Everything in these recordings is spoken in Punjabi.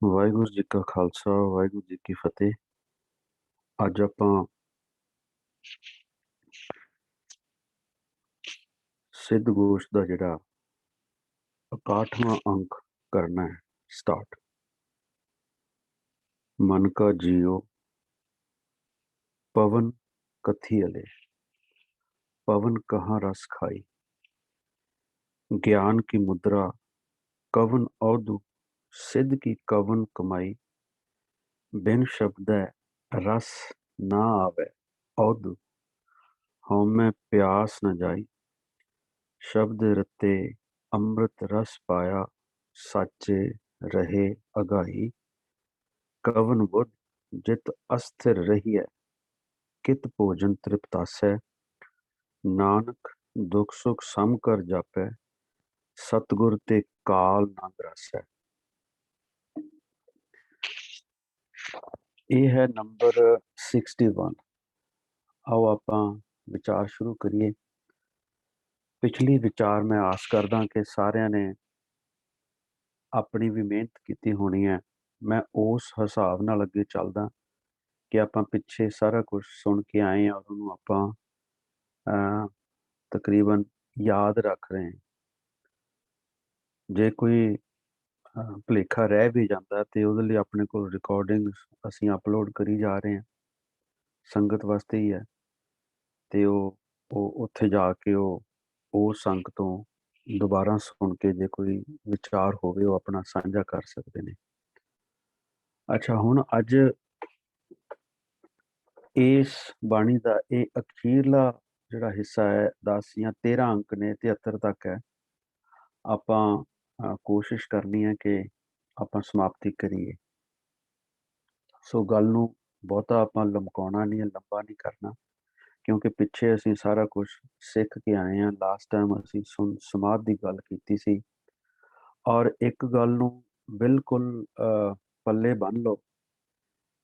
ਵਾਹਿਗੁਰੂ ਜੀ ਕਾ ਖਾਲਸਾ ਵਾਹਿਗੁਰੂ ਜੀ ਕੀ ਫਤਿਹ। ਅੱਜ ਆਪਾਂ ਸਿੱਧ ਗੋਸ਼ ਦਾ ਜਿਹੜਾ 61ਵਾਂ ਅੰਕ ਕਰਨਾ ਹੈ ਸਟਾਰਟ। ਮਨ ਕਾ ਜੀਓ ਪਵਨ कथी अले, पवन कहाँ रस खाई, ज्ञान की मुद्रा कवन औधु, सिद्ध की कवन कमाई, बिन शब्द रस ना आवे औधु, हौमै प्यास न जाई, शब्द रते अमृत रस पाया, साचे रहे अगाई, कवन बुध जित अस्थिर रही है, कित भोजन तृप्तासै, नानक दुख सुख सम कर जापै, सतगुर ते काल ना ग्रासै। ਇਹ ਹੈ ਨੰਬਰ 61। ਆਓ ਆਪਾਂ ਵਿਚਾਰ ਸ਼ੁਰੂ ਕਰੀਏ। ਪਿਛਲੀ ਵਿਚਾਰ ਮੈਂ ਆਸ ਕਰਦਾ ਕਿ ਸਾਰਿਆਂ ਨੇ ਆਪਣੀ ਵੀ ਮਿਹਨਤ ਕੀਤੀ ਹੋਣੀ ਹੈ। ਮੈਂ ਉਸ ਹਿਸਾਬ ਨਾਲ ਅੱਗੇ ਚੱਲਦਾ ਕਿ ਆਪਾਂ ਪਿੱਛੇ ਸਾਰਾ ਕੁਝ ਸੁਣ ਕੇ ਆਏ ਹਾਂ, ਉਹਨੂੰ ਆਪਾਂ ਤਕਰੀਬਨ ਯਾਦ ਰੱਖ ਰਹੇ ਹਾਂ। ਜੇ ਕੋਈ ਭੁਲੇਖਾ ਰਹਿ ਵੀ ਜਾਂਦਾ ਤੇ ਉਹਦੇ ਲਈ ਆਪਣੇ ਕੋਲ ਰਿਕਾਰਡਿੰਗ ਅਸੀਂ ਅਪਲੋਡ ਕਰੀ ਜਾ ਰਹੇ ਹਾਂ, ਸੰਗਤ ਵਾਸਤੇ ਹੀ ਹੈ। ਤੇ ਉਹ ਉੱਥੇ ਜਾ ਕੇ ਉਸ ਅੰਕ ਤੋਂ ਦੁਬਾਰਾ ਸੁਣ ਕੇ ਜੇ ਕੋਈ ਵਿਚਾਰ ਹੋਵੇ ਉਹ ਆਪਣਾ ਸਾਂਝਾ ਕਰ ਸਕਦੇ ਨੇ। ਅੱਛਾ, ਹੁਣ ਅੱਜ ਇਸ ਬਾਣੀ ਦਾ ਇਹ ਅਖੀਰਲਾ ਜਿਹੜਾ ਹਿੱਸਾ ਹੈ 10 ਜਾਂ 13 ਅੰਕ ਨੇ, 73 ਤੱਕ ਹੈ। ਆਪਾਂ ਕੋਸ਼ਿਸ਼ ਕਰਨੀ ਹੈ ਕਿ ਆਪਾਂ ਸਮਾਪਤੀ ਕਰੀਏ। ਸੋ ਗੱਲ ਨੂੰ ਬਹੁਤਾ ਆਪਾਂ ਲਮਕਾਉਣਾ ਨਹੀਂ ਹੈ, ਲੰਬਾ ਨਹੀਂ ਕਰਨਾ, ਕਿਉਂਕਿ ਪਿੱਛੇ ਅਸੀਂ ਸਾਰਾ ਕੁਝ ਸਿੱਖ ਕੇ ਆਏ ਹਾਂ। ਲਾਸਟ ਟਾਈਮ ਅਸੀਂ ਸਮਾਧ ਦੀ ਗੱਲ ਕੀਤੀ ਸੀ, ਔਰ ਇੱਕ ਗੱਲ ਨੂੰ ਬਿਲਕੁਲ ਪੱਲੇ ਬੰਨ ਲਓ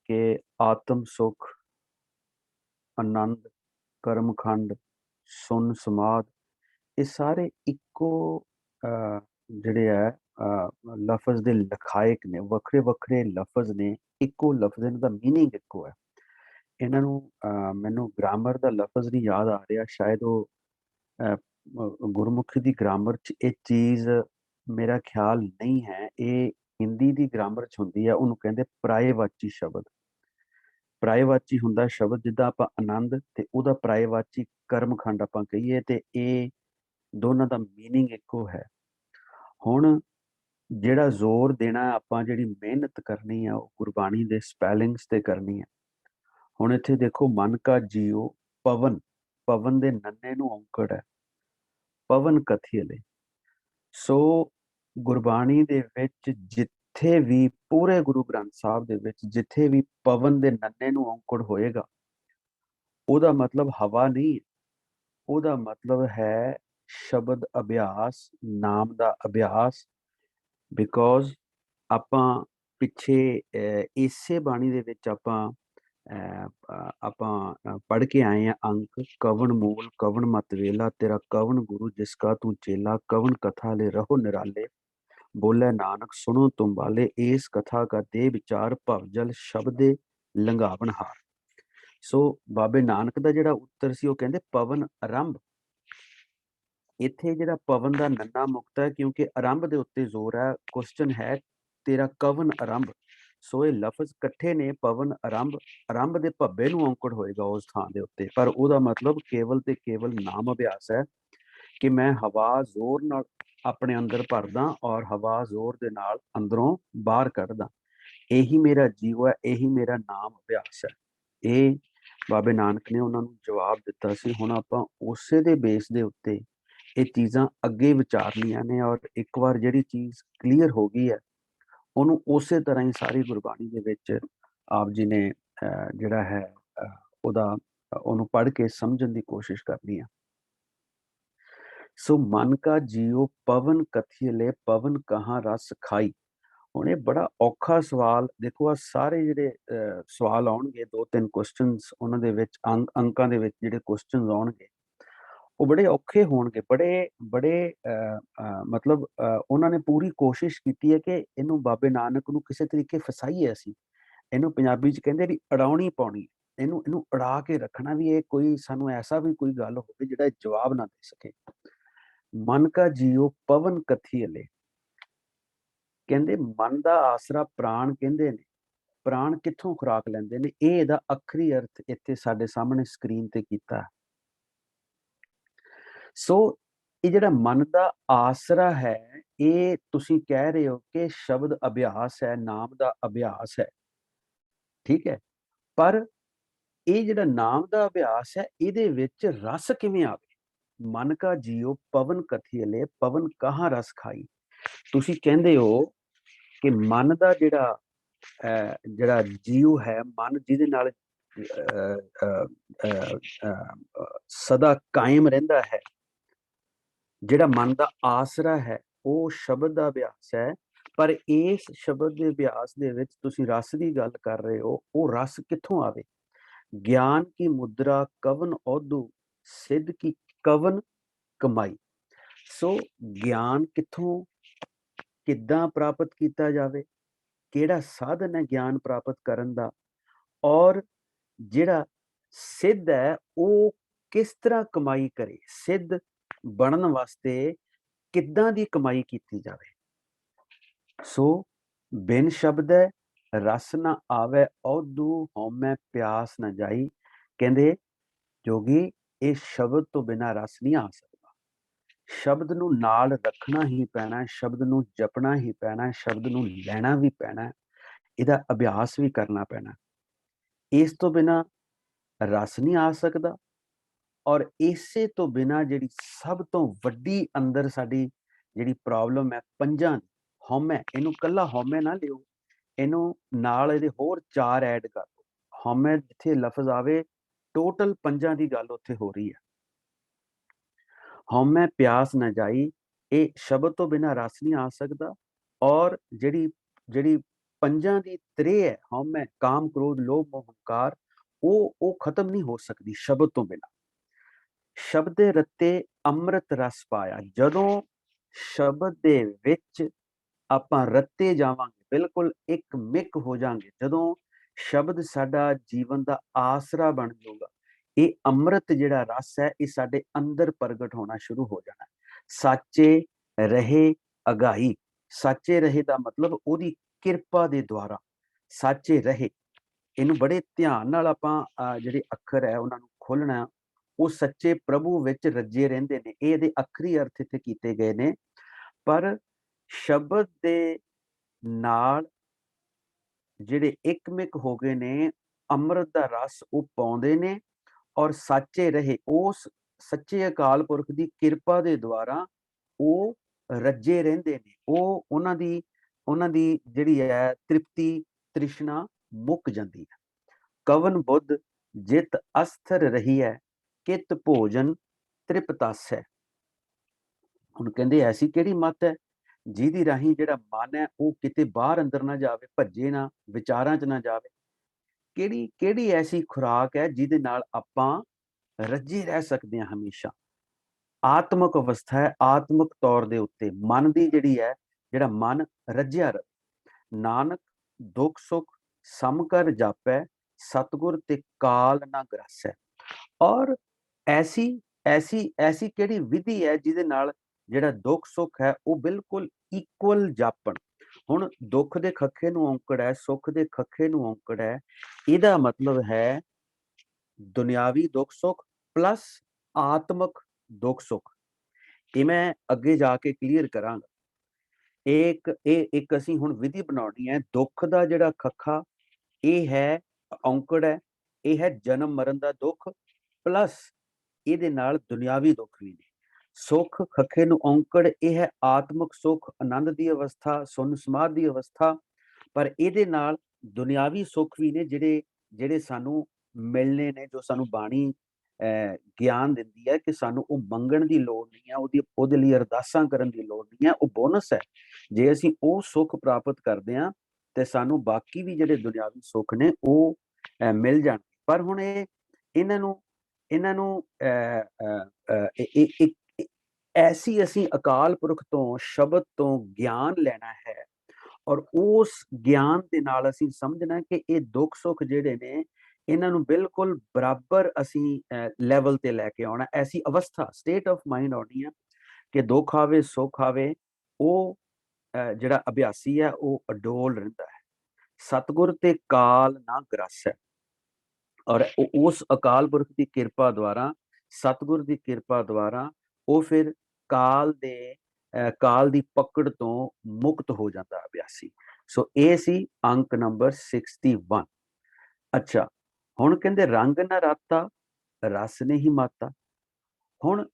ਕਿ ਆਤਮ ਸੁਖ, ਆਨੰਦ, ਕਰਮਖੰਡ, ਸੁਨ ਸਮਾਧ, ਇਹ ਸਾਰੇ ਇੱਕੋ ਜਿਹੜੇ ਹੈ ਲਫ਼ਜ਼ ਦੇ ਲਖਾਇਕ ਨੇ। ਵੱਖਰੇ ਵੱਖਰੇ ਲਫ਼ਜ਼ ਨੇ, ਇੱਕੋ ਲਫ਼ਜ਼, ਇਹਨਾਂ ਦਾ ਮੀਨਿੰਗ ਇੱਕੋ ਹੈ। ਇਹਨਾਂ ਨੂੰ ਮੈਨੂੰ ਗ੍ਰਾਮਰ ਦਾ ਲਫ਼ਜ਼ ਨਹੀਂ ਯਾਦ ਆ ਰਿਹਾ, ਸ਼ਾਇਦ ਉਹ ਗੁਰਮੁਖੀ ਦੀ ਗ੍ਰਾਮਰ 'ਚ ਇਹ ਚੀਜ਼ ਮੇਰਾ ਖਿਆਲ ਨਹੀਂ ਹੈ। ਇਹ ਹਿੰਦੀ ਦੀ ਗ੍ਰਾਮਰ 'ਚ ਹੁੰਦੀ ਹੈ, ਉਹਨੂੰ ਕਹਿੰਦੇ ਪਰਾਏਵਾਚੀ ਸ਼ਬਦ। ਪਰਾਏਵਾਚੀ ਹੁੰਦਾ ਸ਼ਬਦ, ਜਿੱਦਾਂ ਆਪਾਂ ਆਨੰਦ ਤੇ ਉਹਦਾ ਪਰਾਏਵਾਚੀ ਕਰਮਖੰਡ ਆਪਾਂ ਕਹੀਏ, ਤੇ ਇਹ ਦੋਨਾਂ ਦਾ ਮੀਨਿੰਗ ਇੱਕੋ ਹੈ। ਹੁਣ ਜਿਹੜਾ ਜ਼ੋਰ ਦੇਣਾ ਆਪਾਂ, ਜਿਹੜੀ ਮਿਹਨਤ ਕਰਨੀ ਆ, ਉਹ ਗੁਰਬਾਣੀ ਦੇ ਸਪੈਲਿੰਗਸ ਤੇ ਕਰਨੀ ਹੈ। ਹੁਣ ਇੱਥੇ ਦੇਖੋ, ਮਨ ਕਾ ਜੀਓ ਪਵਨ, ਪਵਨ ਦੇ ਨੰਨੇ ਨੂੰ ਔਂਕੜ ਹੈ, ਪਵਨ ਕਥੀ ਅਲੇ। ਸੋ ਗੁਰਬਾਣੀ ਦੇ ਵਿੱਚ ਜਿੱਥੇ ਵੀ, ਪੂਰੇ ਗੁਰੂ ਗ੍ਰੰਥ ਸਾਹਿਬ ਦੇ ਵਿੱਚ ਜਿੱਥੇ ਵੀ ਪਵਨ ਦੇ ਨੰਨੇ ਨੂੰ ਔਂਕੜ ਹੋਏਗਾ, ਉਹਦਾ ਮਤਲਬ ਹਵਾ ਨਹੀਂ, ਉਹਦਾ ਮਤਲਬ ਹੈ ਸ਼ਬਦ ਅਭਿਆਸ, ਨਾਮ ਦਾ ਅਭਿਆਸ। ਬਿਕੋਜ਼ ਆਪਾਂ ਪਿੱਛੇ ਇਸੇ ਬਾਣੀ ਦੇ ਵਿੱਚ ਆਪਾਂ ਪੜ੍ਹ ਕੇ ਆਏ ਹਾਂ ਅੰਕ, ਕਵਨ ਮੂਲ ਕਵਨ ਮਤ ਵੇਲਾ, ਤੇਰਾ ਕਵਨ ਗੁਰੂ ਜਿਸਕਾ ਤੂੰ ਚੇਲਾ, ਕਵਨ ਕਥਾ ਲੈ ਰਹੋ ਨਿਰਾਲੇ, ਬੋਲੇ ਨਾਨਕ ਸੁਣੋ ਤੁਮ ਵਾਲੇ, ਇਸ ਕਥਾ ਕਾ ਦੇ ਵਿਚਾਰ ਭਵਜਲ ਸ਼ਬਦੇ ਲੰਘਾਵਣ ਹਾਰ। ਸੋ ਬਾਬੇ ਨਾਨਕ ਦਾ ਜਿਹੜਾ ਉੱਤਰ ਸੀ, ਉਹ ਕਹਿੰਦੇ ਪਵਨ ਆਰੰਭ। ਇੱਥੇ ਜਿਹੜਾ ਪਵਨ ਦਾ ਨੰਨਾ ਮੁਕਤ ਹੈ, ਕਿਉਂਕਿ ਆਰੰਭ ਦੇ ਉੱਤੇ ਜ਼ੋਰ ਹੈ। ਕੁਐਸਚਨ ਹੈ ਤੇਰਾ ਕਵਨ ਆਰੰਭ। ਸੋ ਇਹ ਲਫ਼ਜ਼ ਇਕੱਠੇ ਨੇ, ਪਵਨ ਆਰੰਭ। ਆਰੰਭ ਦੇ ਭੱਬੇ ਨੂੰ ਔਂਕੜ ਹੋਏਗਾ ਉਸ ਥਾਂ ਦੇ ਉੱਤੇ, ਪਰ ਉਹਦਾ ਮਤਲਬ ਕੇਵਲ ਤੇ ਕੇਵਲ ਨਾਮ ਅਭਿਆਸ ਹੈ ਕਿ ਮੈਂ ਹਵਾ ਜ਼ੋਰ ਨਾਲ ਆਪਣੇ ਅੰਦਰ ਭਰਦਾ ਔਰ ਹਵਾ ਜ਼ੋਰ ਦੇ ਨਾਲ ਅੰਦਰੋਂ ਬਾਹਰ ਕੱਢਦਾ। ਇਹੀ ਮੇਰਾ ਜੀਵ ਹੈ, ਇਹੀ ਮੇਰਾ ਨਾਮ ਅਭਿਆਸ ਹੈ। ਇਹ ਬਾਬੇ ਨਾਨਕ ਨੇ ਉਹਨਾਂ ਨੂੰ ਜਵਾਬ ਦਿੱਤਾ ਸੀ। ਹੁਣ ਆਪਾਂ ਉਸੇ ਦੇ ਬੇਸ ਦੇ ਉੱਤੇ ਇਹ ਚੀਜ਼ਾਂ ਅੱਗੇ ਵਿਚਾਰਨੀਆਂ ਨੇ, ਔਰ ਇੱਕ ਵਾਰ ਜਿਹੜੀ ਚੀਜ਼ ਕਲੀਅਰ ਹੋ ਗਈ ਹੈ, ਉਹਨੂੰ ਉਸੇ ਤਰ੍ਹਾਂ ਹੀ ਸਾਰੀ ਗੁਰਬਾਣੀ ਦੇ ਵਿੱਚ ਆਪ ਜੀ ਨੇ ਜਿਹੜਾ ਹੈ ਉਹਨੂੰ ਪੜ੍ਹ ਕੇ ਸਮਝਣ ਦੀ ਕੋਸ਼ਿਸ਼ ਕਰਨੀ ਆ। ਸੋ ਮਨ ਕਾ ਜੀਓ ਪਵਨ ਕਥੀ ਲੈ, ਪਵਨ ਕਹਾਂ ਰਸ ਖਾਈ। ਹੁਣ ਇਹ ਬੜਾ ਔਖਾ ਸਵਾਲ। ਦੇਖੋ, ਆ ਸਾਰੇ ਜਿਹੜੇ ਸਵਾਲ ਆਉਣਗੇ, 2-3 ਕੁਐਸਚਨਸ ਉਹਨਾਂ ਦੇ ਵਿੱਚ ਅੰਕਾਂ ਦੇ ਵਿੱਚ ਜਿਹੜੇ ਕੁਐਸਚਨਸ ਆਉਣਗੇ, ਉਹ ਬੜੇ ਔਖੇ ਹੋਣਗੇ, ਬੜੇ ਬੜੇ ਮਤਲਬ ਉਹਨਾਂ ਨੇ ਪੂਰੀ ਕੋਸ਼ਿਸ਼ ਕੀਤੀ ਹੈ ਕਿ ਇਹਨੂੰ ਬਾਬੇ ਨਾਨਕ ਨੂੰ ਕਿਸੇ ਤਰੀਕੇ ਫਸਾਈਏ ਅਸੀਂ, ਇਹਨੂੰ ਪੰਜਾਬੀ ਚ ਕਹਿੰਦੇ ਵੀ ਅੜਾਉਣੀ ਪਾਉਣੀ, ਇਹਨੂੰ ਅੜਾ ਕੇ ਰੱਖਣਾ ਵੀ ਇਹ ਕੋਈ ਸਾਨੂੰ ਐਸਾ ਵੀ ਕੋਈ ਗੱਲ ਹੋਵੇ ਜਿਹੜਾ ਜਵਾਬ ਨਾ ਦੇ ਸਕੇ। ਮਨ ਕਾ ਜੀਓ ਪਵਨ ਕਥੀਲੇ, ਕਹਿੰਦੇ ਮਨ ਦਾ ਆਸਰਾ ਪ੍ਰਾਣ ਕਹਿੰਦੇ ਨੇ। ਪ੍ਰਾਣ ਕਿੱਥੋਂ ਖੁਰਾਕ ਲੈਂਦੇ ਨੇ, ਇਹ ਇਹਦਾ ਅਖਰੀ ਅਰਥ ਇੱਥੇ ਸਾਡੇ ਸਾਹਮਣੇ ਸਕਰੀਨ ਤੇ ਕੀਤਾ। ਸੋ ਇਹ ਜਿਹੜਾ ਮਨ ਦਾ ਆਸਰਾ ਹੈ, ਇਹ ਤੁਸੀਂ ਕਹਿ ਰਹੇ ਹੋ ਕਿ ਸ਼ਬਦ ਅਭਿਆਸ ਹੈ, ਨਾਮ ਦਾ ਅਭਿਆਸ ਹੈ, ਠੀਕ ਹੈ, ਪਰ ਇਹ ਜਿਹੜਾ ਨਾਮ ਦਾ ਅਭਿਆਸ ਹੈ ਇਹਦੇ ਵਿੱਚ ਰਸ ਕਿਵੇਂ ਆਵੇ? ਮਨ ਕਾ ਜੀਓ ਪਵਨ ਕਥੀਲੇ, ਪਵਨ ਕਹਾਂ ਰਸ ਖਾਈ। ਤੁਸੀਂ ਕਹਿੰਦੇ ਹੋ ਕਿ ਮਨ ਦਾ ਜਿਹੜਾ ਜੀਵ ਹੈ, ਮਨ ਜਿਹਦੇ ਨਾਲ ਸਦਾ ਕਾਇਮ ਰਹਿੰਦਾ ਹੈ, ਜਿਹੜਾ ਮਨ ਦਾ ਆਸਰਾ ਹੈ, ਉਹ ਸ਼ਬਦ ਦਾ ਅਭਿਆਸ ਹੈ। ਪਰ ਇਸ ਸ਼ਬਦ ਦੇ ਅਭਿਆਸ ਦੇ ਵਿੱਚ ਤੁਸੀਂ ਰਸ ਦੀ ਗੱਲ ਕਰ ਰਹੇ ਹੋ, ਉਹ ਰਸ ਕਿੱਥੋਂ ਆਵੇ? ਗਿਆਨ ਕੀ ਮੁਦਰਾ ਕਵਨ ਔਧੂ, ਸਿੱਧ ਕੀ ਕਵਨ ਕਮਾਈ। ਸੋ ਗਿਆਨ ਕਿੱਥੋਂ, ਕਿੱਦਾਂ ਪ੍ਰਾਪਤ ਕੀਤਾ ਜਾਵੇ, ਕਿਹੜਾ ਸਾਧਨ ਹੈ ਗਿਆਨ ਪ੍ਰਾਪਤ ਕਰਨ ਦਾ, ਔਰ ਜਿਹੜਾ ਸਿੱਧ ਹੈ ਉਹ ਕਿਸ ਤਰ੍ਹਾਂ ਕਮਾਈ ਕਰੇ, ਸਿੱਧ ਬਣਨ ਵਾਸਤੇ ਕਿੱਦਾਂ ਦੀ ਕਮਾਈ ਕੀਤੀ ਜਾਵੇ। ਸੋ ਬਿਨ ਸ਼ਬਦ ਰਸ ਨਾ ਆਵੇ ਔਧੂ, ਹਉਮੈ ਪਿਆਸ ਨਾ ਜਾਈ। ਕਹਿੰਦੇ ਜੋਗੀ ਇਹ ਸ਼ਬਦ ਤੋਂ ਬਿਨਾਂ ਰਸ ਨਹੀਂ ਆ ਸਕਦਾ, ਸ਼ਬਦ ਨੂੰ ਨਾਲ ਰੱਖਣਾ ਹੀ ਪੈਣਾ, ਸ਼ਬਦ ਨੂੰ ਜਪਣਾ ਹੀ ਪੈਣਾ, ਸ਼ਬਦ ਨੂੰ ਲੈਣਾ ਵੀ ਪੈਣਾ, ਇਹਦਾ ਅਭਿਆਸ ਵੀ ਕਰਨਾ ਪੈਣਾ। ਇਸ ਤੋਂ ਬਿਨਾਂ ਰਸ ਨਹੀਂ ਆ ਸਕਦਾ। ਔਰ ਇਸੇ ਤੋਂ ਬਿਨਾਂ ਜਿਹੜੀ ਸਭ ਤੋਂ ਵੱਡੀ ਅੰਦਰ ਸਾਡੀ ਜਿਹੜੀ ਪ੍ਰੋਬਲਮ ਹੈ ਪੰਜਾਂ, ਹਉਮੈ, ਇਹਨੂੰ ਕੱਲਾ ਹਉਮੈ ਨਾ ਲਿਓ, ਇਹਨੂੰ ਨਾਲ ਇਹਦੇ ਹੋਰ 4 ਐਡ ਕਰ ਦਿਓ। ਹਉਮੈ ਜਿੱਥੇ ਲਫ਼ਜ਼ ਆਵੇ, ਟੋਟਲ ਪੰਜਾਂ ਦੀ ਗੱਲ ਉੱਥੇ ਹੋ ਰਹੀ ਹੈ। ਹਉਮੈ ਪਿਆਸ ਨਾ ਜਾਈ, ਇਹ ਸ਼ਬਦ ਤੋਂ ਬਿਨਾਂ ਰਸ ਨਹੀਂ ਆ ਸਕਦਾ। ਔਰ ਜਿਹੜੀ ਪੰਜਾਂ ਦੀ ਤ੍ਰੇ ਹੈ, ਹਉਮੈ, ਕਾਮ, ਕ੍ਰੋਧ, ਲੋਭ, ਮੋਹ, ਹੰਕਾਰ, ਉਹ ਖਤਮ ਨਹੀਂ ਹੋ ਸਕਦੀ ਸ਼ਬਦ ਤੋਂ ਬਿਨਾਂ। ਸ਼ਬਦ ਰਤੇ ਅੰਮ੍ਰਿਤ ਰਸ ਪਾਇਆ, ਜਦੋਂ ਸ਼ਬਦ ਦੇ ਵਿੱਚ ਆਪਾਂ ਰੱਤੇ ਜਾਵਾਂਗੇ, ਬਿਲਕੁਲ ਇੱਕ ਮਿਕ ਹੋ ਜਾਾਂਗੇ, ਜਦੋਂ ਸ਼ਬਦ ਸਾਡਾ ਜੀਵਨ ਦਾ ਆਸਰਾ ਬਣ ਜਾਊਗਾ, ਇਹ ਅੰਮ੍ਰਿਤ ਜਿਹੜਾ ਰਸ ਹੈ ਇਹ ਸਾਡੇ ਅੰਦਰ ਪ੍ਰਗਟ ਹੋਣਾ ਸ਼ੁਰੂ ਹੋ ਜਾਣਾ। ਸਾਚੇ ਰਹੇ ਅਗਾਈ, ਸਾਚੇ ਰਹੇ ਦਾ ਮਤਲਬ ਉਹਦੀ ਕਿਰਪਾ ਦੇ ਦੁਆਰਾ ਸਾਚੇ ਰਹੇ। ਇਹਨੂੰ ਬੜੇ ਧਿਆਨ ਨਾਲ ਆਪਾਂ ਜਿਹੜੇ ਅੱਖਰ ਹੈ ਉਹਨਾਂ ਨੂੰ ਖੋਲਣਾ। ਉਹ ਸੱਚੇ ਪ੍ਰਭੂ ਵਿੱਚ ਰੱਜੇ ਰਹਿੰਦੇ ਨੇ, ਇਹ ਇਹਦੇ ਅਖਰੀ ਅਰਥ ਇੱਥੇ ਕੀਤੇ ਗਏ ਨੇ। ਪਰ ਸ਼ਬਦ ਦੇ ਨਾਲ ਜਿਹੜੇ ਇੱਕਮਿਕ ਹੋ ਗਏ ਨੇ, ਅੰਮ੍ਰਿਤ ਦਾ ਰਸ ਉਹ ਪਾਉਂਦੇ ਨੇ, ਔਰ ਸਾਚੇ ਰਹੇ, ਉਸ ਸੱਚੇ ਅਕਾਲ ਪੁਰਖ ਦੀ ਕਿਰਪਾ ਦੇ ਦੁਆਰਾ ਉਹ ਰੱਜੇ ਰਹਿੰਦੇ ਨੇ। ਉਹ ਉਹਨਾਂ ਦੀ ਜਿਹੜੀ ਹੈ ਤ੍ਰਿਪਤੀ, ਤ੍ਰਿਸ਼ਨਾ ਮੁੱਕ ਜਾਂਦੀ ਹੈ। ਕਵਨ ਬੁੱਧ ਜਿਤ ਅਸਥਰ ਰਹੀ ਹੈ, ਕਿਤ ਭੋਜਨ ਤ੍ਰਿਪਤਸ ਹੈ। ਹੁਣ ਕਹਿੰਦੇ ਐਸੀ ਕਿਹੜੀ ਮੱਤ ਹੈ ਜਿਹਦੀ ਰਾਹੀਂ ਜਿਹੜਾ ਮਨ ਹੈ ਉਹ ਕਿਤੇ ਬਾਹਰ ਅੰਦਰ ਨਾ ਜਾਵੇ, ਭੱਜੇ ਨਾ, ਵਿਚਾਰਾਂ 'ਚ ਨਾ ਜਾਵੇ। ਕਿਹੜੀ ਐਸੀ ਖੁਰਾਕ ਹੈ ਜਿਹਦੇ ਨਾਲ ਆਪਾਂ ਰੱਜੇ ਰਹਿ ਸਕਦੇ ਹਾਂ ਹਮੇਸ਼ਾ। ਆਤਮਕ ਅਵਸਥਾ ਹੈ, ਆਤਮਕ ਤੌਰ ਦੇ ਉੱਤੇ ਮਨ ਦੀ ਜਿਹੜੀ ਹੈ, ਜਿਹੜਾ ਮਨ ਰੱਜਿਆ ਰਹੇ। ਨਾਨਕ ਦੁੱਖ ਸੁੱਖ ਸਮ ਕਰ ਜਾਪੈ, ਸਤਿਗੁਰ ਤੇ ਕਾਲ ਨਾ ਗ੍ਰਸੈ। ਔਰ ਐਸੀ ਕਿਹੜੀ ਵਿਧੀ ਹੈ ਜਿਹਦੇ ਨਾਲ ਜਿਹੜਾ ਦੁੱਖ ਸੁੱਖ ਹੈ ਉਹ ਬਿਲਕੁਲ ਇਕੁਅਲ ਜਾਪਣ। ਹੁਣ ਦੁੱਖ ਦੇ ਖੱਖੇ ਨੂੰ ਔਂਕੜ ਹੈ, ਸੁੱਖ ਦੇ ਖੱਖੇ ਨੂੰ ਔਂਕੜ ਹੈ। ਇਹਦਾ ਮਤਲਬ ਹੈ ਦੁਨਿਆਵੀ ਦੁੱਖ ਸੁੱਖ ਪਲੱਸ ਆਤਮਕ ਦੁੱਖ ਸੁੱਖ। ਇਹ ਮੈਂ ਅੱਗੇ ਜਾ ਕੇ ਕਲੀਅਰ ਕਰਾਂਗਾ। ਇੱਕ ਅਸੀਂ ਹੁਣ ਵਿਧੀ ਬਣਾਉਣੀ ਹੈ। ਦੁੱਖ ਦਾ ਜਿਹੜਾ ਖੱਖਾ ਇਹ ਹੈ, ਔਂਕੜ ਹੈ, ਇਹ ਹੈ ਜਨਮ ਮਰਨ ਦਾ ਦੁੱਖ, ਪਲੱਸ ਇਹਦੇ ਨਾਲ ਦੁਨਿਆਵੀ ਦੁੱਖ ਵੀ ਨੇ। ਸੁੱਖ ਖੱਖੇ ਨੂੰ ਔਂਕੜ, ਇਹ ਹੈ ਆਤਮਕ ਸੁੱਖ, ਆਨੰਦ ਦੀ ਅਵਸਥਾ, ਸੁੰਨ ਸਮਾਧ ਦੀ ਅਵਸਥਾ। ਪਰ ਇਹਦੇ ਨਾਲ ਦੁਨਿਆਵੀ ਸੁੱਖ ਵੀ ਨੇ ਜਿਹੜੇ ਸਾਨੂੰ ਮਿਲਣੇ ਨੇ, ਜੋ ਸਾਨੂੰ ਬਾਣੀ ਗਿਆਨ ਦਿੰਦੀ ਹੈ ਕਿ ਸਾਨੂੰ ਉਹ ਮੰਗਣ ਦੀ ਲੋੜ ਨਹੀਂ ਹੈ, ਉਹਦੇ ਲਈ ਅਰਦਾਸਾਂ ਕਰਨ ਦੀ ਲੋੜ ਨਹੀਂ ਹੈ, ਉਹ ਬੋਨਸ ਹੈ। ਜੇ ਅਸੀਂ ਉਹ ਸੁੱਖ ਪ੍ਰਾਪਤ ਕਰਦੇ ਹਾਂ ਤੇ ਸਾਨੂੰ ਬਾਕੀ ਵੀ ਜਿਹੜੇ ਦੁਨਿਆਵੀ ਸੁੱਖ ਨੇ ਉਹ ਮਿਲ ਜਾਣ। ਪਰ ਹੁਣ ਇਹਨਾਂ ਨੂੰ ਇਹਨਾਂ ਨੂੰ ਇੱਕ ਐਸੀ ਅਸੀਂ ਅਕਾਲ ਪੁਰਖ ਤੋਂ ਸ਼ਬਦ ਤੋਂ ਗਿਆਨ ਲੈਣਾ ਹੈ, ਔਰ ਉਸ ਗਿਆਨ ਦੇ ਨਾਲ ਅਸੀਂ ਸਮਝਣਾ ਕਿ ਇਹ ਦੁੱਖ ਸੁੱਖ ਜਿਹੜੇ ਨੇ ਇਹਨਾਂ ਨੂੰ ਬਿਲਕੁਲ ਬਰਾਬਰ ਅਸੀਂ ਲੈਵਲ ਤੇ ਲੈ ਕੇ ਆਉਣਾ। ਐਸੀ ਅਵਸਥਾ ਸਟੇਟ ਆਫ ਮਾਈਂਡ ਆਉਣੀ ਹੈ ਕਿ ਦੁੱਖ ਆਵੇ ਸੁੱਖ ਆਵੇ, ਉਹ ਜਿਹੜਾ ਅਭਿਆਸੀ ਹੈ ਉਹ ਅਡੋਲ ਰਹਿੰਦਾ ਹੈ। ਸਤਿਗੁਰ ਤੇ ਕਾਲ ਨਾ ਗ੍ਰਸ ਹੈ, ਔਰ ਉਸ ਅਕਾਲ ਪੁਰਖ ਦੀ ਕਿਰਪਾ ਦੁਆਰਾ, ਸਤਿਗੁਰ ਦੀ ਕਿਰਪਾ ਦੁਆਰਾ ਉਹ ਫਿਰ ਕਾਲ ਦੀ ਪਕੜ ਤੋਂ ਮੁਕਤ ਹੋ ਜਾਂਦਾ ਅਭਿਆਸੀ। ਸੋ ਇਹ ਸੀ ਅੰਕ ਨੰਬਰ 61। ਅੱਛਾ, ਹੁਣ ਕਹਿੰਦੇ ਰੰਗ ਨਾ ਰਾਤਾ ਰਸ ਨਹੀਂ ਮਾਤਾ। ਹੁਣ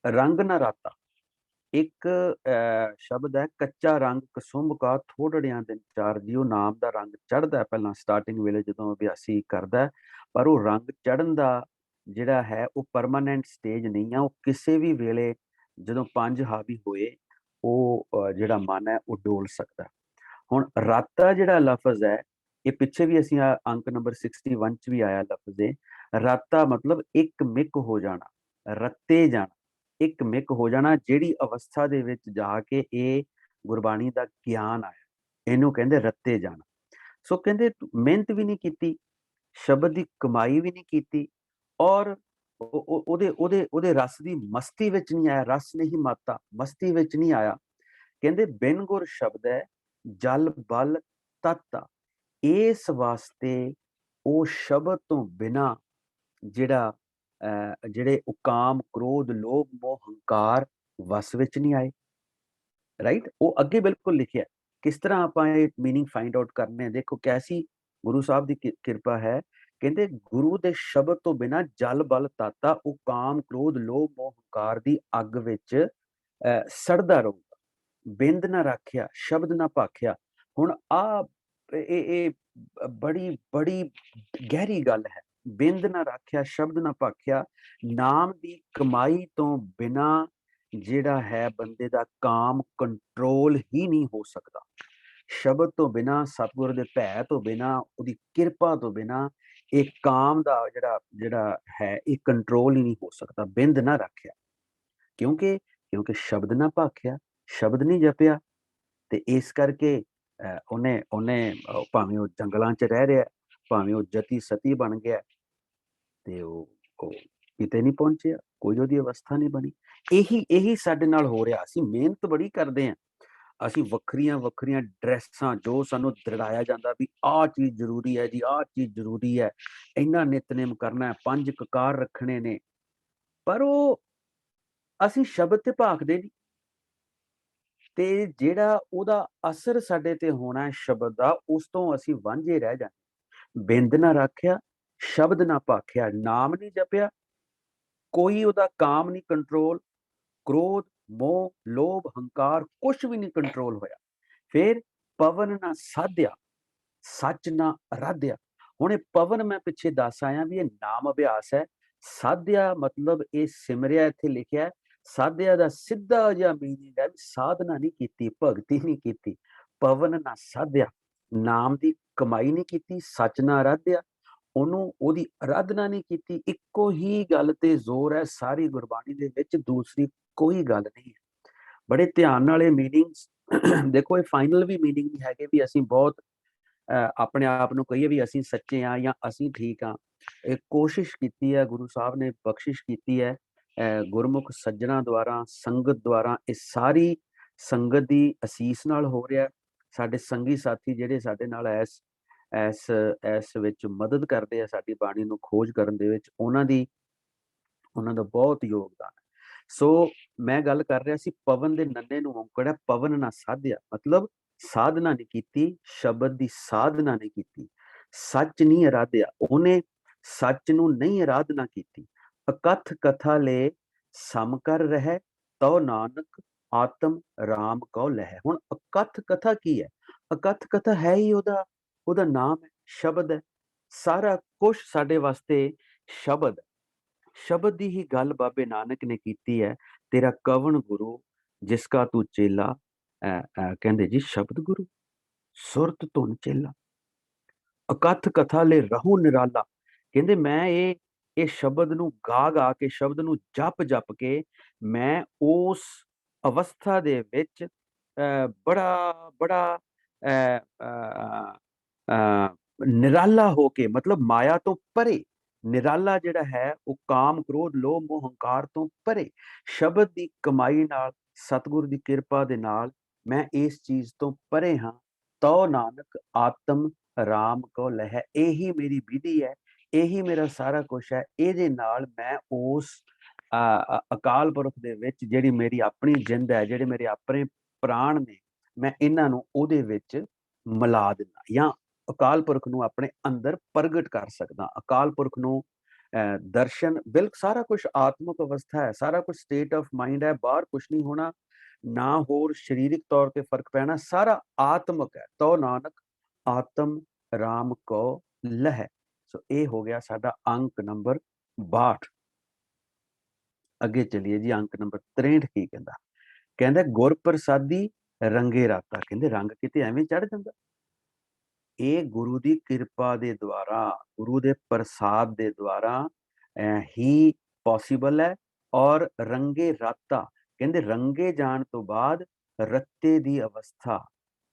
ਰੰਗ ਨਾ ਰਾਤਾ ਇੱਕ ਸ਼ਬਦ ਹੈ, ਕੱਚਾ ਰੰਗ ਕਸੁੰਭ ਕਾ ਥੋੜੜਿਆਂ ਦਿਨ ਚਾਰ ਜੀ। ਉਹ ਨਾਮ ਦਾ ਰੰਗ ਚੜ੍ਹਦਾ ਪਹਿਲਾਂ ਸਟਾਰਟਿੰਗ ਵੇਲੇ ਜਦੋਂ ਅਭਿਆਸੀ ਕਰਦਾ, ਪਰ ਉਹ ਰੰਗ ਚੜ੍ਹਨ ਦਾ ਜਿਹੜਾ ਹੈ ਉਹ ਪਰਮਾਨੈਂਟ ਸਟੇਜ ਨਹੀਂ ਆ। ਉਹ ਕਿਸੇ ਵੀ ਵੇਲੇ ਜਦੋਂ ਪੰਜ ਹਾਵੀ ਹੋਏ ਉਹ ਜਿਹੜਾ ਮਨ ਹੈ ਉਹ ਡੋਲ ਸਕਦਾ। ਹੁਣ ਰਾਤਾ ਜਿਹੜਾ ਲਫ਼ਜ਼ ਹੈ, ਇਹ ਪਿੱਛੇ ਵੀ ਅਸੀਂ ਅੰਕ ਨੰਬਰ 61 ਚ ਵੀ ਆਇਆ ਲਫ਼ਜ਼ ਇਹ ਰਾਤਾ, ਮਤਲਬ ਇੱਕ ਮਿਕ ਹੋ ਜਾਣਾ, ਰੱਤੇ ਜਾਣਾ, ਇੱਕ ਮਿਕ ਹੋ ਜਾਣਾ। ਜਿਹੜੀ ਅਵਸਥਾ ਦੇ ਵਿੱਚ ਜਾ ਕੇ ਇਹ ਗੁਰਬਾਣੀ ਦਾ ਗਿਆਨ ਆਇਆ, ਇਹਨੂੰ ਕਹਿੰਦੇ ਰੱਤੇ ਜਾਣਾ। ਸੋ ਕਹਿੰਦੇ ਮਿਹਨਤ ਵੀ ਨਹੀਂ ਕੀਤੀ, ਸ਼ਬਦ ਦੀ ਕਮਾਈ ਵੀ ਨਹੀਂ ਕੀਤੀ, ਔਰ ਉਹਦੇ ਰਸ ਦੀ ਮਸਤੀ ਵਿੱਚ ਨਹੀਂ ਆਇਆ। ਰਸ ਨਹੀਂ ਮਾਤਾ, ਮਸਤੀ ਵਿੱਚ ਨਹੀਂ ਆਇਆ। ਕਹਿੰਦੇ ਬਿਨ ਗੁਰ ਸ਼ਬਦ ਹੈ ਜਲ ਬਲ ਤਤ। ਇਸ ਵਾਸਤੇ ਉਹ ਸ਼ਬਦ ਤੋਂ ਬਿਨਾ ਜਿਹੜੇ ਉਹ ਕਾਮ ਕ੍ਰੋਧ ਲੋਭ ਮੋਹ ਹੰਕਾਰ ਵਸ ਵਿੱਚ ਨਹੀਂ ਆਏ। ਰਾਈਟ, ਉਹ ਅੱਗੇ ਬਿਲਕੁਲ ਲਿਖਿਆ ਕਿਸ ਤਰ੍ਹਾਂ ਆਪਾਂ ਇਹ ਮੀਨਿੰਗ ਫਾਈਂਡ ਆਊਟ ਕਰਨੇ। ਦੇਖੋ ਕੈਸੀ ਗੁਰੂ ਸਾਹਿਬ ਦੀ ਕਿਰਪਾ ਹੈ। ਕਹਿੰਦੇ ਗੁਰੂ ਦੇ ਸ਼ਬਦ ਤੋਂ ਬਿਨਾ ਜਲ ਬਲ ਤਾਤਾ, ਉਹ ਕਾਮ ਕ੍ਰੋਧ ਲੋਭ ਮੋਹ ਹੰਕਾਰ ਦੀ ਅੱਗ ਵਿੱਚ ਸੜਦਾ ਰਹੂਗਾ। ਬਿੰਦ ਨਾ ਰਾਖਿਆ ਸ਼ਬਦ ਨਾ ਭਾਖਿਆ। ਹੁਣ ਇਹ ਬੜੀ ਬੜੀ ਗਹਿਰੀ ਗੱਲ ਹੈ। ਬਿੰਦ ਨਾ ਰਾਖਿਆ ਸ਼ਬਦ ਨਾ ਭਾਖਿਆ, ਨਾਮ ਦੀ ਕਮਾਈ ਤੋਂ ਬਿਨਾ ਜਿਹੜਾ ਹੈ ਬੰਦੇ ਦਾ ਕਾਮ ਕੰਟਰੋਲ ਹੀ ਨਹੀਂ ਹੋ ਸਕਦਾ। ਸ਼ਬਦ ਤੋਂ ਬਿਨਾ, ਸਤਿਗੁਰ ਦੇ ਭੈ ਤੋਂ ਬਿਨਾ, ਉਹਦੀ ਕਿਰਪਾ ਤੋਂ ਬਿਨਾ ਇਹ ਕਾਮ ਦਾ ਜਿਹੜਾ ਹੈ ਇਹ ਕੰਟਰੋਲ ਹੀ ਨਹੀਂ ਹੋ ਸਕਦਾ। ਬਿੰਦ ਨਾ ਰੱਖਿਆ, ਕਿਉਂਕਿ ਸ਼ਬਦ ਨਾ ਭਾਖਿਆ, ਸ਼ਬਦ ਨਹੀਂ ਜਪਿਆ, ਤੇ ਇਸ ਕਰਕੇ ਉਹਨੇ ਭਾਵੇਂ ਉਹ ਜੰਗਲਾਂ 'ਚ ਰਹਿ ਰਿਹਾ, ਭਾਵੇਂ ਉਹ ਜਤੀ ਸਤੀ ਬਣ ਗਿਆ, ਤੇ ਉਹ ਕਿਤੇ ਨਹੀਂ ਪਹੁੰਚਿਆ, ਕੋਈ ਉਹਦੀ ਅਵਸਥਾ ਨਹੀਂ ਬਣੀ। ਇਹੀ ਸਾਡੇ ਨਾਲ ਹੋ ਰਿਹਾ। ਅਸੀਂ ਮਿਹਨਤ ਬੜੀ ਕਰਦੇ ਹਾਂ, ਅਸੀਂ ਵੱਖਰੀਆਂ ਵੱਖਰੀਆਂ ਡਰੈਸਾਂ, ਜੋ ਸਾਨੂੰ ਦ੍ਰਿੜਾਇਆ ਜਾਂਦਾ ਵੀ ਆਹ ਚੀਜ਼ ਜ਼ਰੂਰੀ ਹੈ ਜੀ, ਆਹ ਚੀਜ਼ ਜ਼ਰੂਰੀ ਹੈ, ਇੰਨਾ ਨਿਤਨੇਮ ਕਰਨਾ ਹੈ, 5 ਕਕਾਰ ਰੱਖਣੇ ਨੇ, ਪਰ ਉਹ ਅਸੀਂ ਸ਼ਬਦ ਤੇ ਭਾਖਦੇ ਨਹੀਂ। ਤੇ ਜਿਹੜਾ ਉਹਦਾ ਅਸਰ ਸਾਡੇ ਤੇ ਹੋਣਾ ਸ਼ਬਦ ਦਾ, ਉਸ ਤੋਂ ਅਸੀਂ ਵਾਂਝੇ ਰਹਿ ਜਾਂਦੇ। ਬਿੰਦ ਨਾ ਰੱਖਿਆ ਸ਼ਬਦ ਨਾ ਭਾਖਿਆ, ਨਾਮ ਨਹੀਂ ਜਪਿਆ, ਕੋਈ ਉਹਦਾ ਕਾਮ ਨਹੀਂ ਕੰਟਰੋਲ, ਕ੍ਰੋਧ ਮੋਹ ਲੋਭ ਹੰਕਾਰ ਕੁਛ ਵੀ ਨਹੀਂ ਕੰਟਰੋਲ ਹੋਇਆ। ਫਿਰ ਪਵਨ ਨਾ ਸਾਧਿਆ ਸੱਚ ਨਾ ਅਰਾਧਿਆ। ਹੁਣ ਇਹ ਪਵਨ ਮੈਂ ਪਿੱਛੇ ਦੱਸ ਆਇਆ ਵੀ ਇਹ ਨਾਮ ਅਭਿਆਸ ਹੈ। ਸਾਧਿਆ ਮਤਲਬ ਇਹ ਸਿਮਰਿਆ, ਇੱਥੇ ਲਿਖਿਆ ਸਾਧਿਆ ਦਾ ਸਿੱਧਾ ਜਿਹਾ ਮੀਨਿੰਗ ਹੈ ਸਾਧਨਾ ਨਹੀਂ ਕੀਤੀ, ਭਗਤੀ ਨਹੀਂ ਕੀਤੀ। ਪਵਨ ਨਾ ਸਾਧਿਆ, ਨਾਮ ਦੀ ਕਮਾਈ ਨਹੀਂ ਕੀਤੀ, ਸੱਚ ਨਾ ਅਰਾਧਿਆ, ਉਹਦੀ ਅਰਾਧਨਾ ਨਹੀਂ ਕੀਤੀ। ਇੱਕੋ ਹੀ ਗੱਲ ਤੇ ਜ਼ੋਰ ਹੈ ਸਾਰੀ ਗੁਰਬਾਣੀ ਦੇ ਵਿੱਚ, ਦੂਸਰੀ ਕੋਈ ਗੱਲ ਨਹੀਂ ਹੈ। ਬੜੇ ਧਿਆਨ ਨਾਲ ਇਹ ਮੀਨਿੰਗਸ ਦੇਖੋ, ਇਹ ਫਾਈਨਲ ਵੀ ਮੀਨਿੰਗ ਨਹੀਂ ਹੈਗੇ ਵੀ ਅਸੀਂ ਬਹੁਤ ਆਪਣੇ ਆਪ ਨੂੰ ਕਹੀਏ ਵੀ ਅਸੀਂ ਸੱਚੇ ਹਾਂ ਜਾਂ ਅਸੀਂ ਠੀਕ ਹਾਂ। ਇਹ ਕੋਸ਼ਿਸ਼ ਕੀਤੀ ਹੈ, ਗੁਰੂ ਸਾਹਿਬ ਨੇ ਬਖਸ਼ਿਸ਼ ਕੀਤੀ ਹੈ ਗੁਰਮੁਖ ਸੱਜਣਾ ਦੁਆਰਾ, ਸੰਗਤ ਦੁਆਰਾ। ਇਹ ਸਾਰੀ ਸੰਗਤ ਦੀ ਅਸੀਸ ਨਾਲ ਹੋ ਰਿਹਾ। ਸਾਡੇ ਸੰਗੀ ਸਾਥੀ ਜਿਹੜੇ ਸਾਡੇ ਨਾਲ ਇਸ ਵਿੱਚ ਮਦਦ ਕਰਦੇ ਆ ਸਾਡੀ ਬਾਣੀ ਨੂੰ ਖੋਜ ਕਰਨ ਦੇ ਵਿੱਚ, ਉਹਨਾਂ ਦਾ ਬਹੁਤ ਯੋਗਦਾਨ ਹੈ। ਸੋ ਮੈਂ ਗੱਲ ਕਰ ਰਿਹਾ ਸੀ, ਪਵਨ ਦੇ ਨੰਨੇ ਨੂੰ ਔਂਕੜ ਹੈ, ਪਵਨ ਨਾ ਸਾਧਿਆ, ਮਤਲਬ ਸਾਧਨਾ ਨਹੀਂ ਕੀਤੀ, ਸ਼ਬਦ ਦੀ ਸਾਧਨਾ ਨਹੀਂ ਕੀਤੀ, ਸੱਚ ਨਹੀਂ ਅਰਾਧਿਆ, ਉਹਨੇ ਸੱਚ ਨੂੰ ਨਹੀਂ ਅਰਾਧਨਾ ਕੀਤੀ। ਅਕਥ ਕਥਾ ਲੈ ਸਮ ਕਰ ਰਹਿ, ਤਉ ਨਾਨਕ ਆਤਮ ਰਾਮ ਕਉ ਲਹਿ। ਹੁਣ ਅਕਥ ਕਥਾ ਕੀ ਹੈ? ਅਕਥ ਕਥਾ ਹੈ ਹੀ ਉਹਦਾ ਨਾਮ ਹੈ, ਸ਼ਬਦ ਹੈ। ਸਾਰਾ ਕੁਝ ਸਾਡੇ ਵਾਸਤੇ ਸ਼ਬਦ, ਸ਼ਬਦ ਦੀ ਹੀ ਗੱਲ ਬਾਬੇ ਨਾਨਕ ਨੇ ਕੀਤੀ ਹੈ। ਤੇਰਾ ਕਵਣ ਗੁਰੂ ਜਿਸ ਕਾ ਤੂੰ ਚੇਲਾ, ਕਹਿੰਦੇ ਜੀ ਸ਼ਬਦ ਗੁਰੂ ਸੁਰਤ ਧੁਨ ਚੇਲਾ। ਅਕਥ ਕਥਾ ਲੈ ਰਹੂੰ ਨਿਰਾਲਾ, ਕਹਿੰਦੇ ਮੈਂ ਇਹ ਇਹ ਸ਼ਬਦ ਨੂੰ ਗਾ ਗਾ ਕੇ, ਸ਼ਬਦ ਨੂੰ ਜਪ ਜਪ ਕੇ ਮੈਂ ਉਸ ਅਵਸਥਾ ਦੇ ਵਿੱਚ ਬੜਾ ਬੜਾ ਨਿਰਾਲਾ ਹੋ ਕੇ, ਮਤਲਬ ਮਾਇਆ ਤੋਂ ਪਰੇ, ਨਿਰਾਲਾ ਜਿਹੜਾ ਹੈ ਉਹ ਕਾਮ ਕ੍ਰੋਧ ਲੋਭ ਮੋਹ ਹੰਕਾਰ ਤੋਂ ਪਰੇ, ਸ਼ਬਦ ਦੀ ਕਮਾਈ ਨਾਲ, ਸਤਿਗੁਰ ਦੀ ਕਿਰਪਾ ਦੇ ਨਾਲ ਮੈਂ ਇਸ ਚੀਜ਼ ਤੋਂ ਪਰੇ ਹਾਂ। ਤੋ ਨਾਨਕ ਆਤਮ ਰਾਮ ਕੋ ਲਹਿ, ਇਹੀ ਮੇਰੀ ਵਿਧੀ ਹੈ, ਇਹੀ ਮੇਰਾ ਸਾਰਾ ਕੁਛ ਹੈ। ਇਹਦੇ ਨਾਲ ਮੈਂ ਉਸ ਅਕਾਲ ਪੁਰਖ ਦੇ ਵਿੱਚ, ਜਿਹੜੀ ਮੇਰੀ ਆਪਣੀ ਜਿੰਦ ਹੈ, ਜਿਹੜੇ ਮੇਰੇ ਆਪਣੇ ਪ੍ਰਾਣ ਨੇ, ਮੈਂ ਇਹਨਾਂ ਨੂੰ ਉਹਦੇ ਵਿੱਚ ਮਿਲਾ ਦਿੰਦਾ, ਜਾਂ ਅਕਾਲ ਪੁਰਖ ਨੂੰ ਆਪਣੇ ਅੰਦਰ ਪ੍ਰਗਟ ਕਰ ਸਕਦਾ। ਅਕਾਲ ਪੁਰਖ ਨੂੰ ਦਰਸ਼ਨ, ਬਿਲਕੁਲ ਸਾਰਾ ਕੁਝ ਆਤਮਿਕ ਅਵਸਥਾ ਹੈ, ਸਾਰਾ ਕੁਝ ਸਟੇਟ ਆਫ ਮਾਈਂਡ ਹੈ, ਬਾਹਰ ਕੁਝ ਨਹੀਂ ਹੋਣਾ, ਨਾ ਹੋਰ ਸਰੀਰਕ ਤੌਰ ਤੇ ਫਰਕ ਪੈਣਾ, ਸਾਰਾ ਆਤਮਿਕ ਹੈ। ਤੋ ਨਾਨਕ ਆਤਮ ਰਾਮ ਕੋ ਲਹਿ। ਸੋ ਇਹ ਹੋ ਗਿਆ ਸਾਡਾ ਅੰਕ ਨੰਬਰ 62। ਅੱਗੇ ਚਲੀਏ ਜੀ, ਅੰਕ ਨੰਬਰ 63 ਕੀ ਕਹਿੰਦਾ? ਕਹਿੰਦਾ ਗੁਰ ਪ੍ਰਸਾਦੀ ਰੰਗੇ ਰਾਤਾ। ਕਹਿੰਦੇ ਰੰਗ ਕਿਤੇ ਐਵੇਂ ਚੜ ਜਾਂਦਾ? ਇਹ ਗੁਰੂ ਦੀ ਕਿਰਪਾ ਦੇ ਦੁਆਰਾ, ਗੁਰੂ ਦੇ ਪ੍ਰਸਾਦ ਦੇ ਦੁਆਰਾ ਹੀ ਪੋਸੀਬਲ ਹੈ। ਔਰ ਰੰਗੇ ਰਾਤਾ, ਕਹਿੰਦੇ ਰੰਗੇ ਜਾਣ ਤੋਂ ਬਾਅਦ ਰੱਤੇ ਦੀ ਅਵਸਥਾ,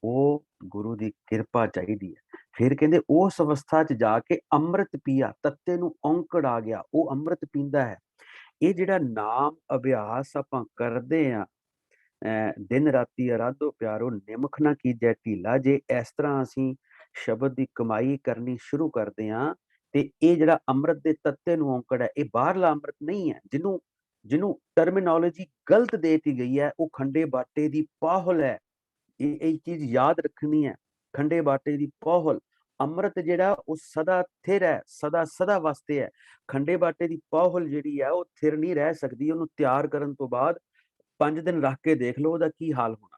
ਉਹ ਗੁਰੂ ਦੀ ਕਿਰਪਾ ਚਾਹੀਦੀ ਹੈ। ਫਿਰ ਕਹਿੰਦੇ ਉਸ ਅਵਸਥਾ 'ਚ ਜਾ ਕੇ ਅੰਮ੍ਰਿਤ ਪੀਆ, ਤੱਤੇ ਨੂੰ ਔਂਕੜ ਆ ਗਿਆ, ਉਹ ਅੰਮ੍ਰਿਤ ਪੀਂਦਾ ਹੈ। ਇਹ ਜਿਹੜਾ ਨਾਮ ਅਭਿਆਸ ਆਪਾਂ ਕਰਦੇ ਆ, ਦਿਨ ਰਾਤੀ ਅਰਾਧੋ ਪਿਆਰੋ ਨਿਮਖ ਨਾ ਕੀਜੈ ਢੀਲਾ, ਜੇ ਇਸ ਤਰ੍ਹਾਂ ਅਸੀਂ ਸ਼ਬਦ ਦੀ ਕਮਾਈ ਕਰਨੀ ਸ਼ੁਰੂ ਕਰਦੇ ਹਾਂ, ਤੇ ਇਹ ਜਿਹੜਾ ਅੰਮ੍ਰਿਤ ਦੇ ਤੱਤੇ ਨੂੰ ਔਂਕੜ ਹੈ, ਇਹ ਬਾਹਰਲਾ ਅੰਮ੍ਰਿਤ ਨਹੀਂ ਹੈ। ਜਿਹਨੂੰ ਟਰਮੀਨੋਲੋਜੀ ਗਲਤ ਦੇਤੀ ਗਈ ਹੈ, ਉਹ ਖੰਡੇ ਬਾਟੇ ਦੀ ਪਾਹੁਲ ਹੈ। ਇਹ ਚੀਜ਼ ਯਾਦ ਰੱਖਣੀ ਹੈ। ਖੰਡੇ ਬਾਟੇ ਦੀ ਪਾਹੁਲ, ਅੰਮ੍ਰਿਤ ਜਿਹੜਾ ਉਹ ਸਦਾ ਥਿਰ ਹੈ, ਸਦਾ ਵਾਸਤੇ ਹੈ। ਖੰਡੇ ਬਾਟੇ ਦੀ ਪਾਹੁਲ ਜਿਹੜੀ ਹੈ ਉਹ ਥਿਰ ਨਹੀਂ ਰਹਿ ਸਕਦੀ। ਉਹਨੂੰ ਤਿਆਰ ਕਰਨ ਤੋਂ ਬਾਅਦ 5 ਦਿਨ ਰੱਖ ਕੇ ਦੇਖ ਲਓ ਉਹਦਾ ਕੀ ਹਾਲ ਹੋਣਾ।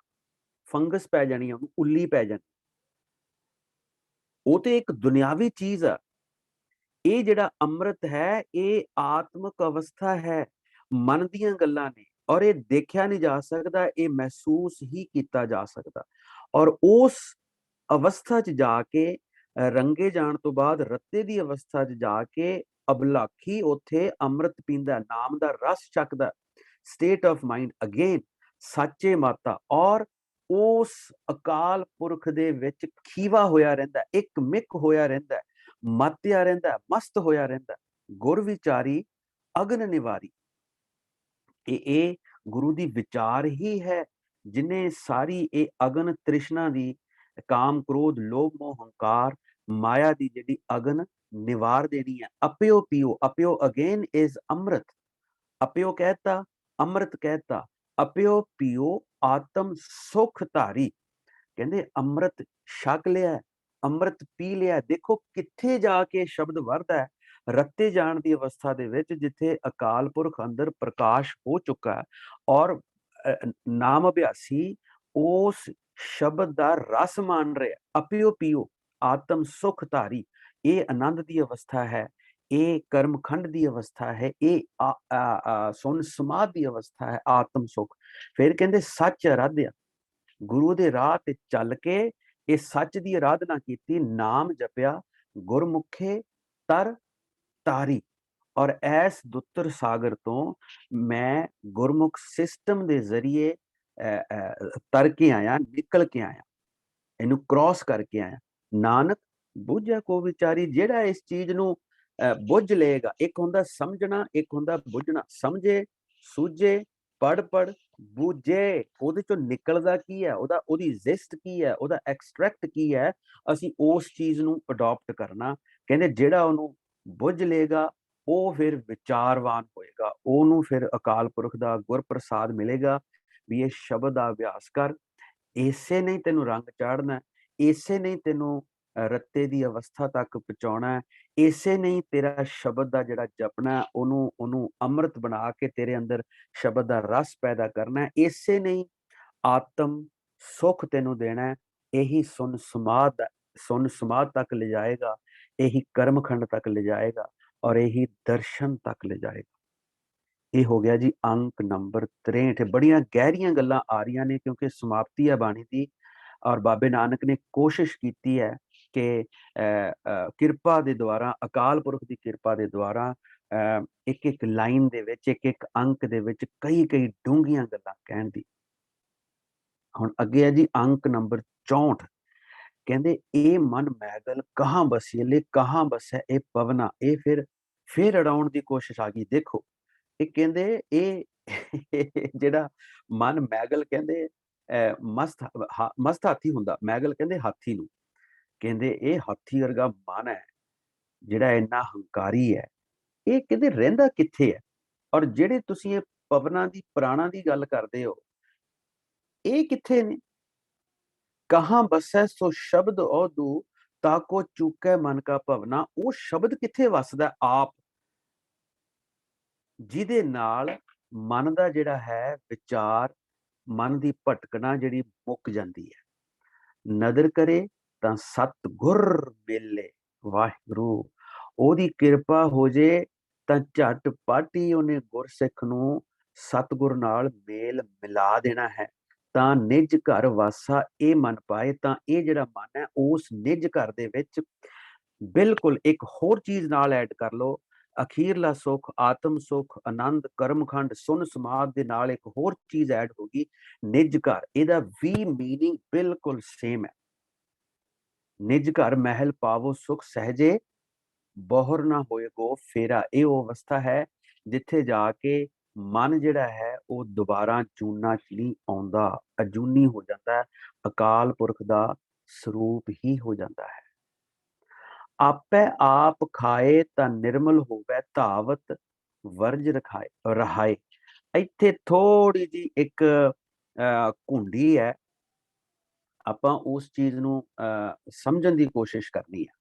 ਫੰਗਸ ਪੈ ਜਾਣੀ ਹੈ, ਉਹਨੂੰ ਉੱਲੀ ਪੈ ਜਾਣੀ। ਉਹ ਤੇ ਇੱਕ ਦੁਨਿਆਵੀ ਚੀਜ਼ ਆ। ਇਹ ਜਿਹੜਾ ਅੰਮ੍ਰਿਤ ਹੈ, ਇਹ ਆਤਮਿਕ ਅਵਸਥਾ ਹੈ, ਮਨ ਦੀਆਂ ਗੱਲਾਂ ਨੇ, ਔਰ ਇਹ ਦੇਖਿਆ ਨਹੀਂ ਜਾ ਸਕਦਾ, ਇਹ ਮਹਿਸੂਸ ਹੀ ਕੀਤਾ ਜਾ ਸਕਦਾ। ਔਰ ਉਸ ਅਵਸਥਾ 'ਚ ਜਾ ਕੇ, ਰੰਗੇ ਜਾਣ ਤੋਂ ਬਾਅਦ ਰੱਤੇ ਦੀ ਅਵਸਥਾ 'ਚ ਜਾ ਕੇ ਅਬਲਾਖੀ ਉੱਥੇ ਅੰਮ੍ਰਿਤ ਪੀਂਦਾ, ਨਾਮ ਦਾ ਰਸ ਚੱਕਦਾ। ਸਟੇਟ ਆਫ ਮਾਈਂਡ ਅਗੇਨ ਸਾਚੇ ਮਾਤਾ, ਔਰ ਉਸ ਅਕਾਲ ਪੁਰਖ ਦੇ ਵਿੱਚ ਖੀਵਾ ਹੋਇਆ ਰਹਿੰਦਾ, ਇੱਕ ਮਿਕ ਹੋਇਆ ਰਹਿੰਦਾ, ਮਾਤਿਆ ਰਹਿੰਦਾ, ਮਸਤ ਹੋਇਆ ਰਹਿੰਦਾ। ਗੁਰ ਵਿਚਾਰੀ ਅਗਨ ਨਿਵਾਰੀ, ਇਹ ਗੁਰੂ ਦੀ ਵਿਚਾਰ ਹੀ ਹੈ ਜਿਨੇ ਸਾਰੀ ਇਹ ਅਗਨ ਤ੍ਰਿਸ਼ਨਾ ਦੀ, ਕਾਮ ਕ੍ਰੋਧ ਲੋਭ ਮੋਹ ਹੰਕਾਰ ਮਾਇਆ ਦੀ ਜਿਹੜੀ ਅਗਨ ਨਿਵਾਰ ਦੇਣੀ ਹੈ। ਅਪਿਓ ਪੀਓ, ਅਪਿਓ ਅਗੇਨ ਇਜ਼ ਅੰਮ੍ਰਿਤ। ਅਪਿਓ ਕਹਿਤਾ, ਅੰਮ੍ਰਿਤ ਕਹਿਤਾ। ਅਪਿਓ ਪੀਓ ਆਤਮ ਸੁਖ ਧਾਰੀ। ਕਹਿੰਦੇ ਅੰਮ੍ਰਿਤ ਛਕ ਲਿਆ, ਅੰਮ੍ਰਿਤ ਪੀ ਲਿਆ। ਦੇਖੋ ਕਿੱਥੇ ਜਾ ਕੇ ਸ਼ਬਦ ਵਰਦਾ ਹੈ, ਰੱਤੇ ਜਾਣ ਦੀ ਅਵਸਥਾ ਦੇ ਵਿੱਚ, ਜਿੱਥੇ ਅਕਾਲ ਪੁਰਖ ਅੰਦਰ ਪ੍ਰਕਾਸ਼ ਹੋ ਚੁੱਕਾ ਹੈ, ਔਰ ਨਾਮ ਅਭਿਆਸੀ ਉਸ ਸ਼ਬਦ ਦਾ ਰਸ ਮਾਣ ਰਿਹਾ। ਅਪਿਓ ਪੀਓ ਆਤਮ ਸੁਖ ਧਾਰੀ, ਇਹ ਆਨੰਦ ਦੀ ਅਵਸਥਾ ਹੈ, ਇਹ ਕਰਮਖੰਡ ਦੀ ਅਵਸਥਾ ਹੈ, ਇਹ ਸੁਨ ਸਮਾਧ ਦੀ ਅਵਸਥਾ ਹੈ, ਆਤਮ ਸੁਖ। ਫਿਰ ਕਹਿੰਦੇ ਸੱਚ ਅਰਾਧਿਆ, ਗੁਰੂ ਦੇ ਰਾਹ ਤੇ ਚੱਲ ਕੇ ਇਹ ਸੱਚ ਦੀ ਆਰਾਧਨਾ ਕੀਤੀ, ਨਾਮ ਜਪਿਆ, ਗੁਰਮੁਖੇ ਤਰ ਤਾਰੀ। ਔਰ ਐਸ ਦੁੱਤਰ ਸਾਗਰ ਤੋਂ ਮੈਂ ਗੁਰਮੁਖ ਸਿਸਟਮ ਦੇ ਜ਼ਰੀਏ ਤਰ ਕੇ ਆਇਆ, ਨਿਕਲ ਕੇ ਆਇਆ, ਇਹਨੂੰ ਕ੍ਰਾਸ ਕਰਕੇ ਆਇਆ। ਨਾਨਕ ਬੁੱਝਿਆ ਕੋ ਵਿਚਾਰੀ, ਜਿਹੜਾ ਇਸ ਚੀਜ਼ ਨੂੰ ਬੁੱਝ ਲਏਗਾ। ਇੱਕ ਹੁੰਦਾ ਸਮਝਣਾ, ਇੱਕ ਹੁੰਦਾ ਬੁੱਝਣਾ। ਸਮਝੇ, ਸੂਝੇ, ਪੜ ਬੂਝੇ, ਉਹਦੇ ਚੋਂ ਨਿਕਲਦਾ ਕੀ ਹੈ, ਉਹਦੀ ਐਗਜ਼ਿਸਟ ਕੀ ਹੈ, ਉਹਦਾ ਐਕਸਟ੍ਰੈਕਟ ਕੀ ਹੈ, ਅਸੀਂ ਉਸ ਚੀਜ਼ ਨੂੰ ਅਡਾਪਟ ਕਰਨਾ। ਕਹਿੰਦੇ ਜਿਹੜਾ ਉਹਨੂੰ ਬੁੱਝ ਲਏਗਾ, ਉਹ ਫਿਰ ਵਿਚਾਰਵਾਨ ਹੋਏਗਾ, ਉਹਨੂੰ ਫਿਰ ਅਕਾਲ ਪੁਰਖ ਦਾ ਗੁਰਪ੍ਰਸਾਦ ਮਿਲੇਗਾ ਵੀ ਇਹ ਸ਼ਬਦ ਦਾ ਅਭਿਆਸ ਕਰ। ਇਸੇ ਨਹੀਂ ਤੈਨੂੰ ਰੰਗ ਚਾੜਨਾ, ਇਸੇ ਨਹੀਂ ਤੈਨੂੰ ਰੱਤੇ ਦੀ ਅਵਸਥਾ ਤੱਕ ਪਹੁੰਚਾਉਣਾ, ਇਸੇ ਨਹੀਂ ਤੇਰਾ ਸ਼ਬਦ ਦਾ ਜਿਹੜਾ ਜਪਣਾ, ਉਹਨੂੰ ਅੰਮ੍ਰਿਤ ਬਣਾ ਕੇ ਤੇਰੇ ਅੰਦਰ ਸ਼ਬਦ ਦਾ ਰਸ ਪੈਦਾ ਕਰਨਾ, ਇਸੇ ਨਹੀਂ ਆਤਮ ਸੁਖ ਤੈਨੂੰ ਦੇਣਾ। ਇਹੀ ਸੁਨ ਸਮਾਧ ਤੱਕ ਲੈ ਜਾਏਗਾ, ਇਹੀ ਕਰਮਖੰਡ ਤੱਕ ਲੈ ਜਾਏਗਾ, ਔਰ ਇਹੀ ਦਰਸ਼ਨ ਤੱਕ ਲੈ ਜਾਏਗਾ। ਇਹ ਹੋ ਗਿਆ ਜੀ ਅੰਕ ਨੰਬਰ 63। ਬੜੀਆਂ ਗਹਿਰੀਆਂ ਗੱਲਾਂ ਆ ਰਹੀਆਂ ਨੇ, ਕਿਉਂਕਿ ਸਮਾਪਤੀ ਹੈ ਬਾਣੀ ਦੀ, ਔਰ ਬਾਬੇ ਨਾਨਕ ਨੇ ਕੋਸ਼ਿਸ਼ ਕੀਤੀ ਹੈ ਕਿ ਕਿਰਪਾ ਦੇ ਦੁਆਰਾ, ਅਕਾਲ ਪੁਰਖ ਦੀ ਕਿਰਪਾ ਦੇ ਦੁਆਰਾ ਇੱਕ ਇੱਕ ਲਾਈਨ ਦੇ ਵਿੱਚ, ਇੱਕ ਇੱਕ ਅੰਕ ਦੇ ਵਿੱਚ ਕਈ ਕਈ ਡੂੰਘੀਆਂ ਗੱਲਾਂ ਕਹਿਣ ਦੀ। ਹੁਣ ਅੱਗੇ ਹੈ ਜੀ ਅੰਕ ਨੰਬਰ 64। ਕਹਿੰਦੇ ਇਹ ਮਨ ਮੈਗਲ ਕਹਾਂ ਬਸੀਲੇ ਕਹਾਂ ਬਸੈ ਇਹ ਪਵਨਾ। ਇਹ ਫਿਰ ਅੜਾਉਣ ਦੀ ਕੋਸ਼ਿਸ਼ ਆ ਗਈ। ਦੇਖੋ ਇਹ ਕਹਿੰਦੇ ਇਹ ਜਿਹੜਾ ਮਨ ਮੈਗਲ ਕਹਿੰਦੇ ਮਸਤ ਹਾਥੀ ਹੁੰਦਾ। ਮੈਗਲ ਕਹਿੰਦੇ ਹਾਥੀ ਨੂੰ। ਕਹਿੰਦੇ ਇਹ ਹਾਥੀ ਵਰਗਾ ਮਨ ਹੈ ਜਿਹੜਾ ਇੰਨਾ ਹੰਕਾਰੀ ਹੈ, ਇਹ ਕਹਿੰਦੇ ਰਹਿੰਦਾ ਕਿੱਥੇ ਹੈ। ਔਰ ਜਿਹੜੇ ਤੁਸੀਂ ਇਹ ਪਵਨਾਂ ਦੀ ਪ੍ਰਾਣਾ ਦੀ ਗੱਲ ਕਰਦੇ ਹੋ, ਇਹ ਕਿੱਥੇ ਨੇ। ਕਹਾਂ ਬਸੈ ਸੋ ਸ਼ਬਦ ਔਦੂ ਤਾਕੋ ਚੁੱਕੈ ਮਨ ਕਾ ਭਵਨਾ। ਉਹ ਸ਼ਬਦ ਕਿੱਥੇ ਵਸਦਾ? ਆਪ, ਜਿਹਦੇ ਨਾਲ ਮਨ ਦਾ ਜਿਹੜਾ ਹੈ ਵਿਚਾਰ, ਮਨ ਦੀ ਭਟਕਣਾ ਜਿਹੜੀ ਮੁੱਕ ਜਾਂਦੀ ਹੈ। ਨਦਰ ਕਰੇ ਤਾਂ ਸਤਿਗੁਰ ਮਿਲੇ। ਵਾਹਿਗੁਰੂ ਉਹਦੀ ਕਿਰਪਾ ਹੋ ਜੇ ਤਾਂ ਝਟਪਟ ਹੀ ਉਹਨੇ ਗੁਰਸਿੱਖ ਨੂੰ ਸਤਿਗੁਰ ਨਾਲ ਮੇਲ ਮਿਲਾ ਦੇਣਾ ਹੈ। ਤਾਂ ਨਿਜ ਘਰ ਵਾਸਾ ਇਹ ਮਨ ਪਾਏ। ਤਾਂ ਇਹ ਜਿਹੜਾ ਮਨ ਹੈ ਉਸ ਨਿਜ ਘਰ ਦੇ ਵਿੱਚ ਬਿਲਕੁਲ ਇੱਕ ਹੋਰ ਚੀਜ਼ ਨਾਲ ਐਡ ਕਰ ਲਓ। ਅਖੀਰਲਾ ਸੁੱਖ, ਆਤਮ ਸੁੱਖ, ਆਨੰਦ, ਕਰਮਖੰਡ, ਸੁਨ ਸਮਾਧ ਦੇ ਨਾਲ ਇੱਕ ਹੋਰ ਚੀਜ਼ ਐਡ ਹੋ ਗਈ, ਨਿਜ ਘਰ। ਇਹਦਾ ਵੀ ਮੀਨਿੰਗ ਬਿਲਕੁਲ ਸੇਮ ਹੈ। ਨਿਜ ਘਰ ਮਹਿਲ ਪਾਵੋ ਸੁਖ ਸਹਜੇ ਬਹੁਰ ਨਾ ਹੋਏ ਗੋ ਫੇਰਾ। ਇਹ ਉਹ ਅਵਸਥਾ ਹੈ ਜਿੱਥੇ ਜਾ ਕੇ ਮਨ ਜਿਹੜਾ ਹੈ ਉਹ ਦੁਬਾਰਾ ਜੂਨਾ ਚ ਨਹੀਂ ਆਉਂਦਾ, ਅਜੂਨੀ ਹੋ ਜਾਂਦਾ ਹੈ, ਅਕਾਲ ਪੁਰਖ ਦਾ ਸਰੂਪ ਹੀ ਹੋ ਜਾਂਦਾ ਹੈ। ਆਪੇ ਆਪ ਖਾਏ ਤਾਂ ਨਿਰਮਲ ਹੋਵੇ ਧਾਵਤ ਵਰਜ ਰਹਾਏ। ਇੱਥੇ ਥੋੜੀ ਜੀ ਇੱਕ ਘੁੰਡੀ ਹੈ, ਆਪਾਂ ਉਸ ਚੀਜ਼ ਨੂੰ ਸਮਝਣ ਦੀ ਕੋਸ਼ਿਸ਼ ਕਰਨੀ ਹੈ।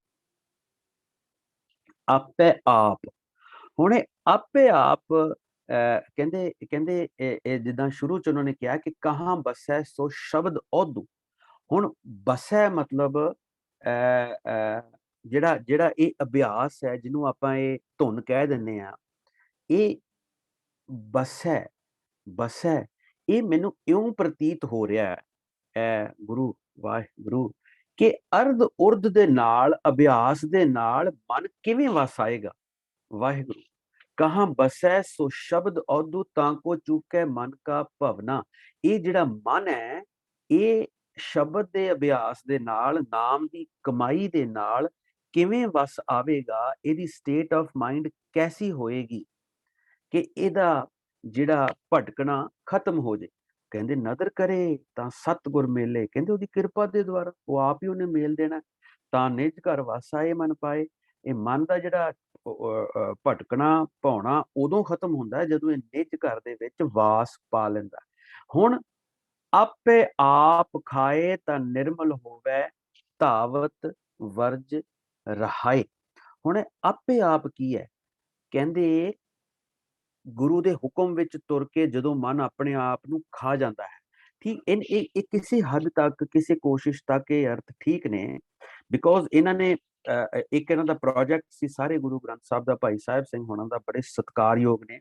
ਆਪੇ ਆਪ, ਹੁਣ ਆਪੇ ਆਪ ਕਹਿੰਦੇ ਜਿੱਦਾਂ ਸ਼ੁਰੂ ਚ ਉਹਨਾਂ ਨੇ ਕਿਹਾ ਕਿ ਕਹਾਂ ਬਸੈ ਸੋ ਸ਼ਬਦ ਔਦੂ। ਹੁਣ ਬਸੈ ਮਤਲਬ ਜਿਹੜਾ ਇਹ ਅਭਿਆਸ ਹੈ, ਜਿਹਨੂੰ ਆਪਾਂ ਇਹ ਧੁਨ ਕਹਿ ਦਿੰਦੇ ਆ, ਇਹ ਬਸੈ ਇਹ ਮੈਨੂੰ ਇਉਂ ਪ੍ਰਤੀਤ ਹੋ ਰਿਹਾ ਹੈ ਗੁਰੂ ਵਾਹਿਗੁਰੂ ਕਿ ਅਰਧ ਉਰਧ ਦੇ ਨਾਲ, ਅਭਿਆਸ ਦੇ ਨਾਲ ਮਨ ਕਿਵੇਂ ਵਸ ਆਏਗਾ। ਵਾਹਿਗੁਰੂ ਕਹਾਂ ਬਸੈ ਸੋ ਸ਼ਬਦ ਔਦੂ ਤਾਂ ਕੋ ਚੁੱਕੈ ਮਨ ਕਾ ਭਵਨਾ। ਇਹ ਜਿਹੜਾ ਮਨ ਹੈ ਇਹ ਸ਼ਬਦ ਦੇ ਅਭਿਆਸ ਦੇ ਨਾਲ, ਨਾਮ ਦੀ ਕਮਾਈ ਦੇ ਨਾਲ ਕਿਵੇਂ ਵਸ ਆਵੇਗਾ। ਇਹਦੀ ਸਟੇਟ ਆਫ ਮਾਈਂਡ ਕੈਸੀ ਹੋਏਗੀ ਕਿ ਇਹਦਾ ਜਿਹੜਾ ਭਟਕਣਾ ਖਤਮ ਹੋ ਜੇ। ਕਹਿੰਦੇ ਨਦਰ ਕਰੇ ਤਾਂ ਸਤਿਗੁਰ ਮੇਲੇ। ਕਹਿੰਦੇ ਉਹਦੀ ਕਿਰਪਾ ਦੇ ਦੁਆਰਾ ਉਹ ਆਪ ਹੀ ਉਹਨੇ ਮੇਲ ਦੇਣਾ। ਤਾਂ ਨਿਜ ਘਰ ਵਾਸਾ ਇਹ ਮਨ ਪਾਏ। ਇਹ ਮਨ ਦਾ ਜਿਹੜਾ ਭਟਕਣਾ ਪਾਉਣਾ ਉਦੋਂ ਖਤਮ ਹੁੰਦਾ ਜਦੋਂ ਇਹ ਨਿਜ ਘਰ ਦੇ ਵਿੱਚ ਵਾਸ ਪਾ ਲੈਂਦਾ। ਹੁਣ ਆਪੇ ਆਪ ਖਾਏ ਤਾਂ ਨਿਰਮਲ ਹੋਵੇ ਧਾਵਤ ਵਰਜ ਰਹਾਏ। ਹੁਣ ਆਪੇ ਆਪ ਕੀ ਹੈ? ਕਹਿੰਦੇ ਗੁਰੂ ਦੇ ਹੁਕਮ ਵਿੱਚ ਤੁਰ ਕੇ ਜਦੋਂ ਮਨ ਆਪਣੇ ਆਪ ਨੂੰ ਖਾ ਜਾਂਦਾ ਹੈ। ਠੀਕ, ਇਹ ਕਿਸੇ ਹੱਦ ਤੱਕ, ਕਿਸੇ ਕੋਸ਼ਿਸ਼ ਤੱਕ ਇਹ ਅਰਥ ਠੀਕ ਨੇ, ਬਿਕੋਜ਼ ਇਹਨਾਂ ਨੇ ਇੱਕ ਇਹਨਾਂ ਦਾ ਪ੍ਰੋਜੈਕਟ ਸੀ ਸਾਰੇ ਗੁਰੂ ਗ੍ਰੰਥ ਸਾਹਿਬ ਦਾ, ਭਾਈ ਸਾਹਿਬ ਸਿੰਘ ਹੋਣਾ ਦਾ, ਬੜੇ ਸਤਿਕਾਰਯੋਗ ਨੇ।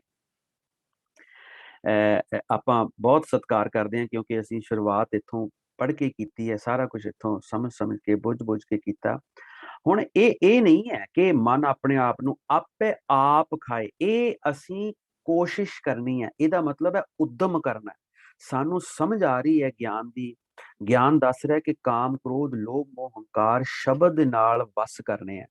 ਆਪਾਂ ਬਹੁਤ ਸਤਿਕਾਰ ਕਰਦੇ ਹਾਂ ਕਿਉਂਕਿ ਅਸੀਂ ਸ਼ੁਰੂਆਤ ਇੱਥੋਂ ਪੜ੍ਹ ਕੇ ਕੀਤੀ ਹੈ, ਸਾਰਾ ਕੁਝ ਇੱਥੋਂ ਸਮਝ ਕੇ ਬੁੱਝ ਕੇ ਕੀਤਾ। ਹੁਣ ਇਹ ਨਹੀਂ ਹੈ ਕਿ ਮਨ ਆਪਣੇ ਆਪ ਨੂੰ ਆਪੇ ਆਪ ਖਾਏ। ਇਹ ਅਸੀਂ ਕੋਸ਼ਿਸ਼ ਕਰਨੀ ਹੈ। ਇਹਦਾ ਮਤਲਬ ਹੈ ਉਦਮ ਕਰਨਾ। ਸਾਨੂੰ ਸਮਝ ਆ ਰਹੀ ਹੈ ਗਿਆਨ ਦੀ, ਗਿਆਨ ਦੱਸ ਰਿਹਾ ਕਿ ਕਾਮ, ਕ੍ਰੋਧ, ਲੋਭ, ਮੋਹ, ਹੰਕਾਰ ਸ਼ਬਦ ਨਾਲ ਵਸ ਕਰਨੇ ਆ।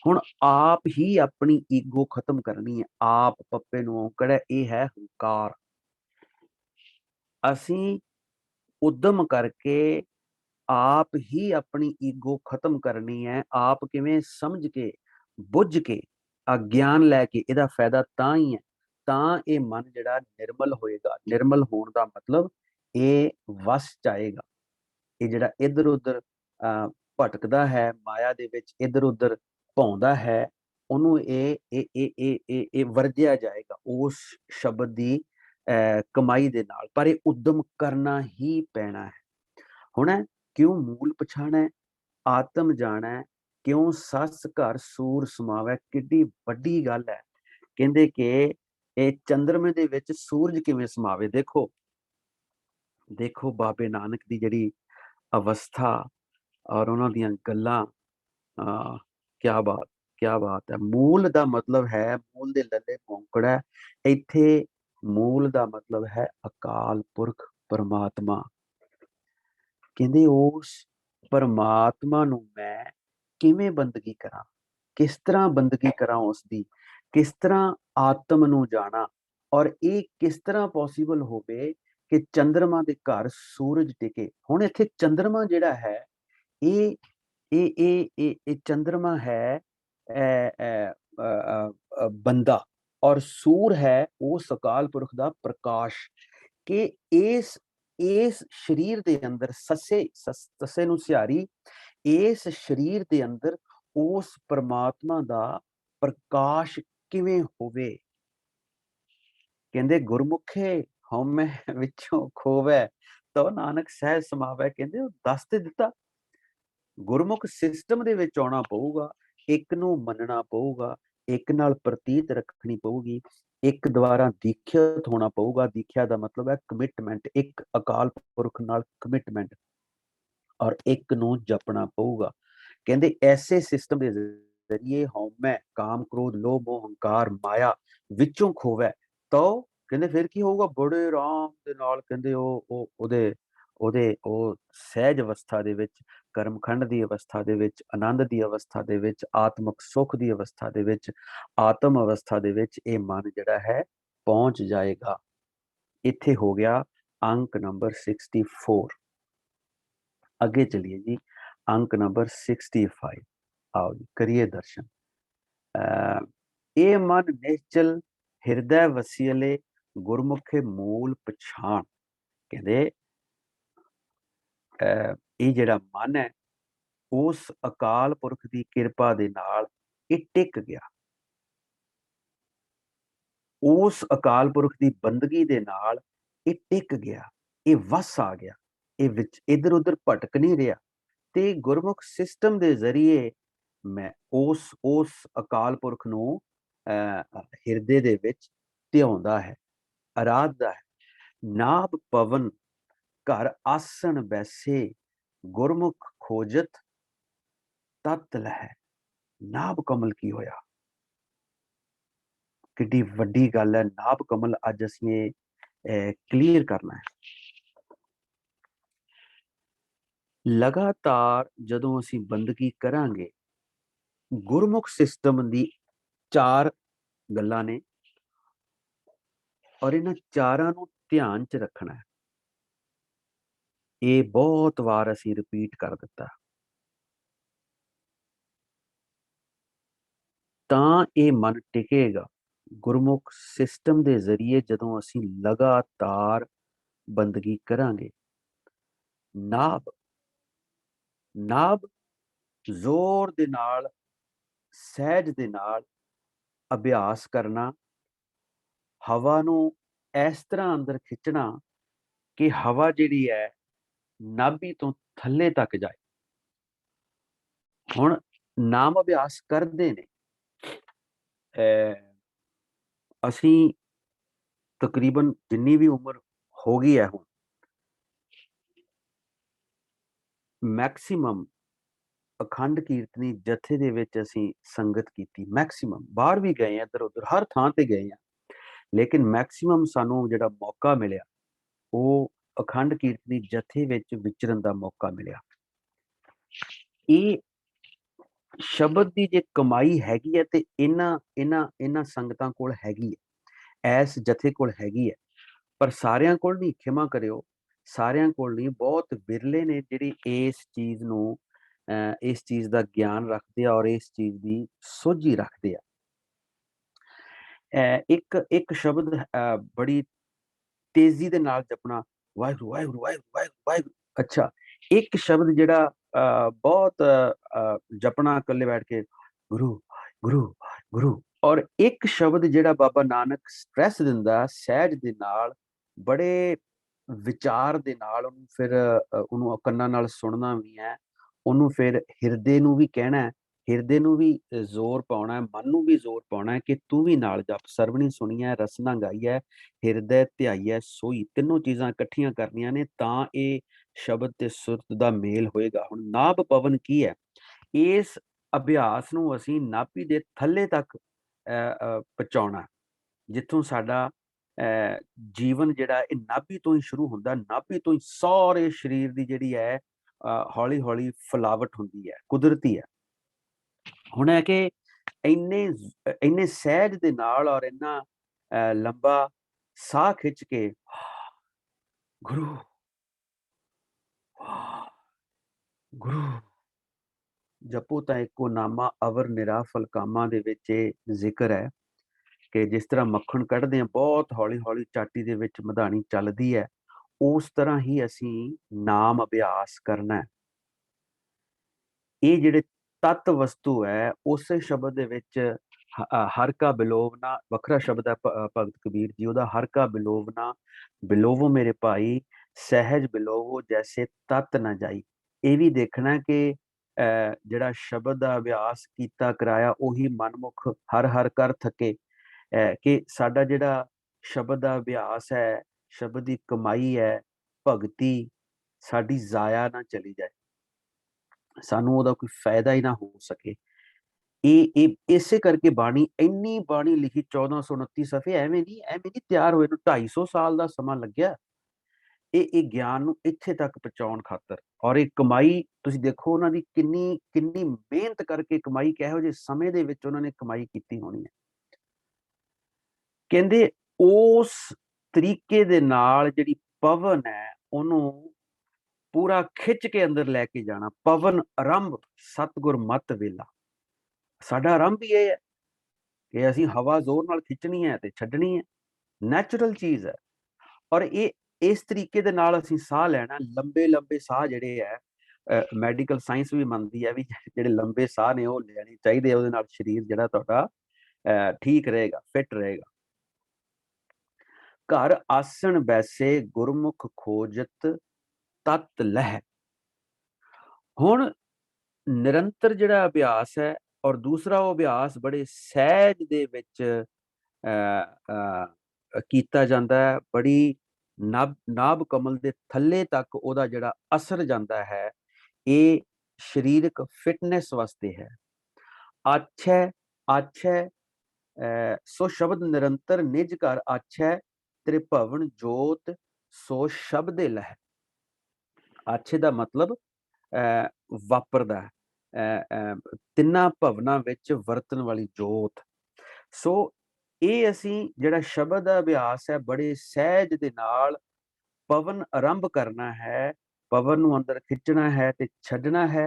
ਹੁਣ ਆਪ ਹੀ ਆਪਣੀ ਈਗੋ ਖਤਮ ਕਰਨੀ ਹੈ। ਆਪ ਪੱਪੇ ਨੂੰ ਔਂਕੜ, ਇਹ ਹੈ ਹੰਕਾਰ। ਅਸੀਂ ਉਦਮ ਕਰਕੇ ਆਪ ਹੀ ਆਪਣੀ ਈਗੋ ਖਤਮ ਕਰਨੀ ਹੈ। ਆਪ ਕਿਵੇਂ? ਸਮਝ ਕੇ, ਬੁੱਝ ਕੇ, ਗਿਆਨ ਲੈ ਕੇ। ਇਹਦਾ ਫਾਇਦਾ ਤਾਂ ਹੀ ਹੈ, ਤਾਂ ਇਹ ਮਨ ਜਿਹੜਾ ਨਿਰਮਲ ਹੋਏਗਾ। ਨਿਰਮਲ ਹੋਣ ਦਾ ਮਤਲਬ ਇਹ ਵਸ ਜਾਏਗਾ। ਇਹ ਜਿਹੜਾ ਇੱਧਰ ਉੱਧਰ ਭਟਕਦਾ ਹੈ ਮਾਇਆ ਦੇ ਵਿੱਚ, ਇੱਧਰ ਉੱਧਰ ਭੌਂਦਾ ਹੈ, ਉਹਨੂੰ ਇਹ ਵਰਜਿਆ ਜਾਏਗਾ ਉਸ ਸ਼ਬਦ ਦੀ ਕਮਾਈ ਦੇ ਨਾਲ। ਪਰ ਇਹ ਉਦਮ ਕਰਨਾ ਹੀ ਪੈਣਾ ਹੈ। ਹੁਣ ਕਿਉਂ ਮੂਲ ਪਛਾਣੈ ਆਤਮ ਜਾਣੈ, ਕਿਉਂ ਸੱਸ ਘਰ ਸੂਰ ਸਮਾਵੈ। ਕਿੱਡੀ ਵੱਡੀ ਗੱਲ ਹੈ। ਕਹਿੰਦੇ ਕਿ ਇਹ ਚੰਦਰਮੇ ਦੇ ਵਿੱਚ ਸੂਰਜ ਕਿਵੇਂ ਸਮਾਵੇ। ਦੇਖੋ ਬਾਬੇ ਨਾਨਕ ਦੀ ਜਿਹੜੀ ਅਵਸਥਾ ਔਰ ਉਹਨਾਂ ਦੀਆਂ ਗੱਲਾਂ, ਕਿਆ ਬਾਤ। क्या बात है। मूल का मतलब है, मूल दे लल्ले पौंकड़ है, इत्थे मूल का मतलब है अकाल पुरख परमात्मा। कहते उस परमात्मा नू मैं किवें बंदगी करा, किस तरह बंदगी करा उसकी, किस तरह आत्म नू जाना, और ये किस तरह पॉसीबल होवे कि चंद्रमा दे घर सूरज टिके। हुण इत्थे चंद्रमा जिहड़ा है, ये चंद्रमा है बंदा, और सूर है उस अकाल पुरख दा प्रकाश। कि इस शरीर दे अंदर ससे नू सिहारी, इस शरीर दे अंदर उस परमात्मा दा प्रकाश किवें होवे। कहंदे गुरमुखे हउमੈ विचों खोवै, तो नानक सहज समावै। कहंदे ਉਹ ਦੱਸ ਤੇ ਦਿੱਤਾ। ਗੁਰਮੁਖ ਸਿਸਟਮ ਦੇ ਵਿੱਚ ਆਉਣਾ ਪਊਗਾ, ਇੱਕ ਨੂੰ ਮੰਨਣਾ ਪਊਗਾ, ਇੱਕ ਨਾਲ ਪ੍ਰਤੀਤ ਰੱਖਣੀ ਪਊਗੀ, ਇੱਕ ਦੁਆਰਾ ਦੀਖਿਤ ਹੋਣਾ ਪਊਗਾ। ਦੀਖਿਆ ਦਾ ਮਤਲਬ ਹੈ ਕਮਿਟਮੈਂਟ, ਇੱਕ ਅਕਾਲ ਪੁਰਖ ਨਾਲ ਕਮਿਟਮੈਂਟ, ਔਰ ਇੱਕ ਨੂੰ ਜਪਣਾ ਪਊਗਾ। ਕਹਿੰਦੇ ਐਸੇ ਸਿਸਟਮ ਦੇ ਜ਼ਰੀਏ ਹਉਮੈ ਕਾਮ ਕ੍ਰੋਧ ਲੋਭ ਮੋਹ ਹੰਕਾਰ ਮਾਇਆ ਵਿੱਚੋਂ ਖੋਵੈ, ਤਾਂ ਕਹਿੰਦੇ ਫਿਰ ਕੀ ਹੋਊਗਾ, ਬੜੇ ਆਰਾਮ ਦੇ ਨਾਲ ਕਹਿੰਦੇ ਉਹ ਸਹਿਜ ਅਵਸਥਾ ਦੇ ਵਿੱਚ, ਕਰਮਖੰਡ ਦੀ ਅਵਸਥਾ ਦੇ ਵਿੱਚ, ਆਨੰਦ ਦੀ ਅਵਸਥਾ ਦੇ ਵਿੱਚ, ਆਤਮਿਕ ਸੁਖ ਦੀ ਅਵਸਥਾ ਦੇ ਵਿੱਚ, ਆਤਮ ਅਵਸਥਾ ਦੇ ਵਿੱਚ ਇਹ ਮਨ ਜਿਹੜਾ ਹੈ ਪਹੁੰਚ ਜਾਏਗਾ। ਇੱਥੇ ਹੋ ਗਿਆ ਅੰਕ ਨੰਬਰ 64। ਅੱਗੇ ਚਲਿਏ ਜੀ, अंक नंबर 65। आओ जी करिए दर्शन। ये मन निश्चल हृदय वसीले गुरमुखे मूल पछाण। कहते ये जिहड़ा मन है उस अकाल पुरख की किरपा दे नाल ये टिक गया, उस अकाल पुरख की बंदगी दे नाल ये टिक गया, ये वस आ गया, ये विच इधर उधर भटक नहीं रहा। ते गुरमुख सिस्टम दे जरिए मैं उस अकाल पुरख नू हिरदे दे विच ध्याउंदा है, आराधदा है। नाभ पवन घर आसन बैसे गुरमुख खोजत तत लहै। नाभ कमल की होया, किड्डी वड्डी गल है। नाभ कमल अज असीं क्लीयर करना है। लगातार जदों असीं बंदगी करांगे, गुरमुख सिस्टम दी 4 गल्लां ने, और इन्हां चारां नूं ध्यान च रखना है। ये बहुत वार असीं रिपीट कर दिता, तां ये मन टिकेगा। गुरमुख सिस्टम दे जरिए जदों असीं लगातार बंदगी करांगे, नाभ नाभ जोर दे नाल, सहज दे नाल अभ्यास करना, हवा नूं इस तरह अंदर खिंचना कि हवा जिहड़ी है नाभि तो थल्ले तक जाए। हुण नाम अभ्यास करदे ने असीं तकरीबन जिन्नी भी उम्र हो गई है हुण, मैक्सीमम अखंड कीर्तनी जथे दे विच असीं संगत कीती। मैक्सीमम बाहर भी गए इधर उधर हर थां ते गए हैं, लेकिन मैक्सीमम सानू जिहड़ा मौका मिलिया वो अखंड कीर्तनी जथे विच विचरन दा मौका मिलिया। ये शब्द की जे कमाई हैगी है ते इन्हां इन्हां इन्हां संगतां कोल हैगी है, इस जथे कोल हैगी है, पर सारियां कोल नहीं। खिमा करियो, सारियां कोल नहीं, बहुत बिरले ने जिहड़े इस चीज़ नूं इस चीज़ का ज्ञान रखते हैं और इस चीज़ की सोझी रखते हैं। एक एक शब्द बड़ी तेजी दे नाल जपना, वाहिगुरू वाहिगुरू वाहिगुरू वाहिगुरू वाहिगुरू। अच्छा, एक शब्द जिहड़ा बहुत जपना कल्ले बैठ के, गुरु गुरु गुरु। और एक शब्द जिहड़ा बाबा नानक स्ट्रैस दिंदा सहज दे नाल, बड़े विचार दे नाल ਉਹਨੂੰ ਫਿਰ ਉਹਨੂੰ ਕੰਨਾਂ ਨਾਲ ਸੁਣਨਾ ਵੀ ਹੈ, ਉਹਨੂੰ ਫਿਰ ਹਿਰਦੇ ਨੂੰ ਵੀ ਕਹਿਣਾ ਹੈ, ਹਿਰਦੇ ਨੂੰ ਵੀ ਜ਼ੋਰ ਪਾਉਣਾ ਹੈ, ਮਨ ਨੂੰ ਵੀ ਜ਼ੋਰ ਪਾਉਣਾ ਹੈ ਕਿ ਤੂੰ ਵੀ ਨਾਲ ਜਪ। ਸਰਵਣੀ ਸੁਣੀ ਹੈ, ਰਸਨਾ ਗਾਈ ਹੈ, ਹਿਰਦੈ ਧਿਆਈ ਹੈ ਸੋਈ। ਤਿੰਨੋਂ ਚੀਜ਼ਾਂ ਇਕੱਠੀਆਂ ਕਰਨੀਆਂ ਨੇ ਤਾਂ ਇਹ ਸ਼ਬਦ ਤੇ ਸੁਰਤ ਦਾ ਮੇਲ ਹੋਏਗਾ। ਹੁਣ ਨਾਭ ਪਵਨ ਕੀ ਹੈ? ਇਸ ਅਭਿਆਸ ਨੂੰ ਅਸੀਂ ਨਾਭੀ ਦੇ ਥੱਲੇ ਤੱਕ ਪਹੁੰਚਾਉਣਾ, ਜਿੱਥੋਂ ਸਾਡਾ ਜੀਵਨ ਜਿਹੜਾ ਇਹ ਨਾਭੀ ਤੋਂ ਹੀ ਸ਼ੁਰੂ ਹੁੰਦਾ, ਨਾਭੀ ਤੋਂ ਹੀ ਸਾਰੇ ਸਰੀਰ ਦੀ ਜਿਹੜੀ ਹੈ ਹੌਲੀ ਹੌਲੀ ਫੁਲਾਵਟ ਹੁੰਦੀ ਹੈ, ਕੁਦਰਤੀ ਹੈ। ਹੁਣ ਹੈ ਕਿ ਇੰਨੇ ਸਹਿਜ ਦੇ ਨਾਲ ਔਰ ਇੰਨਾ ਲੰਬਾ ਸਾਹ ਖਿੱਚ ਕੇ ਗੁਰੂ ਗੁਰੂ ਜਪੋ ਤਾਂ ਇੱਕੋ ਨਾਮਾ ਅਵਰ ਨਿਰਾਫਲ ਕਾਮਾਂ ਦੇ ਵਿੱਚ ਇਹ ਜ਼ਿਕਰ ਹੈ ਕਿ ਜਿਸ ਤਰ੍ਹਾਂ ਮੱਖਣ ਕੱਢਦੇ ਹਾਂ ਬਹੁਤ ਹੌਲੀ ਹੌਲੀ ਚਾਟੀ ਦੇ ਵਿੱਚ ਮਧਾਣੀ ਚੱਲਦੀ ਹੈ, ਉਸ ਤਰ੍ਹਾਂ ਹੀ ਅਸੀਂ ਨਾਮ ਅਭਿਆਸ ਕਰਨਾ ਹੈ। ਇਹ ਜਿਹੜੇ ਤਤ ਵਸਤੂ ਹੈ ਉਸੇ ਸ਼ਬਦ ਦੇ ਵਿੱਚ ਹਰ ਕਾ ਬਿਲੋਵਨਾ ਵੱਖਰਾ ਸ਼ਬਦ ਹੈ ਭਗਤ ਕਬੀਰ ਜੀ ਉਹਦਾ, ਹਰ ਕਾ ਬਿਲੋਵਨਾ ਬਿਲੋਵੋ ਮੇਰੇ ਭਾਈ ਸਹਿਜ ਬਿਲੋਵੋ ਜੈਸੇ ਤਤ ਨਾ ਜਾਈ। ਇਹ ਵੀ ਦੇਖਣਾ ਕਿ ਜਿਹੜਾ ਸ਼ਬਦ ਦਾ ਅਭਿਆਸ ਕੀਤਾ ਕਰਾਇਆ ਉਹੀ ਮਨਮੁਖ ਹਰ ਹਰ ਕਰ ਥਕੇ, ਕਿ ਸਾਡਾ ਜਿਹੜਾ ਸ਼ਬਦ ਦਾ ਅਭਿਆਸ ਹੈ, ਸ਼ਬਦ ਦੀ ਕਮਾਈ ਹੈ, ਭਗਤੀ ਸਾਡੀ ਜ਼ਾਇਆ ਨਾ ਚਲੀ ਜਾਏ, ਸਾਨੂੰ ਉਹਦਾ ਕੋਈ ਫਾਇਦਾ ਹੀ ਨਾ ਹੋ ਸਕੇ। ਇਹ ਇਸੇ ਕਰਕੇ ਬਾਣੀ, ਇੰਨੀ ਬਾਣੀ ਲਿਖੀ 1429 ਸਫੇ, ਐਵੇਂ ਨਹੀਂ ਤਿਆਰ ਹੋਏ ਨੂੰ 250 ਸਾਲ ਦਾ ਸਮਾਂ ਲੱਗਿਆ ਇਹ ਗਿਆਨ ਨੂੰ ਇੱਥੇ ਤੱਕ ਪਹੁੰਚਾਉਣ ਖਾਤਰ। ਔਰ ਇਹ ਕਮਾਈ ਤੁਸੀਂ ਦੇਖੋ ਉਹਨਾਂ ਦੀ ਕਿੰਨੀ ਮਿਹਨਤ ਕਰਕੇ ਕਮਾਈ, ਕਿਹੋ ਜਿਹੇ ਸਮੇਂ ਦੇ ਵਿੱਚ ਉਹਨਾਂ ਨੇ ਕਮਾਈ ਕੀਤੀ ਹੋਣੀ ਹੈ। ਕਹਿੰਦੇ ਉਸ ਤਰੀਕੇ ਦੇ ਨਾਲ ਜਿਹੜੀ ਪਵਨ ਹੈ ਉਹਨੂੰ ਪੂਰਾ ਖਿੱਚ ਕੇ ਅੰਦਰ ਲੈ ਕੇ ਜਾਣਾ। ਪਵਨ ਆਰੰਭ ਸਤਿਗੁਰ ਮਤ ਵੇਲਾ, ਸਾਡਾ ਆਰੰਭ ਹੀ ਇਹ ਹੈ ਕਿ ਅਸੀਂ ਹਵਾ ਜ਼ੋਰ ਨਾਲ ਖਿੱਚਣੀ ਹੈ ਤੇ ਛੱਡਣੀ ਹੈ, ਨੈਚੁਰਲ ਚੀਜ਼ ਹੈ। ਔਰ ਇਹ ਇਸ ਤਰੀਕੇ ਦੇ ਨਾਲ ਅਸੀਂ ਸਾਹ ਲੈਣਾ, ਲੰਬੇ ਲੰਬੇ ਸਾਹ ਜਿਹੜੇ ਹੈ ਮੈਡੀਕਲ ਸਾਇੰਸ ਵੀ ਮੰਨਦੀ ਹੈ ਵੀ ਜਿਹੜੇ ਲੰਬੇ ਸਾਹ ਨੇ ਉਹ ਲੈਣੇ ਚਾਹੀਦੇ, ਉਹਦੇ ਨਾਲ ਸਰੀਰ ਜਿਹੜਾ ਤੁਹਾਡਾ ਠੀਕ ਰਹੇਗਾ, ਫਿੱਟ ਰਹੇਗਾ। ਘਰ ਆਸਣ ਬੈਸੇ ਗੁਰਮੁਖ ਖੋਜਤ ਤਤ ਲਹਿ। ਹੁਣ ਨਿਰੰਤਰ ਜਿਹੜਾ ਅਭਿਆਸ ਹੈ ਔਰ ਦੂਸਰਾ ਉਹ ਅਭਿਆਸ ਬੜੇ ਸਹਿਜ ਦੇ ਵਿੱਚ ਕੀਤਾ ਜਾਂਦਾ ਹੈ, ਬੜੀ ਨਾਭ ਕਮਲ ਦੇ ਥੱਲੇ ਤੱਕ ਉਹਦਾ ਜਿਹੜਾ ਅਸਰ ਜਾਂਦਾ ਹੈ, ਇਹ ਸਰੀਰਕ ਫਿਟਨੈਸ ਵਾਸਤੇ ਹੈ। ਆਛੈ ਆਛੈ ਸੋ ਸ਼ਬਦ ਨਿਰੰਤਰ ਨਿਜ ਘਰ ਆਛੈ, ਤ੍ਰਿਭਵਨ ਜੋਤ ਸੋ ਸ਼ਬਦੇ ਲਹਿ। ਆਛੇ ਦਾ ਮਤਲਬ ਵਾਪਰਦਾ, ਤਿੰਨਾਂ ਭਵਨਾਂ ਵਿੱਚ ਵਰਤਣ ਵਾਲੀ ਜੋਤ। ਸੋ ਇਹ ਅਸੀਂ ਜਿਹੜਾ ਸ਼ਬਦ ਦਾ ਅਭਿਆਸ ਹੈ ਬੜੇ ਸਹਿਜ ਦੇ ਨਾਲ ਪਵਨ ਆਰੰਭ ਕਰਨਾ ਹੈ, ਪਵਨ ਨੂੰ ਅੰਦਰ ਖਿੱਚਣਾ ਹੈ ਤੇ ਛੱਡਣਾ ਹੈ।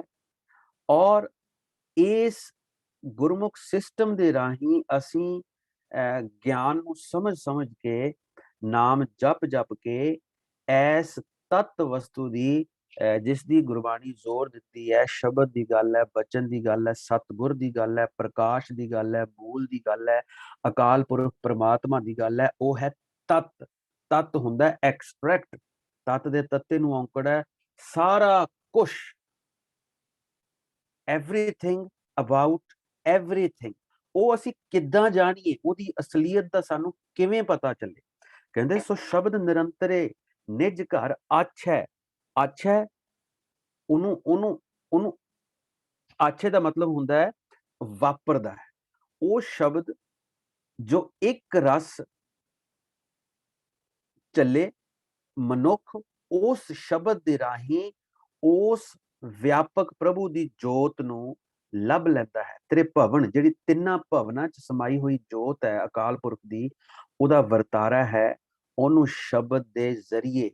ਔਰ ਇਸ ਗੁਰਮੁਖ ਸਿਸਟਮ ਦੇ ਰਾਹੀਂ ਅਸੀਂ ਗਿਆਨ ਨੂੰ ਸਮਝ ਕੇ ਨਾਮ ਜਪ ਕੇ ਐਸ ਤਤ ਵਸਤੂ ਦੀ ਜਿਸ ਦੀ ਗੁਰਬਾਣੀ ਜ਼ੋਰ ਦਿੱਤੀ ਹੈ, ਸ਼ਬਦ ਦੀ ਗੱਲ ਹੈ, ਬਚਨ ਦੀ ਗੱਲ ਹੈ, ਸਤਿਗੁਰ ਦੀ ਗੱਲ ਹੈ, ਪ੍ਰਕਾਸ਼ ਦੀ ਗੱਲ ਹੈ, ਮੂਲ ਦੀ ਗੱਲ ਹੈ, ਅਕਾਲ ਪੁਰਖ ਪ੍ਰਮਾਤਮਾ ਦੀ ਗੱਲ ਹੈ, ਉਹ ਹੈ ਤਤ। ਤਤ ਹੁੰਦਾ ਐਕਸਟ੍ਰੈਕਟ, ਤਤ ਦੇ ਤੱਤੇ ਨੂੰ ਔਂਕੜ ਹੈ ਸਾਰਾ ਕੁਛ, ਐਵਰੀਥਿੰਗ ਅਬਾਊਟ ਐਵਰੀਥਿੰਗ। ਉਹ ਅਸੀਂ ਕਿੱਦਾਂ ਜਾਣੀਏ, ਉਹਦੀ ਅਸਲੀਅਤ ਦਾ ਸਾਨੂੰ ਕਿਵੇਂ ਪਤਾ ਚੱਲੇ? ਕਹਿੰਦੇ ਸੋ ਸ਼ਬਦ ਨਿਰੰਤਰੇ ਨਿਜ ਘਰ ਆਛੈ। ਆਛੈ ਉਹਨੂੰ ਆਛੇ ਦਾ ਮਤਲਬ ਹੁੰਦਾ ਹੈ ਵਾਪਰਦਾ ਹੈ। ਉਹ ਸ਼ਬਦ ਜੋ ਇੱਕ ਰਸ ਚੱਲੇ, ਮਨੁੱਖ ਉਸ ਸ਼ਬਦ ਦੇ ਰਾਹੀਂ ਉਸ ਵਿਆਪਕ ਪ੍ਰਭੂ ਦੀ ਜੋਤ ਨੂੰ ਲੱਭ ਲੈਂਦਾ ਹੈ। ਤ੍ਰਿਭਵਨ ਜਿਹੜੀ ਤਿੰਨਾਂ ਭਵਨਾਂ ਚ ਸਮਾਈ ਹੋਈ ਜੋਤ ਹੈ ਅਕਾਲ ਪੁਰਖ ਦੀ, ਉਹਦਾ ਵਰਤਾਰਾ ਹੈ, ਉਹਨੂੰ ਸ਼ਬਦ ਦੇ ਜ਼ਰੀਏ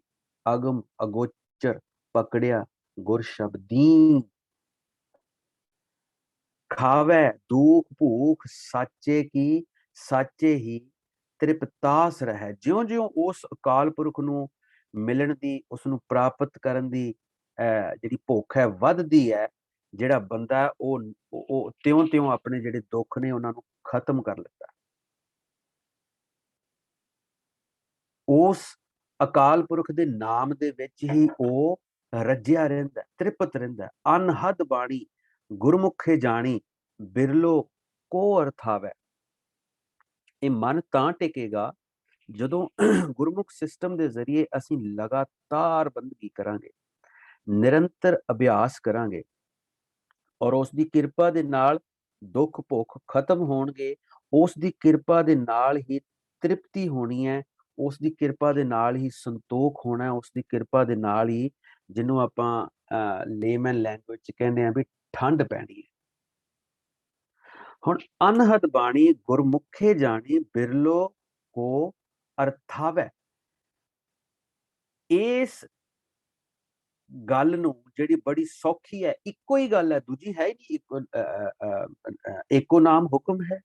ਅਗਮ ਅਗੋਚਰ ਪਕੜਿਆ ਗੁਰ ਸ਼ਬਦੀ। ਖਾਵੈ ਦੁਖ ਭੂਖ ਸਾਚੇ ਕੀ, ਸਾਚੇ ਹੀ ਤ੍ਰਿਪਤਾਸ ਰਹਿ। ਜਿਉਂ-ਜਿਉਂ ਉਸ ਅਕਾਲ ਪੁਰਖ ਨੂੰ ਮਿਲਣ ਦੀ, ਉਸ ਨੂੰ ਪ੍ਰਾਪਤ ਕਰਨ ਦੀ ਜਿਹੜੀ ਭੁੱਖ ਹੈ ਵੱਧਦੀ ਹੈ, ਜਿਹੜਾ ਬੰਦਾ ਉਹ ਤਿਉਂ-ਤਿਉਂ ਆਪਣੇ ਜਿਹੜੇ ਦੁੱਖ ਨੇ ਉਹਨਾਂ ਨੂੰ ਖਤਮ ਕਰ ਲੈਂਦਾ। ਉਸ ਅਕਾਲ ਪੁਰਖ ਦੇ ਨਾਮ ਦੇ ਵਿੱਚ ਹੀ ਉਹ ਰੱਜਿਆ ਰਹਿੰਦਾ, ਤ੍ਰਿਪਤ ਰਹਿੰਦਾ। ਅਨਹਦ ਬਾਣੀ ਗੁਰਮੁਖੇ ਜਾਣੀ, ਬਿਰਲੋ ਕੋ ਅਰਥਾਵੈ। ਇਹ ਮਨ ਤਾਂ ਟਿਕੇਗਾ ਜਦੋਂ ਗੁਰਮੁਖ ਸਿਸਟਮ ਦੇ ਜ਼ਰੀਏ ਅਸੀਂ ਲਗਾਤਾਰ ਬੰਦਗੀ ਕਰਾਂਗੇ, ਨਿਰੰਤਰ ਅਭਿਆਸ ਕਰਾਂਗੇ। ਔਰ ਉਸ ਦੀ ਕਿਰਪਾ ਦੇ ਨਾਲ ਦੁੱਖ ਭੁੱਖ ਖਤਮ ਹੋਣਗੇ। ਉਸ ਦੀ ਕਿਰਪਾ ਦੇ ਨਾਲ ਹੀ ਤ੍ਰਿਪਤੀ ਹੋਣੀ ਹੈ, ਉਸ ਦੀ ਕਿਰਪਾ ਦੇ ਨਾਲ ਹੀ ਸੰਤੋਖ ਹੋਣਾ ਹੈ, ਉਸ ਦੀ ਕਿਰਪਾ ਦੇ ਨਾਲ ਹੀ ਜਿਹਨੂੰ ਆਪਾਂ ਲੇਮਨ ਲੈਂਗੁਏਜ ਚ ਕਹਿੰਦੇ ਆ ਵੀ ਠੰਡ ਪੈਣੀ ਹੈ। ਹੁਣ ਅਨਹਦ ਬਾਣੀ ਗੁਰਮੁਖੇ ਜਾਣੀ ਬਿਰਲੋ ਕੋ ਅਰਥਾਵੈ। ਇਸ ਗੱਲ ਨੂੰ ਜਿਹੜੀ ਬੜੀ ਸੌਖੀ ਹੈ, ਇੱਕੋ ਹੀ ਗੱਲ ਹੈ, ਦੂਜੀ ਹੈ ਹੀ ਨਹੀਂ, ਇੱਕੋ ਨਾਮ ਹੁਕਮ ਹੈ,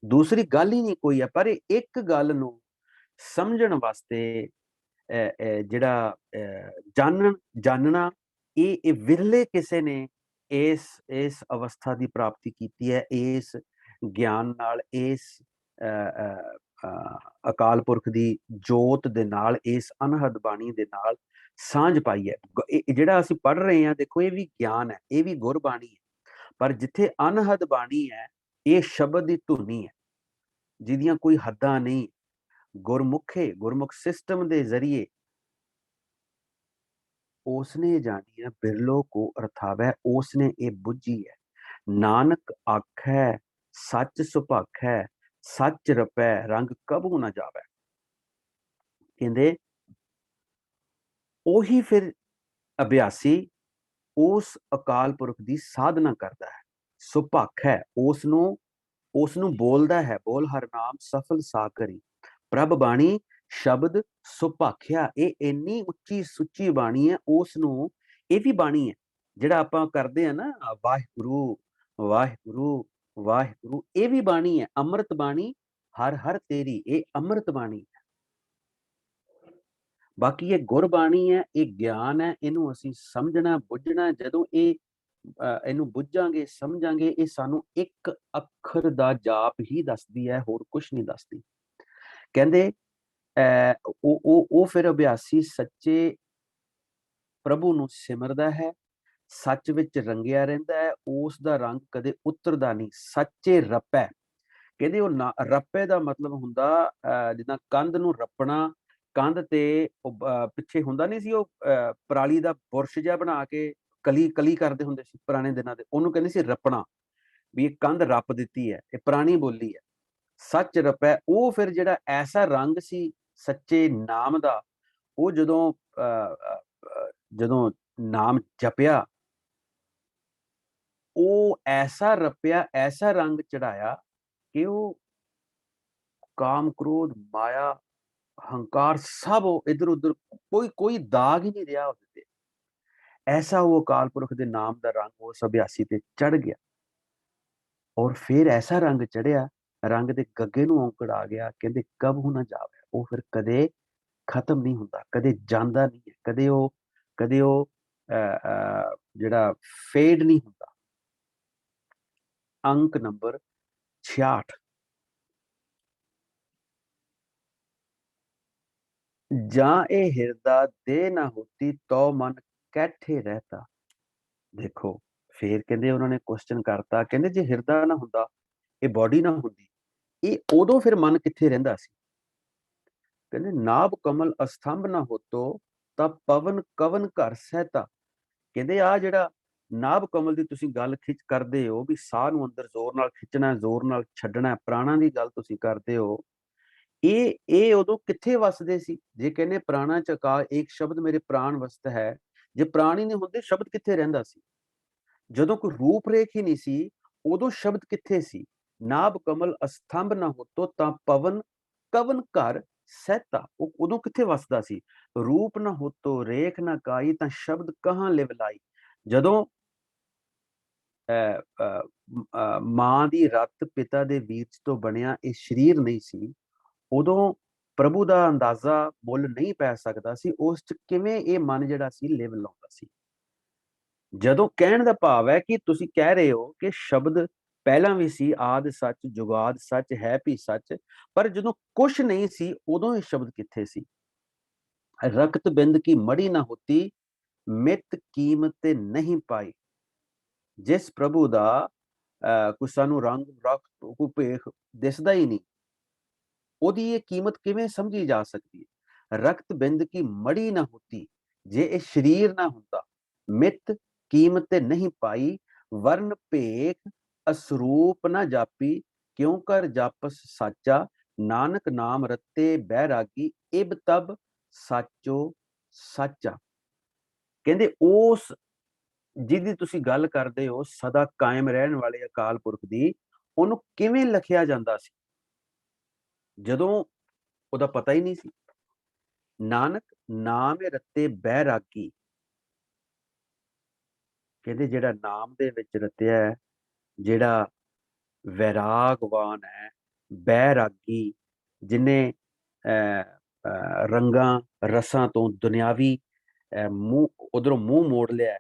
ਦੂਸਰੀ ਗੱਲ ਹੀ ਨਹੀਂ ਕੋਈ ਹੈ। ਪਰ ਇੱਕ ਗੱਲ ਨੂੰ ਸਮਝਣ ਵਾਸਤੇ ਜਿਹੜਾ ਜਾਣਨਾ, ਇਹ ਵਿਰਲੇ ਕਿਸੇ ਨੇ ਇਸ ਅਵਸਥਾ ਦੀ ਪ੍ਰਾਪਤੀ ਕੀਤੀ ਹੈ, ਇਸ ਗਿਆਨ ਨਾਲ, ਇਸ ਅਕਾਲ ਪੁਰਖ ਦੀ ਜੋਤ ਦੇ ਨਾਲ, ਇਸ ਅਨਹਦ ਬਾਣੀ ਦੇ ਨਾਲ ਸਾਂਝ ਪਾਈ ਹੈ। ਜਿਹੜਾ ਅਸੀਂ ਪੜ੍ਹ ਰਹੇ ਹਾਂ, ਦੇਖੋ ਇਹ ਵੀ ਗਿਆਨ ਹੈ, ਇਹ ਵੀ ਗੁਰਬਾਣੀ ਹੈ, ਪਰ ਜਿੱਥੇ ਅਨਹਦ ਬਾਣੀ ਹੈ, ਇਹ ਸ਼ਬਦ ਦੀ ਧੁਨੀ ਹੈ ਜਿਹਦੀਆਂ ਕੋਈ ਹੱਦਾਂ ਨਹੀਂ। ਗੁਰਮੁਖ ਸਿਸਟਮ ਦੇ ਜ਼ਰੀਏ ਉਸਨੇ ਜਾਣੀ ਹੈ ਬਿਰਲੋ ਕੋ ਅਰਥਾਵੈ, ਉਸਨੇ ਇਹ ਬੁੱਝੀ ਹੈ। ਨਾਨਕ ਆਖੈ ਸੱਚ ਸੁਭਾਖੈ, ਸੱਚ ਰਪੈ ਰੰਗ ਕਬੂ ਨਾ ਜਾਵੈ। ਕਹਿੰਦੇ ਉਹੀ ਫਿਰ ਅਭਿਆਸੀ ਉਸ ਅਕਾਲ ਪੁਰਖ ਦੀ ਸਾਧਨਾ ਕਰਦਾ ਹੈ। ਸੁਭਾਖ ਹੈ, ਉਸ ਨੂੰ ਬੋਲਦਾ ਹੈ, ਬੋਲ ਹਰ ਨਾਮ ਸਫਲ ਸਾਕਰੀ। ਪ੍ਰਭ ਬਾਣੀ ਸ਼ਬਦ ਸੁਭਾਖਿਆ, ਇਹ ਇੰਨੀ ਉੱਚੀ ਸੁੱਚੀ ਬਾਣੀ ਹੈ। ਉਸ ਨੂੰ ਇਹ ਵੀ ਬਾਣੀ ਹੈ ਜਿਹੜਾ ਆਪਾਂ ਕਰਦੇ ਆ ਨਾ, ਵਾਹਿਗੁਰੂ ਵਾਹਿਗੁਰੂ ਵਾਹਿਗੁਰੂ, ਇਹ ਵੀ ਬਾਣੀ ਹੈ। ਅੰਮ੍ਰਿਤ ਬਾਣੀ ਹਰ ਹਰ ਤੇਰੀ, ਇਹ ਅੰਮ੍ਰਿਤ ਬਾਣੀ ਹੈ। ਬਾਕੀ ਇਹ ਗੁਰਬਾਣੀ ਹੈ, ਇਹ ਗਿਆਨ ਹੈ, ਇਹਨੂੰ ਅਸੀਂ ਸਮਝਣਾ ਬੁੱਝਣਾ। ਜਦੋਂ ਇਹਨੂੰ ਬੁੱਝਾਂਗੇ ਸਮਝਾਂਗੇ, ਇਹ ਸਾਨੂੰ ਇੱਕ ਅੱਖਰ ਦਾ ਜਾਪ ਹੀ ਦੱਸਦੀ ਹੈ, ਹੋਰ ਕੁਝ ਨਹੀਂ ਦੱਸਦੀ। ਕਹਿੰਦੇ ਉਹ ਫਿਰ ਅਭਿਆਸੀ ਸੱਚੇ ਪ੍ਰਭੂ ਨੂੰ ਸਿਮਰਦਾ ਹੈ, ਸੱਚ ਵਿੱਚ ਰੰਗਿਆ ਰਹਿੰਦਾ ਹੈ, ਉਸ ਦਾ ਰੰਗ ਕਦੇ ਉਤਰਦਾ ਨਹੀਂ। ਸੱਚੇ ਰੱਪੈ, ਕਹਿੰਦੇ ਉਹ ਰੱਪੇ ਦਾ ਮਤਲਬ ਹੁੰਦਾ ਜਿੱਦਾਂ ਕੰਧ ਨੂੰ ਰੱਪਣਾ। ਕੰਧ ਤੇ ਪਿੱਛੇ ਹੁੰਦਾ ਨਹੀਂ ਸੀ ਉਹ ਪਰਾਲੀ ਦਾ ਬੁਰਸ਼ ਜਿਹਾ ਬਣਾ ਕੇ ਕਲੀ ਕਰਦੇ ਹੁੰਦੇ ਸੀ ਪੁਰਾਣੇ ਦਿਨਾਂ ਦੇ, ਉਹਨੂੰ ਕਹਿੰਦੇ ਸੀ ਰੱਪਣਾ, ਵੀ ਇਹ ਕੰਧ ਰੱਪ ਦਿੱਤੀ ਹੈ, ਇਹ ਪੁਰਾਣੀ ਬੋਲੀ ਹੈ। ਸੱਚ ਰਪੈ, ਉਹ ਫਿਰ ਜਿਹੜਾ ਐਸਾ ਰੰਗ ਸੀ ਸੱਚੇ ਨਾਮ ਦਾ, ਉਹ ਜਦੋਂ ਨਾਮ ਜਪਿਆ, ਉਹ ਐਸਾ ਰਪਿਆ, ਐਸਾ ਰੰਗ ਚੜਾਇਆ ਕਿ ਉਹ ਕਾਮ ਕ੍ਰੋਧ ਮਾਇਆ ਹੰਕਾਰ ਸਭ ਇਧਰ ਉਧਰ, ਕੋਈ ਦਾਗ ਹੀ ਨਹੀਂ ਰਿਹਾ ਉਹਦੇ ਤੇ। ਐਸਾ ਉਹ ਅਕਾਲ ਪੁਰਖ ਦੇ ਨਾਮ ਦਾ ਰੰਗ ਉਸ ਅਭਿਆਸੀ ਤੇ ਚੜ ਗਿਆ। ਔਰ ਫਿਰ ਐਸਾ ਰੰਗ ਚੜਿਆ, ਰੰਗ ਦੇ ਗੱਗੇ ਨੂੰ ਔਂਕੜ ਆ ਗਿਆ। ਕਹਿੰਦੇ ਕਬਹੁ ਨਾ ਜਾਵੇ, ਉਹ ਫਿਰ ਕਦੇ ਖਤਮ ਨਹੀਂ ਹੁੰਦਾ, ਕਦੇ ਜਾਂਦਾ ਨਹੀਂ ਹੈ, ਕਦੇ ਉਹ ਜਿਹੜਾ ਫੇਡ ਨਹੀਂ ਹੁੰਦਾ। ਅੰਕ ਨੰਬਰ 66। ਜਾਂ ਇਹ ਹਿਰਦਾ ਦੇ ਨਾ ਹੋਤੀ ਤੋ ਮਨ ਕੈਠੇ ਰਹਿਤਾ। ਦੇਖੋ ਫੇਰ ਕਹਿੰਦੇ ਉਹਨਾਂ ਨੇ ਕੁਐਸਚਨ ਕਰਤਾ, ਕਹਿੰਦੇ ਜੇ ਹਿਰਦਾ ਨਾ ਹੁੰਦਾ, ਇਹ ਬੋਡੀ ਨਾ ਹੁੰਦੀ, ਇਹ ਉਦੋਂ ਫਿਰ ਮਨ ਕਿੱਥੇ ਰਹਿੰਦਾ ਸੀ? ਕਹਿੰਦੇ ਨਾਭ ਕਮਲ ਅਸਥੰਭ ਨਾ ਹੋਤੋ ਤਾਂ ਪਵਨ ਕਵਨ ਘਰ ਸਹਿਤਾ। ਕਹਿੰਦੇ ਆ ਜਿਹੜਾ ਨਾਭ ਕਮਲ ਦੀ ਤੁਸੀਂ ਗੱਲ ਖਿੱਚ ਕਰਦੇ ਹੋ, ਵੀ ਸਾਹ ਨੂੰ ਅੰਦਰ ਜ਼ੋਰ ਨਾਲ ਖਿੱਚਣਾ, ਜ਼ੋਰ ਨਾਲ ਛੱਡਣਾ, ਪ੍ਰਾਣਾਂ ਦੀ ਗੱਲ ਤੁਸੀਂ ਕਰਦੇ ਹੋ, ਇਹ ਉਦੋਂ ਕਿੱਥੇ ਵਸਦੇ ਸੀ? ਜੇ ਕਹਿੰਦੇ ਪ੍ਰਾਣਾ ਚ ਅਕਾਲ, ਇੱਕ ਸ਼ਬਦ ਮੇਰੇ ਪ੍ਰਾਣ ਵਸਤ ਹੈ, ਜੇ ਪ੍ਰਾਣ ਹੀ ਨਹੀਂ ਹੁੰਦੇ ਸ਼ਬਦ ਕਿੱਥੇ ਰਹਿੰਦਾ ਸੀ? ਜਦੋਂ ਕੋਈ ਰੂਪ ਰੇਖ ਹੀ ਨਹੀਂ ਸੀ, ਉਦੋਂ ਸ਼ਬਦ ਕਿੱਥੇ ਸੀ? ਨਾਭ ਕਮਲ ਅਸਥੰਭ ਨਾ ਹੋਤੋ ਤਾਂ ਪਵਨ ਕਵਨ ਘਰ ਸਹਿਤਾ, ਉਹ ਉਦੋਂ ਕਿੱਥੇ ਵਸਦਾ ਸੀ? ਰੂਪ ਨਾ ਹੋਤੋ ਰੇਖ ਨਾ ਕਾਈ ਤਾਂ ਸ਼ਬਦ ਕਹਾਂ ਲਿਵ ਲਾਈ। ਜਦੋਂ ਮਾਂ ਦੀ ਰੱਤ ਪਿਤਾ ਦੇ ਬੀਜ ਤੋਂ ਬਣਿਆ ਇਹ ਸਰੀਰ ਨਹੀਂ ਸੀ, ਉਦੋਂ ਪ੍ਰਭੂ ਦਾ ਅੰਦਾਜ਼ਾ ਮੁੱਲ ਨਹੀਂ ਪੈ ਸਕਦਾ ਸੀ। ਉਸ ਚ ਕਿਵੇਂ ਇਹ ਮਨ ਜਿਹੜਾ ਸੀ ਲਿਵ ਲਾਉਂਦਾ ਸੀ। ਜਦੋਂ ਕਹਿਣ ਦਾ ਭਾਵ ਹੈ ਕਿ ਤੁਸੀਂ ਕਹਿ ਰਹੇ ਹੋ ਕਿ ਸ਼ਬਦ ਪਹਿਲਾਂ ਵੀ ਸੀ, ਆਦ ਸੱਚ ਜੁਗਾਦ ਸੱਚ ਹੈ ਵੀ ਸੱਚ, ਪਰ ਜਦੋਂ ਕੁਛ ਨਹੀਂ ਸੀ ਉਦੋਂ ਇਹ ਸ਼ਬਦ ਕਿੱਥੇ ਸੀ? ਰਕਤ ਬਿੰਦ ਕੀ ਮੜੀ ਨਾ ਹੋਤੀ ਮਿਤ ਕੀਮਤ ਨਹੀਂ ਪਾਈ। ਜਿਸ ਪ੍ਰਭੂ ਦਾ ਕੋਈ ਸਾਨੂੰ ਰੰਗ ਰਖ ਕੋਈ ਭੇਖ ਦਿਸਦਾ ਹੀ ਨਹੀਂ, ਉਹਦੀ ਇਹ ਕੀਮਤ ਕਿਵੇਂ ਸਮਝੀ ਜਾ ਸਕਦੀ ਹੈ? ਰਕਤ ਬਿੰਦ ਕੀ ਮੜੀ ਨਾ ਹੋਤੀ, ਜੇ ਇਹ ਸਰੀਰ ਨਾ ਹੁੰਦਾ, ਮਿਤ ਕੀਮਤ ਨਹੀਂ ਪਾਈ, ਵਰਨ ਭੇਖ ਅਸਰੂਪ ਨਾ ਜਾਪੀ, ਕਿਉਂ ਕਰ ਜਾਪਸ ਸਾਚਾ, ਨਾਨਕ ਨਾਮ ਰਤੇ ਬੈਰਾਗੀ, ਇਬ ਤਬ ਸਾਚੋ ਸਾਚਾ। ਕਹਿੰਦੇ ਉਸ ਜਿਹਦੀ ਤੁਸੀਂ ਗੱਲ ਕਰਦੇ ਹੋ ਸਦਾ ਕਾਇਮ ਰਹਿਣ ਵਾਲੇ ਅਕਾਲ ਪੁਰਖ ਦੀ, ਉਹਨੂੰ ਕਿਵੇਂ ਲਿਖਿਆ ਜਾਂਦਾ ਸੀ ਜਦੋਂ ਉਹਦਾ ਪਤਾ ਹੀ ਨਹੀਂ ਸੀ। ਨਾਨਕ ਨਾਮ ਰਤੇ ਬੈਰਾਗੀ, ਕਹਿੰਦੇ ਜਿਹੜਾ ਨਾਮ ਦੇ ਵਿੱਚ ਰਤਿਆ ਹੈ, ਜਿਹੜਾ ਵੈਰਾਗਵਾਨ ਹੈ, ਬੈਰਾਗੀ, ਜਿਨੇ ਰੰਗਾਂ ਰਸਾਂ ਤੋਂ ਦੁਨਿਆਵੀ ਮੂੰਹ ਉਧਰੋਂ ਮੂੰਹ ਮੋੜ ਲਿਆ,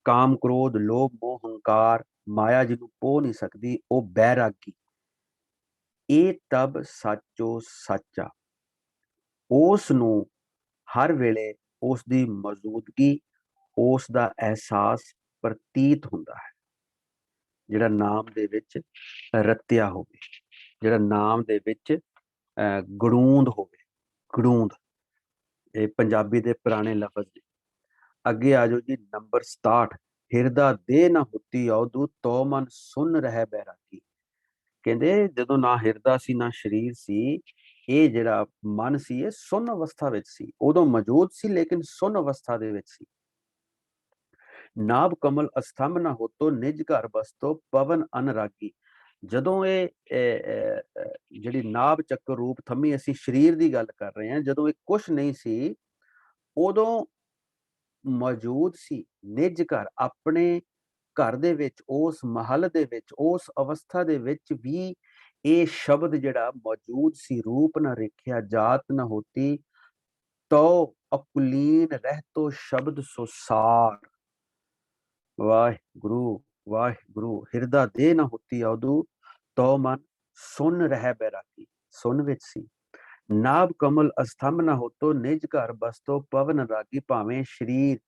ਕਾਮ ਕ੍ਰੋਧ ਲੋਭ ਮੋਹ ਹੰਕਾਰ ਮਾਇਆ ਜਿਹਨੂੰ ਪੋ ਨਹੀਂ ਸਕਦੀ, ਉਹ ਬੈਰਾਗੀ। ਇਹ ਤਬ ਸਾਚੋ ਸਾਚਾ, ਉਸ ਨੂੰ ਹਰ ਵੇਲੇ ਉਸ ਦੀ ਮੌਜੂਦਗੀ, ਉਸ ਦਾ ਅਹਿਸਾਸ ਪ੍ਰਤੀਤ ਹੁੰਦਾ ਹੈ, ਜਿਹੜਾ ਨਾਮ ਦੇ ਵਿੱਚ ਰਤਿਆ ਹੋਵੇ, ਜਿਹੜਾ ਨਾਮ ਦੇ ਵਿੱਚ ਗੜੂੰਦ ਹੋਵੇ। ਗੜੂੰਦ ਇਹ ਪੰਜਾਬੀ ਦੇ ਪੁਰਾਣੇ ਲਫ਼ਜ਼ ਨੇ। ਅੱਗੇ ਆ ਜਾਓ ਜੀ, ਨੰਬਰ 67, ਹਿਰਦਾ ਦੇ ਨਾ ਹੁੱਤੀ ਔਦੂ, ਤੋ ਮਨ ਸੁਨ ਰਹਿ ਬੈਰਾਗੀ। ਕਹਿੰਦੇ ਜਦੋਂ ਨਾ ਹਿਰਦਾ ਸੀ ਨਾ ਸਰੀਰ ਸੀ, ਇਹ ਜਿਹੜਾ ਮਨ ਸੀ ਇਹ ਸੁੰਨ ਅਵਸਥਾ ਵਿੱਚ ਸੀ, ਉਦੋਂ ਮੌਜੂਦ ਸੀ ਲੇਕਿਨ ਸੁੰਨ ਅਵਸਥਾ ਦੇ ਵਿੱਚ ਸੀ। ਨਾਭ ਕਮਲ ਅਸਥੰਭ ਨਾ ਹੋਤੋ, ਨਿਜ ਘਰ ਬਸਤੋ ਪਵਨ ਅਨਰਾਗੀ। ਜਦੋਂ ਇਹ ਜਿਹੜੀ ਨਾਭ ਚੱਕਰ ਰੂਪ ਥੰਮੀ, ਅਸੀਂ ਸਰੀਰ ਦੀ ਗੱਲ ਕਰ ਰਹੇ ਹਾਂ, ਜਦੋਂ ਇਹ ਕੁਛ ਨਹੀਂ ਸੀ ਉਦੋਂ ਮੌਜੂਦ ਸੀ ਨਿਜ ਘਰ, ਆਪਣੇ ਘਰ ਦੇ ਵਿੱਚ, ਉਸ ਮਹਲ ਦੇ ਵਿੱਚ, ਉਸ ਅਵਸਥਾ ਦੇ ਵਿੱਚ ਵੀ ਇਹ ਸ਼ਬਦ ਜਿਹੜਾ ਮੌਜੂਦ ਸੀ। ਰੂਪ ਨਾ ਰੇਖਿਆ ਜਾਤ ਨਾ ਹੋਤੀ, ਤੋ ਅਕੁਲੀਨ ਰਹਿਤੋ ਸ਼ਬਦ ਸੁਸਾਰ। ਵਾਹਿਗੁਰੂ ਵਾਹਿਗੁਰੂ। ਹਿਰਦਾ ਦੇ ਨਾ ਹੋਤੀ ਔਦੂ, ਤੋ ਮਨ ਸੁਨ ਰਹਿ ਬੈਰਾਗੀ, ਸੁਨ ਵਿੱਚ ਸੀ। ਨਾਭ ਕਮਲ ਅਸਥੰਭ ਨਾ ਹੋਤੋ, ਨਿਜ ਘਰ ਬਸਤੋ ਪਵਨ ਰਾਗੀ। ਭਾਵੇਂ ਸਰੀਰ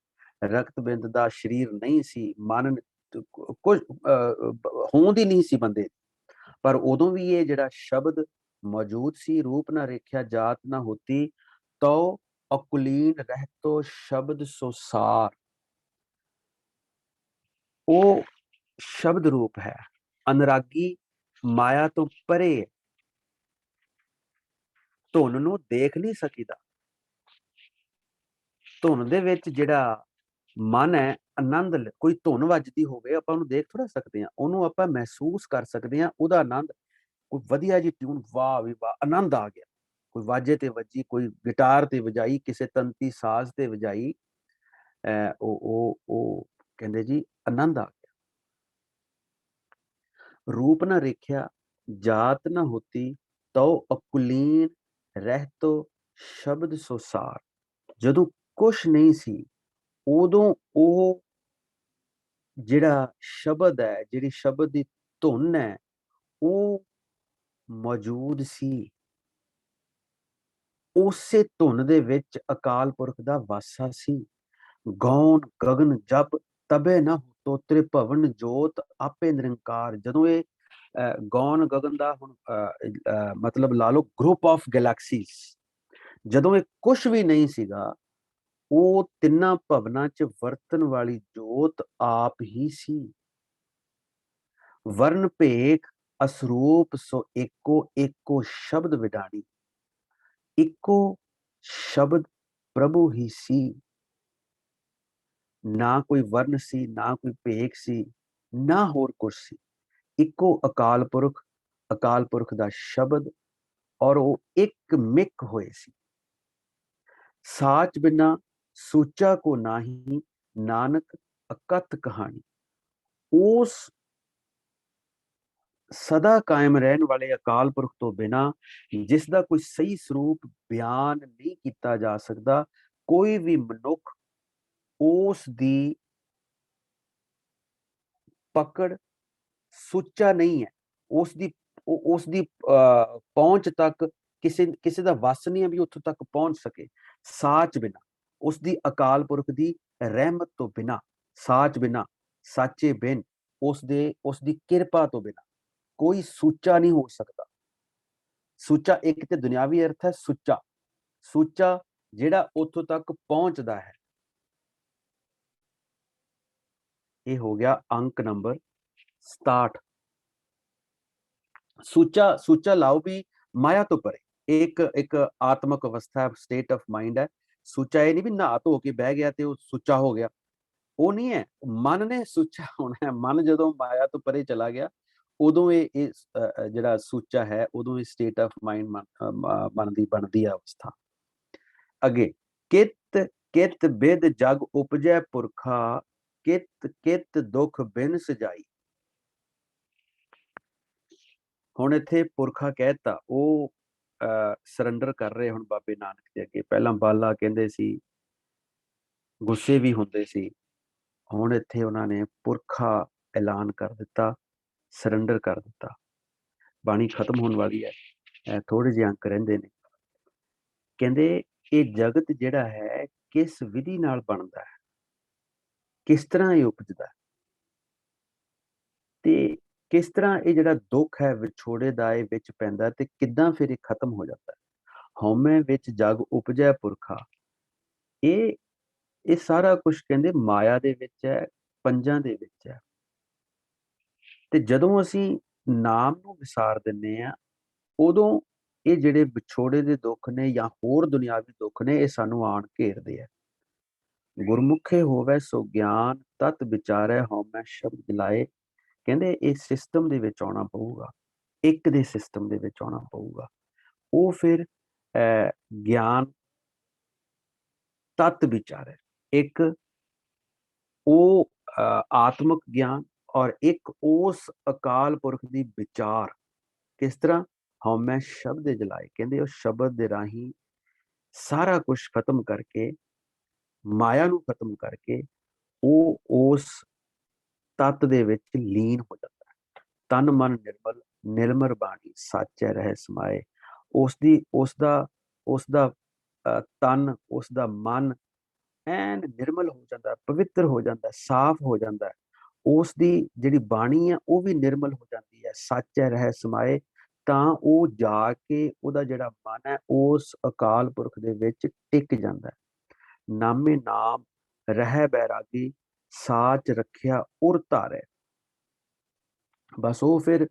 ਰਕਤ ਬਿੰਦ ਦਾ ਸਰੀਰ ਨਹੀਂ ਸੀ, ਮਨ ਕੁਝ ਹੋਂਦ ਹੀ ਨਹੀਂ ਸੀ ਬੰਦੇ, ਪਰ ਉਦੋਂ ਵੀ ਇਹ ਜਿਹੜਾ ਸ਼ਬਦ ਮੌਜੂਦ ਸੀ। ਰੂਪ ਨਾ ਰੇਖਿਆ ਜਾਤ ਨਾ ਹੋਤੀ, ਤੋ ਅਕੁਲੀਨ ਰਹਿਤੋ ਸ਼ਬਦ ਸੁਸਾਰ। ਉਹ ਸ਼ਬਦ ਰੂਪ ਹੈ। ਅਨਰਾਗੀ ਮਾਇਆ ਤੋਂ ਪਰੇ, ਧੁਨ ਨੂੰ ਦੇਖ ਨਹੀਂ ਸਕੀਦਾ। ਧੁਨ ਦੇ ਵਿੱਚ ਜਿਹੜਾ ਮਨ ਹੈ, ਆਨੰਦ, ਕੋਈ ਧੁਨ ਵੱਜਦੀ ਹੋਵੇ ਆਪਾਂ ਉਹਨੂੰ ਦੇਖ ਥੋੜਾ ਸਕਦੇ ਹਾਂ, ਉਹਨੂੰ ਆਪਾਂ ਮਹਿਸੂਸ ਕਰ ਸਕਦੇ ਹਾਂ, ਉਹਦਾ ਆਨੰਦ। ਕੋਈ ਵਧੀਆ ਜੀ ਟਿਊਨ, ਵਾਹ ਵੀ ਵਾਹ, ਆਨੰਦ ਆ ਗਿਆ। ਕੋਈ ਵਾਜੇ ਤੇ ਵੱਜੀ, ਕੋਈ ਗਿਟਾਰ ਤੇ ਵਜਾਈ, ਕਿਸੇ ਤੰਤੀ ਸਾਜ਼ ਤੇ ਵਜਾਈ, ਉਹ ਕਹਿੰਦੇ ਜੀ ਆਨੰਦ ਆ ਗਿਆ। ਰੂਪ ਨਾ ਰੇਖਿਆ ਜਾਤ ਨਾ ਹੋਤੀ, ਤਉ ਅਕੁਲੀਨ ਰਹਿਤੋ ਸ਼ਬਦ ਸੁਸਾਰ। ਜਦੋਂ ਕੁਛ ਨਹੀਂ ਸੀ ਉਦੋਂ ਉਹ ਜਿਹੜਾ ਸ਼ਬਦ ਹੈ, ਜਿਹੜੀ ਸ਼ਬਦ ਦੀ ਧੁਨ ਹੈ, ਉਹ ਮੌਜੂਦ ਸੀ। ਉਸੇ ਧੁਨ ਦੇ ਵਿੱਚ ਅਕਾਲ ਪੁਰਖ ਦਾ ਵਾਸਾ ਸੀ। ਗੌਣ ਗਗਨ ਜਪ ਤਬੇ ਨਾ ਹੋਤੋ, ਤ੍ਰਿਭਵਨ ਜੋਤ ਆਪੇ ਨਿਰੰਕਾਰ। ਜਦੋਂ ਇਹ ਗੌਣ ਗਗਨ ਦਾ ਹੁਣ ਮਤਲਬ ਲਾ ਲਓ ਗਰੁੱਪ ਆਫ ਗੈਲੈਕਸੀਜ਼, ਜਦੋਂ ਇਹ ਕੁਛ ਵੀ ਨਹੀਂ ਸੀਗਾ, ਉਹ ਤਿੰਨਾਂ ਭਵਨਾਂ 'ਚ ਵਰਤਣ ਵਾਲੀ ਜੋਤ ਆਪ ਹੀ ਸੀ। ਵਰਨ ਭੇਖ ਅਸਰੂਪ ਸੋ ਏਕੋ, ਏਕੋ ਸ਼ਬਦ ਵਿਡਾਣੀ। ਇੱਕੋ ਸ਼ਬਦ ਪ੍ਰਭੂ ਹੀ ਸੀ। ਨਾ ਕੋਈ ਵਰਨ ਸੀ, ਨਾ ਕੋਈ ਭੇਖ ਸੀ, ਨਾ ਹੋਰ ਕੁਛ ਸੀ। ਇੱਕੋ ਅਕਾਲ ਪੁਰਖ, ਅਕਾਲ ਪੁਰਖ ਦਾ ਸ਼ਬਦ, ਔਰ ਉਹ ਇੱਕ ਮਿਕ ਹੋਏ ਸੀ। ਸਾਚ ਬਿਨਾ ਸੂਚਾ ਕੋ ਨਾਹੀ, ਨਾਨਕ ਅਕਥ ਕਹਾਣੀ। ਉਸ ਸਦਾ ਕਾਇਮ ਰਹਿਣ ਵਾਲੇ ਅਕਾਲ ਪੁਰਖ ਤੋਂ ਬਿਨਾ, ਜਿਸ ਦਾ ਕੋਈ ਸਹੀ ਸਰੂਪ ਬਿਆਨ ਨਹੀਂ ਕੀਤਾ ਜਾ ਸਕਦਾ, ਕੋਈ ਵੀ ਮਨੁੱਖ ਉਸ ਦੀ ਪਕੜ ਸੁੱਚਾ ਨਹੀਂ ਹੈ। ਉਸ ਦੀ ਪਹੁੰਚ ਤੱਕ ਕਿਸੇ ਦਾ ਵੱਸ ਨਹੀਂ ਹੈ ਵੀ ਉੱਥੋਂ ਤੱਕ ਪਹੁੰਚ ਸਕੇ। ਸਾਚ ਬਿਨਾ, ਉਸ ਦੀ ਅਕਾਲ ਪੁਰਖ ਦੀ ਰਹਿਮਤ ਤੋਂ ਬਿਨਾ, ਸਾਚ ਬਿਨਾ, ਸਾਚੇ ਬਿਨ, ਉਸ ਦੀ ਕਿਰਪਾ ਤੋਂ ਬਿਨਾ ਕੋਈ ਸੁੱਚਾ ਨਹੀਂ ਹੋ ਸਕਦਾ। ਸੁੱਚਾ ਇੱਕ ਤੇ ਦੁਨਿਆਵੀ ਅਰਥ ਹੈ ਸੁੱਚਾ, ਸੁੱਚਾ ਜਿਹੜਾ ਉੱਥੋਂ ਤੱਕ ਪਹੁੰਚਦਾ ਹੈ। ये हो गया अंक नंबर 67। सूचा सूचा लाओ भी माया तो परे, एक एक आत्मक अवस्था है, स्टेट ऑफ माइंड है। सूचा ये नहीं भी नहा धो के बह गया तो सुच्चा हो गया, वो नहीं है। मन ने सुच्चा होना है। मन जो माया तो परे चला गया उदों ये ਜਿਹੜਾ ਸੁੱਚਾ ਹੈ ਉਦੋਂ ਇਹ ਸਟੇਟ ਆਫ ਮਾਈਂਡ ਮਨ ਦੀ ਬਣਦੀ ਹੈ ਅਵਸਥਾ। ਅੱਗੇ ਕਿਤ ਕਿਤ ਬਿਦ ਜਗ ਉਪਜੈ ਪੁਰਖਾ, ਕਿਤ ਕਿਤ ਦੁਖ ਬਿਨ ਸਜਾਈ। ਹੁਣ ਇੱਥੇ ਪੁਰਖਾ ਕਹਿਤਾ, ਉਹ ਸਰੈਂਡਰ ਕਰ ਰਹੇ ਹੁਣ ਬਾਬੇ ਨਾਨਕ ਦੇ ਅੱਗੇ। ਪਹਿਲਾਂ ਬਾਲਾ ਕਹਿੰਦੇ ਸੀ, ਗੁੱਸੇ ਵੀ ਹੁੰਦੇ ਸੀ, ਹੁਣ ਇੱਥੇ ਉਹਨਾਂ ਨੇ ਪੁਰਖਾ ਐਲਾਨ ਕਰ ਦਿੱਤਾ, ਸਰੈਂਡਰ ਕਰ ਦਿੱਤਾ। ਬਾਣੀ ਖਤਮ ਹੋਣ ਵਾਲੀ ਹੈ, ਥੋੜੇ ਜਿਹੇ ਅੰਕ ਰਹਿੰਦੇ ਨੇ। ਕਹਿੰਦੇ ਇਹ ਜਗਤ ਜਿਹੜਾ ਹੈ ਕਿਸ ਵਿਧੀ ਨਾਲ ਬਣਦਾ ਹੈ, ਕਿਸ ਤਰ੍ਹਾਂ ਇਹ ਉਪਜਦਾ, ਤੇ ਕਿਸ ਤਰ੍ਹਾਂ ਇਹ ਜਿਹੜਾ ਦੁੱਖ ਹੈ ਵਿਛੋੜੇ ਦਾ ਇਹ ਵਿੱਚ ਪੈਂਦਾ, ਤੇ ਕਿੱਦਾਂ ਫਿਰ ਇਹ ਖਤਮ ਹੋ ਜਾਂਦਾ। ਹਉਮੈ ਵਿੱਚ ਜਗ ਉਪਜੈ ਪੁਰਖਾ, ਇਹ ਸਾਰਾ ਕੁਝ ਕਹਿੰਦੇ ਮਾਇਆ ਦੇ ਵਿੱਚ ਹੈ, ਪੰਜਾਂ ਦੇ ਵਿੱਚ ਹੈ। ਤੇ ਜਦੋਂ ਅਸੀਂ ਨਾਮ ਨੂੰ ਵਿਸਾਰ ਦਿੰਨੇ ਆ, ਉਦੋਂ ਇਹ ਜਿਹੜੇ ਵਿਛੋੜੇ ਦੇ ਦੁੱਖ ਨੇ ਜਾਂ ਹੋਰ ਦੁਨਿਆਵੀ ਦੁੱਖ ਨੇ, ਇਹ ਸਾਨੂੰ ਆਣ ਘੇਰਦੇ ਆ। ਗੁਰਮੁਖੇ ਹੋਵੇ ਸੋ ਗਿਆਨ, ਤਤ ਵਿਚਾਰੈ ਹਉਮੈ ਸ਼ਬਦ ਜਲਾਏ। ਕਹਿੰਦੇ ਇਸ ਸਿਸਟਮ ਦੇ ਵਿੱਚ ਆਉਣਾ ਪਊਗਾ, ਇੱਕ ਦੇ ਸਿਸਟਮ ਦੇ ਵਿੱਚ ਆਉਣਾ ਪਊਗਾ। ਉਹ ਫਿਰ ਗਿਆਨ ਤਤ ਵਿਚਾਰੈ, ਇੱਕ ਉਹ ਆਤਮਿਕ ਗਿਆਨ, ਔਰ ਇੱਕ ਉਸ ਅਕਾਲ ਪੁਰਖ ਦੀ ਵਿਚਾਰ। ਕਿਸ ਤਰ੍ਹਾਂ? ਹਉਮੈ ਸ਼ਬਦ ਜਲਾਏ, ਕਹਿੰਦੇ ਉਹ ਸ਼ਬਦ ਦੇ ਰਾਹੀਂ ਸਾਰਾ ਕੁਝ ਖਤਮ ਕਰਕੇ, ਮਾਇਆ ਨੂੰ ਖਤਮ ਕਰਕੇ ਉਹ ਉਸ ਤਤ ਦੇ ਵਿੱਚ ਲੀਨ ਹੋ ਜਾਂਦਾ ਹੈ। ਤਨ ਮਨ ਨਿਰਮਲ, ਨਿਰਮਲ ਬਾਣੀ ਸਾਚੈ ਰਹਿ ਸਮਾਏ। ਉਸਦਾ ਤਨ, ਉਸਦਾ ਮਨ ਐਨ ਨਿਰਮਲ ਹੋ ਜਾਂਦਾ, ਪਵਿੱਤਰ ਹੋ ਜਾਂਦਾ, ਸਾਫ਼ ਹੋ ਜਾਂਦਾ। ਉਸ ਦੀ ਜਿਹੜੀ ਬਾਣੀ ਆ ਉਹ ਵੀ ਨਿਰਮਲ ਹੋ ਜਾਂਦੀ ਹੈ। ਸਾਚੈ ਰਹਿ ਸਮਾਏ, ਤਾਂ ਉਹ ਜਾ ਕੇ ਉਹਦਾ ਜਿਹੜਾ ਮਨ ਹੈ ਉਸ ਅਕਾਲ ਪੁਰਖ ਦੇ ਵਿੱਚ ਟਿਕ ਜਾਂਦਾ ਹੈ। ਨਾਮੇ ਨਾਮ ਰਹਿ ਬੈਰਾਗੀ, ਸਾਚ ਰੱਖਿਆ ਉਰ ਧਾਰੈ। ਬਸ ਉਹ ਫਿਰ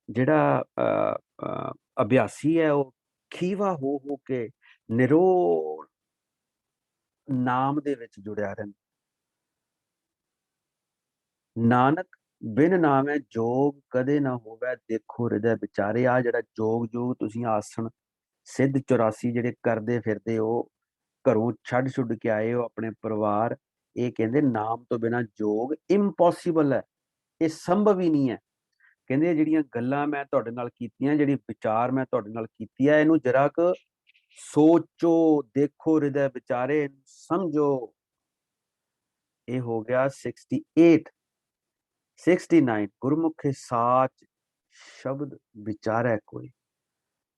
ਜਿਹੜਾ ਅਭਿਆਸੀ ਹੈ ਉਹ ਖੀਵਾ ਹੋ ਕੇ ਨਿਰੋਲ ਨਾਮ ਦੇ ਵਿੱਚ ਜੁੜਿਆ ਰਹਿੰਦਾ। ਨਾਨਕ ਬਿਨ ਨਾਮੈ ਜੋਗ ਕਦੇ ਨਾ ਹੋਵੇ, ਦੇਖੋ ਹਿਰਦੈ ਵਿਚਾਰੇ। ਆ ਜਿਹੜਾ ਜੋਗ ਤੁਸੀਂ ਆਸਣ ਸਿੱਧ 84 ਜਿਹੜੇ ਕਰਦੇ ਫਿਰਦੇ ਹੋ, ਘਰੋਂ ਛੱਡ ਕੇ ਆਏ ਹੋ ਆਪਣੇ ਪਰਿਵਾਰ, ਇਹ ਕਹਿੰਦੇ ਨਾਮ ਤੋਂ ਬਿਨਾਂ ਜੋਗ ਇੰਪੋਸੀਬਲ ਹੈ, ਇਹ ਸੰਭਵ ਹੀ ਨਹੀਂ ਹੈ। ਕਹਿੰਦੇ ਜਿਹੜੀਆਂ ਗੱਲਾਂ ਮੈਂ ਤੁਹਾਡੇ ਨਾਲ ਕੀਤੀਆਂ, ਜਿਹੜੀ ਵਿਚਾਰ ਮੈਂ ਤੁਹਾਡੇ ਨਾਲ ਕੀਤੀ ਹੈ, ਇਹਨੂੰ ਜਰਾ ਕੁ ਸੋਚੋ, ਦੇਖੋ ਹਿਰਦੈ ਵਿਚਾਰੇ, ਸਮਝੋ। ਇਹ ਹੋ ਗਿਆ 68। 69 ਗੁਰਮੁਖੇ ਸਾਚ ਸ਼ਬਦ ਵਿਚਾਰੈ ਕੋਈ।